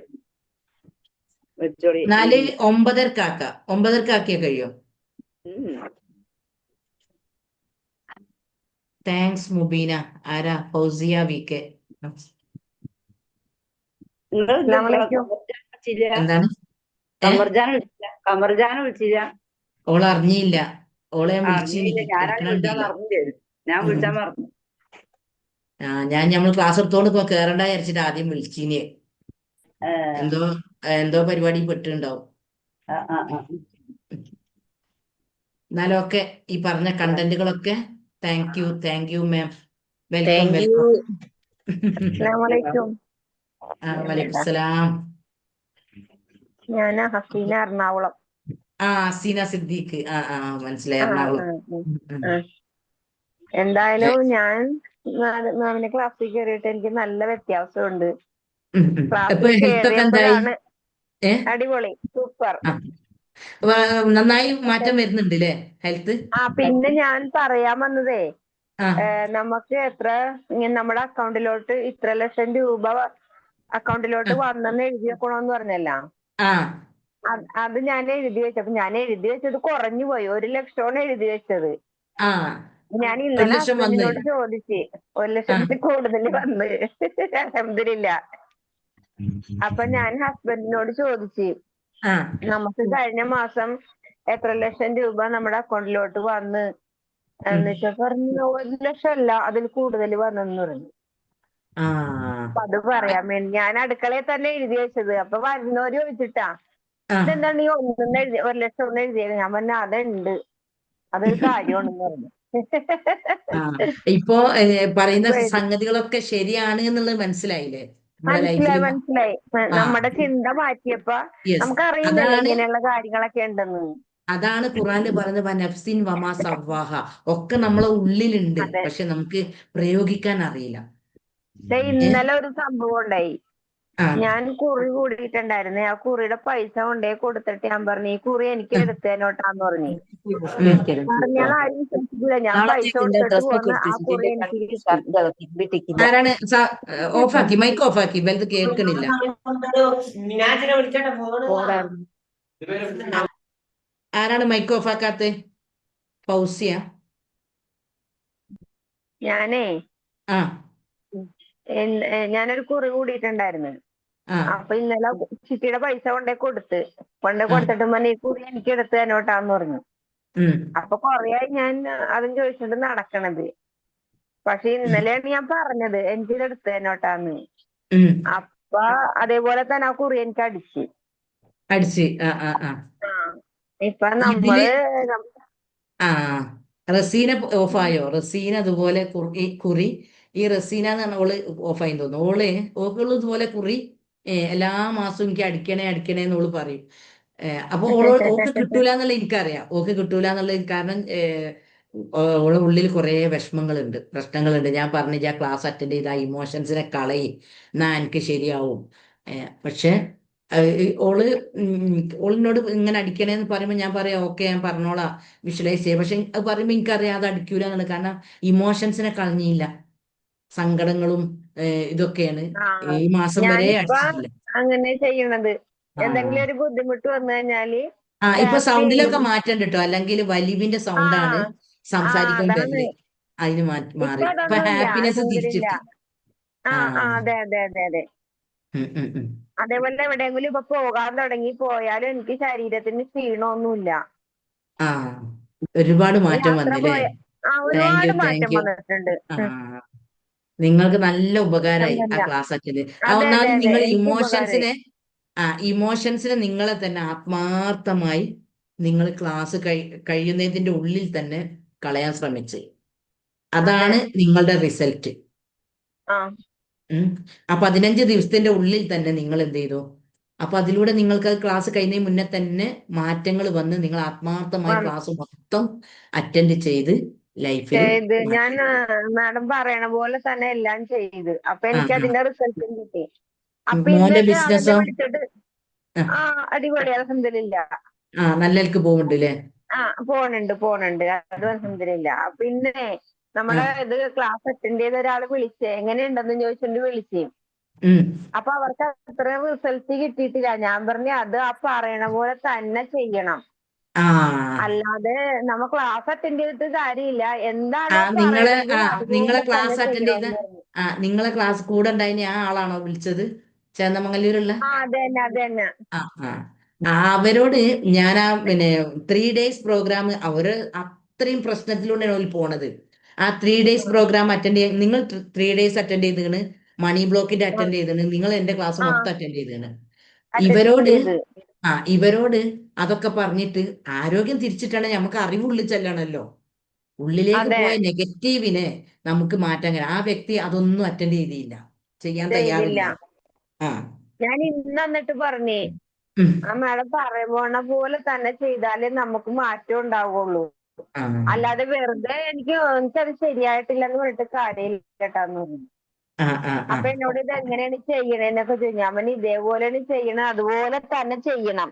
വെച്ചോളി. 9:30 ആക്കാം. 9:30 ആക്കിയാ കഴിയോ? താങ്ക്സ് മുബീന. ആരാ? ഫൗസിയ VK. അസ്സലാമലൈക്കും. എന്താണ്? കമർജാന വിളിച്ചില്ല. ഓള് അറിഞ്ഞില്ല. ഓളെ ഞാൻ അറിഞ്ഞില്ല. ഞാനാണ് വിളിച്ചാൽ വിളിച്ചില്ല. മറന്നു. ഞാൻ വിളിച്ചാൽ മറന്നു. നമ്മൾ ക്ലാസ് എടുത്തോണ്ട് ഇപ്പൊ കേറണ്ട വിചാരിച്ചിട്ട് ആദ്യം വിളിച്ചിനെ. എന്തോ എന്തോ പരിപാടി പെട്ടിട്ടുണ്ടാവും. എന്നാലും ഒക്കെ ഈ പറഞ്ഞ കണ്ടന്റുകളൊക്കെ thank you ma'am. Welcome thank you. Welcome. അസ്സലാമലൈക്കും. വലൈക്കും സലാം. ഞാൻ ഹസീന, എറണാകുളം. അസീന സിദ്ദീഖ്. മനസ്സിലായി, ആ, എറണാകുളം. ആ. എന്തായാലും ഞാൻ മാമിന്റെ ക്ലാസ്സിൽ കയറിയിട്ട് എനിക്ക് നല്ല വ്യത്യാസമുണ്ട്. ഇപ്പൊ ക്ലാസ്സിൽ ഹെൽത്ത് ഒക്കെ എന്തായി? കയറിയപ്പോഴാണ് ഏ അടിപൊളി, സൂപ്പർ. ആ, നന്നായി മാറ്റം വരുന്നുണ്ട് അല്ലേ ഹെൽത്ത്? പിന്നെ ഞാൻ പറയാൻ വന്നതേ, ആ നമുക്ക് ഇങ്ങനെ നമ്മുടെ അക്കൗണ്ടിലോട്ട് ഇത്ര ലക്ഷം രൂപ അക്കൗണ്ടിലോട്ട് വന്നെന്ന് എഴുതി വെക്കണോന്ന് പറഞ്ഞല്ലോ. ആ അത് ഞാൻ എഴുതി വെച്ചപ്പോ ഞാൻ എഴുതി വെച്ചത് കുറഞ്ഞു പോയി. 1 ലക്ഷമാണ് എഴുതി വെച്ചത്. ആ ഞാൻ 1 ഇന്നലെ ലക്ഷം വന്ന്. ഹസ്ബൻഡിനോട് ചോദിച്ച് 1 ലക്ഷത്തിൽ കൂടുതൽ വന്ന് അൽഹംദുലില്ലാ. അപ്പൊ ഞാൻ ഹസ്ബൻഡിനോട് ചോദിച്ച് ആ നമുക്ക് കഴിഞ്ഞ മാസം എത്ര ലക്ഷം രൂപ നമ്മുടെ അക്കൗണ്ടിലോട്ട് വന്ന് എന്നിട്ട് പറഞ്ഞു 1 ലക്ഷം അല്ല, അതിൽ കൂടുതൽ വന്നെന്ന് പറഞ്ഞു. ആ അപ്പൊ അത് പറയാൻ വേണ്ടി ഞാൻ അടുക്കളയിൽ തന്നെ എഴുതി വെച്ചത്. അപ്പൊ വരുന്നവര് ചോദിച്ചിട്ടാ, ആ ഇതെന്താണ് നീ 1 ലക്ഷം ഒന്ന് എഴുതിയത്? ഞാൻ പറഞ്ഞ അതുണ്ട്, അതൊരു കാര്യമാണെന്ന് പറഞ്ഞു. ആ ഇപ്പോ പറയുന്ന സംഗതികളൊക്കെ ശരിയാണ് എന്നുള്ളത് മനസ്സിലായില്ലേ നമ്മുടെ ലൈഫിൽ? മനസ്സിലായി. ആ നമ്മുടെ ചിന്ത മാറ്റിയപ്പോ യെസ്, നമുക്ക് അറിയുന്നില്ല അതാണ് ഇങ്ങനെയുള്ള കാര്യങ്ങളൊക്കെ ഉണ്ടെന്ന്. ഖുറാനിൽ പറയുന്നത് നഫ്സിൻ വമാ സവ്വാഹ. ഒക്കെ നമ്മളെ ഉള്ളിലുണ്ട്, അതെ. പക്ഷെ നമുക്ക് പ്രയോഗിക്കാൻ അറിയില്ല. ഇന്നലെ ഒരു സംഭവം ഉണ്ടായി. ആ ഞാൻ കുറി കൂടിയിട്ടുണ്ടായിരുന്നേ. ആ കുറിയുടെ പൈസ കൊണ്ടേ കൊടുത്തിട്ട് ഞാൻ പറഞ്ഞു, ഈ കുറി എനിക്ക് എടുത്തേനോട്ടാന്ന് പറഞ്ഞു. പറഞ്ഞാൽ ആരും വിശ്വസിക്കില്ല. ഞാൻ പൈസ കൊടുത്തിട്ട് പോന്ന് ആ കുറി എനിക്ക് കിട്ടി. ആരാണ്? ഓഫാക്കി, മൈക്ക് ഓഫാക്കി, വലുത് കേൾക്കണില്ല. ആരാണ് മൈക്ക് ഓഫാക്കാത്ത? ഫൗസിയ? ഞാനേ ആ ഞാനൊരു കുറി കൂടിയിട്ടുണ്ടായിരുന്നു. ആ അപ്പൊ ഇന്നലെ ചിട്ടിയുടെ പൈസ കൊണ്ടേ ആ കൊടുത്തിട്ട് പറഞ്ഞു, ഈ കുറി എനിക്ക് എടുത്ത് തന്നോട്ടാന്ന് പറഞ്ഞു. ഉം അപ്പൊ കൊറേയായി ഞാൻ അതും ചോദിച്ചിട്ട് നടക്കണത്. പക്ഷെ ഇന്നലെയാണ് ഞാൻ പറഞ്ഞത് എനിക്കിത് എടുത്ത് തന്നോട്ടാന്ന്. ഉം അപ്പൊ അതേപോലെ തന്നെ ആ കുറി എനിക്ക് അടിച്ച്. ആ ഇപ്പൊ ഇതില് നമ്മള് ആ റസീന ഓഫായോ? റസീന അതുപോലെ കുറി ഈ റസീന എന്ന് പറഞ്ഞ ഓള് ഓഫായി തോന്നുന്നു. ഓക്കുള്ള ഇതുപോലെ കുറി എല്ലാ മാസവും എനിക്ക് അടിക്കണേ എന്ന് ഓള് പറയും. അപ്പൊ ഓക്ക് കിട്ടൂല എന്നുള്ളത് എനിക്കറിയാം. ഓക്ക് കിട്ടൂല എന്നുള്ളത് കാരണം ഓളെ ഉള്ളിൽ കുറെ വിഷമങ്ങളുണ്ട്, പ്രശ്നങ്ങളുണ്ട്. ഞാൻ പറഞ്ഞില്ല, ക്ലാസ് അറ്റൻഡ് ചെയ്ത ഇമോഷൻസിനെ കളയും എന്നാ എനിക്ക് ശരിയാവും. പക്ഷെ ഓള് ഓളിനോട് ഇങ്ങനെ അടിക്കണേന്ന് പറയുമ്പോൾ ഞാൻ പറയാം ഓക്കെ ഞാൻ പറഞ്ഞോളാം വിഷ്വലൈസ് ചെയ്യാം. പക്ഷെ അത് പറയുമ്പോൾ എനിക്കറിയാം അത് അടിക്കൂല എന്നുള്ളത്. കാരണം ഇമോഷൻസിനെ കളഞ്ഞില്ല, സങ്കടങ്ങളും ഇതൊക്കെയാണ്. ആ ഈ മാസം വരെ ഞാനിപ്പ അടിച്ചിട്ടില്ല. അങ്ങനെ ചെയ്യണത്. ആ എന്തെങ്കിലും ഒരു ബുദ്ധിമുട്ട് വന്നു കഴിഞ്ഞാല് ഇപ്പൊ ടാപ്പ് സൗണ്ടിലൊക്കെ ചെയ്യും. മാറ്റം കേട്ടോ, അല്ലെങ്കിൽ വലിവിന്റെ ആ സൗണ്ടാണ് ആ സംസാരിക്കുമ്പോൾ അതാണ്. വരല്. അതിന് ഇപ്പൊ മാറി, ഇപ്പൊ അതൊന്നുമില്ല, ഹാപ്പിനെസ് അൽഹംദുലില്ല. തിരിച്ചിട്ടി. ആ അതെ അതെ അതെ അതെ. ഉം, ഉം, ഉം. അതേപോലെ എവിടെയെങ്കിലും ഇപ്പൊ പോകാൻ തുടങ്ങി പോയാലും എനിക്ക് ശരീരത്തിന് ക്ഷീണമൊന്നുമില്ല. ആ ഒരുപാട് മാറ്റം യാത്ര വന്നില്ലേ. പോയ താങ്ക് ഒരുപാട് യു, മാറ്റം താങ്ക് യു. വന്നിട്ടുണ്ട്. ആ നിങ്ങൾക്ക് നല്ല ഉപകാരമായി ആ അൽഹംദുലില്ല. Class attend. അതെ അതെ ഒന്നാമത് അതെ നിങ്ങൾ എനിക്ക് ഉപകാരമായി. ഇമോഷൻസിനെ നിങ്ങളെ തന്നെ ആത്മാർത്ഥമായി നിങ്ങൾ ക്ലാസ് കഴിയുന്നതിന്റെ ഉള്ളിൽ തന്നെ കളയാൻ ശ്രമിച്ച്, അതെ. അതാണ് നിങ്ങളുടെ റിസൾട്ട്. ആ 15 ദിവസത്തിന്റെ ഉള്ളിൽ തന്നെ നിങ്ങൾ എന്ത് ചെയ്തു? അപ്പൊ അതിലൂടെ നിങ്ങൾക്ക് ക്ലാസ് കഴിയുന്നതിന് മുന്നേ തന്നെ മാറ്റങ്ങൾ വന്ന് നിങ്ങൾ ആത്മാർത്ഥമായി വന്ന് ക്ലാസ് മൊത്തം അറ്റൻഡ് ചെയ്ത് ലൈഫിൽ ചെയ്ത് ഞാൻ മാറ്റം. മാഡം പറയണ പോലെ തന്നെ എല്ലാം ചെയ്ത്. അപ്പൊ ആ എനിക്ക് ആ അതിന്റെ റിസൾട്ട് കിട്ടി. അപ്പൊ ഇന്ന് മോന്റെ ആളെന്നെ ബിസിനസ്സോ? വിളിച്ചിട്ട് ആ അടിപൊളി അൽഹംദുലില്ല. നല്ലൽക്ക് പോകുന്നുണ്ട് അല്ലേ? ആ പോണുണ്ട് അത് അൽഹംദുലില്ല. പിന്നെ ആ നമ്മുടെ ഇത് ക്ലാസ് അറ്റൻഡ് ചെയ്ത ഒരാൾ വിളിച്ചേ എങ്ങനെയുണ്ടെന്ന് ചോദിച്ചിട്ട് വിളിച്ചേ. ഉം അപ്പൊ അവർക്ക് അത്രയും റിസൾട്ട് കിട്ടിയിട്ടില്ല. ഞാൻ പറഞ്ഞു അത് ആ പറയണ പോലെ തന്നെ ചെയ്യണം. ആ അല്ലാതെ നമ്മ ക്ലാസ് അറ്റൻഡ് ചെയ്തിട്ട് കാര്യമില്ല. എന്താണോ നിങ്ങളെ പറയണത് നിങ്ങളെ അതുപോലെ തന്നെ ക്ലാസ് അറ്റൻഡ് ചെയ്ത ചെയ്യണമെന്ന് പറഞ്ഞു. നിങ്ങളെ ക്ലാസ് കൂടെ ഉണ്ടായിന് ആ ആളാണോ വിളിച്ചത്? ചേന്നമംഗല്ലൂരുള്ള? അത് തന്നെ അത് തന്നെ. ആ ആ അവരോട് ഞാൻ പിന്നെ 3 days പ്രോഗ്രാം, അവര് അത്രയും പ്രശ്നത്തിലൂടെയാണ് അവർ പോണത്. ആ 3 days പ്രോഗ്രാം അറ്റൻഡ് ചെയ്യാൻ നിങ്ങൾ 3 days അറ്റൻഡ് ചെയ്തിന്, മണി ബ്ലോക്കിന്റെ അറ്റൻഡ് ചെയ്തിന്, നിങ്ങൾ എന്റെ ക്ലാസ് ആ മൊത്തം അറ്റൻഡ് ചെയ്തിന്. അറ്റൻഡ് ഇവരോട് ചെയ്ത്. ഇവരോട് അതൊക്കെ പറഞ്ഞിട്ട് ആരോഗ്യം തിരിച്ചിട്ടാണ് നമുക്ക് അറിവുള്ളിൽ ചെല്ലണല്ലോ. ഉള്ളിലേക്ക് അതെ പോയ നെഗറ്റീവിനെ നമുക്ക് മാറ്റാൻ കഴിയും. ആ വ്യക്തി അതൊന്നും അറ്റൻഡ് ചെയ്തില്ല, ചെയ്യാൻ ചെയ്തില്ല. തയ്യാറില്ല. ആ ഞാൻ ഇന്ന് എന്നിട്ട് പറഞ്ഞേ ഉം. ആ മാഡം പറയണ പോലെ തന്നെ ചെയ്താലേ നമുക്ക് മാറ്റം ഉണ്ടാവുള്ളൂ. ആ അല്ലാതെ വെറുതെ എനിക്കത് ശരിയായിട്ടില്ലെന്ന് പറഞ്ഞിട്ട് കാര്യമില്ല കേട്ടാന്ന് പറഞ്ഞു. ആ ആ ആ അപ്പൊ എന്നോട് ഇത് എങ്ങനെയാണ് ചെയ്യണേന്നൊക്കെ ചോദിച്ചു. ഞാൻ പറഞ്ഞു ഇതേപോലെയാണ് ചെയ്യണത്, അതുപോലെ തന്നെ ചെയ്യണം.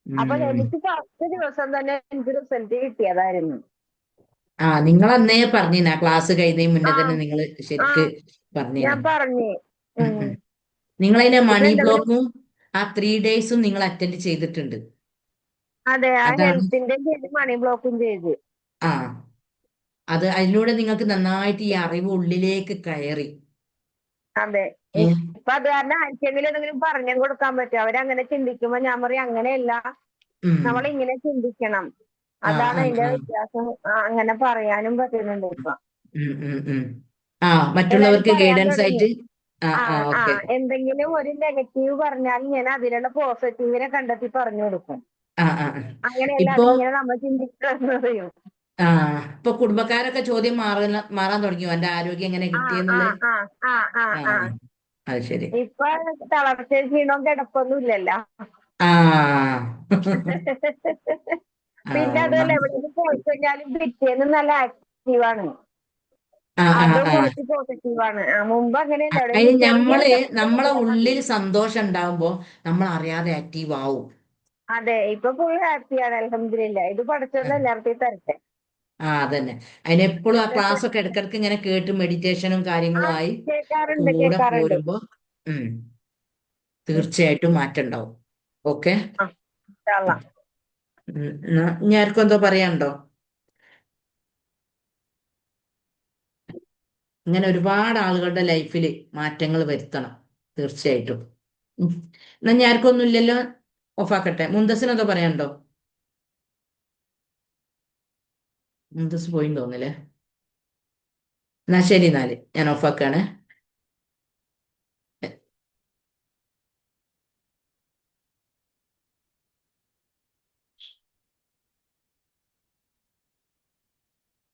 അപ്പൊ ഉം. എനിക്ക് ഫസ്റ്റ് ദിവസം തന്നെ എനിക്ക് റിസൾട്ട് കിട്ടിയതായിരുന്നു. നിങ്ങൾ അന്നേ പറഞ്ഞിന, ക്ലാസ് കഴിയുന്നതിന് മുന്നേ ആ തന്നെ നിങ്ങൾ ആ ശരിക്ക് പറഞ്ഞിന. ഞാൻ പറഞ്ഞു. നിങ്ങൾ അതിന്റെ ഇപ്പൊ മണി എന്തെങ്കിലും ബ്ലോക്കും ആ 3 days നിങ്ങൾ അറ്റൻഡ് ചെയ്തിട്ടുണ്ട്. അതെ ആ അതാണ് ഹെൽത്തിന്റെ ചെയ്ത് മണി ബ്ലോക്കും ചെയ്ത്. ആ അതിലൂടെ നിങ്ങൾക്ക് നന്നായിട്ട് ഈ അറിവ് ഉള്ളിലേക്ക് കയറി. അതെ. ഏ? ഇപ്പൊ അത് കാരണം ആർക്കെങ്കിലും എന്തെങ്കിലും പറഞ്ഞു കൊടുക്കാൻ പറ്റും. അവരങ്ങനെ ചിന്തിക്കുമ്പോ ഞാൻ പറയും അങ്ങനെയല്ല, ഉം. നമ്മൾ ഇങ്ങനെ ചിന്തിക്കണം. ആ അതാണ് ആ അതിന്റെ ആ വ്യത്യാസം. അങ്ങനെ പറയാനും പറ്റുന്നുണ്ട് ഇപ്പൊ. ഉം, ഉം, ഉം. എല്ലാരും മറ്റുള്ളവർക്ക് പറയാൻ ഗൈഡൻസ് തുടങ്ങി. ആയിട്ട്. ആ ആ ഓക്കെ. എന്തെങ്കിലും ഒരു നെഗറ്റീവ് പറഞ്ഞാൽ ഞാൻ അതിലുള്ള പോസിറ്റീവിനെ കണ്ടെത്തി പറഞ്ഞു കൊടുക്കും. ആ ആ ആ. അങ്ങനെയല്ല ഇപ്പോ അതിങ്ങനെ നമ്മൾ ചിന്തിക്കുന്നത് പറയും. ആ ഇപ്പൊ കുടുംബക്കാരൊക്കെ ചോദ്യം മാറാൻ തുടങ്ങിയോ, എന്റെ ആരോഗ്യം എങ്ങനെ ആ ആ കിട്ടിയെന്നുള്ളത്? ആ ആ ആ ആ ആ അത് ശരി. ഇപ്പൊ തളർച്ച ക്ഷീണവും കിടപ്പൊന്നും ഇല്ലല്ലോ. ആ പിന്നെ അതുമല്ല ഒന്നാമത്. എവിടെയെങ്കിലും പോയി കഴിഞ്ഞാലും പിറ്റേന്ന് നല്ല ആക്റ്റീവാണ്. ആ ആ അതും ആ കുറച്ച് പോസിറ്റീവാണ്. മുമ്പ് അങ്ങനെയല്ല, അതിന് എവിടെയെങ്കിലും ചെറിയൊരു നമ്മളെ തലവേദന മതി. ഉള്ളിൽ സന്തോഷം ഉണ്ടാവുമ്പോ നമ്മൾ അറിയാതെ ആക്റ്റീവ് ആവും. അതെ ഇപ്പൊ ഫുൾ ഹാപ്പിയാണ് അൽഹംദുലില്ലാ. ഇത് പഠിച്ചത് എല്ലാവർക്കും തരട്ടെ. അതന്നെ. അതിനെപ്പോഴും ആ ക്ലാസ് ഒക്കെ ഇടയ്ക്കിടയ്ക്ക് ഇങ്ങനെ കേട്ട് മെഡിറ്റേഷനും ആ കാര്യങ്ങളും ആയി കേൾക്കാറുണ്ട് കൂടെ കേൾക്കാറുണ്ട്. പോരുമ്പോ തീർച്ചയായിട്ടും മാറ്റം ഉണ്ടാവും. ഓക്കെ. ആ ഇൻഷാ അള്ളാ. ഇനി ആർക്കും എന്തോ പറയാനുണ്ടോ? ഇങ്ങനെ ഒരുപാട് ആളുകളുടെ ലൈഫിൽ മാറ്റങ്ങൾ വരുത്തണം തീർച്ചയായിട്ടും. എന്നാ ഞാൻ ആർക്കൊന്നും ഇല്ലല്ലോ, ഓഫാക്കട്ടെ. മുന്തസിന് എന്തോ പറയാനുണ്ടോ? മുന്തസ് പോയി തോന്നില്ലേ. എന്നാ ശരി, ഞാൻ ഓഫാക്കാണ്.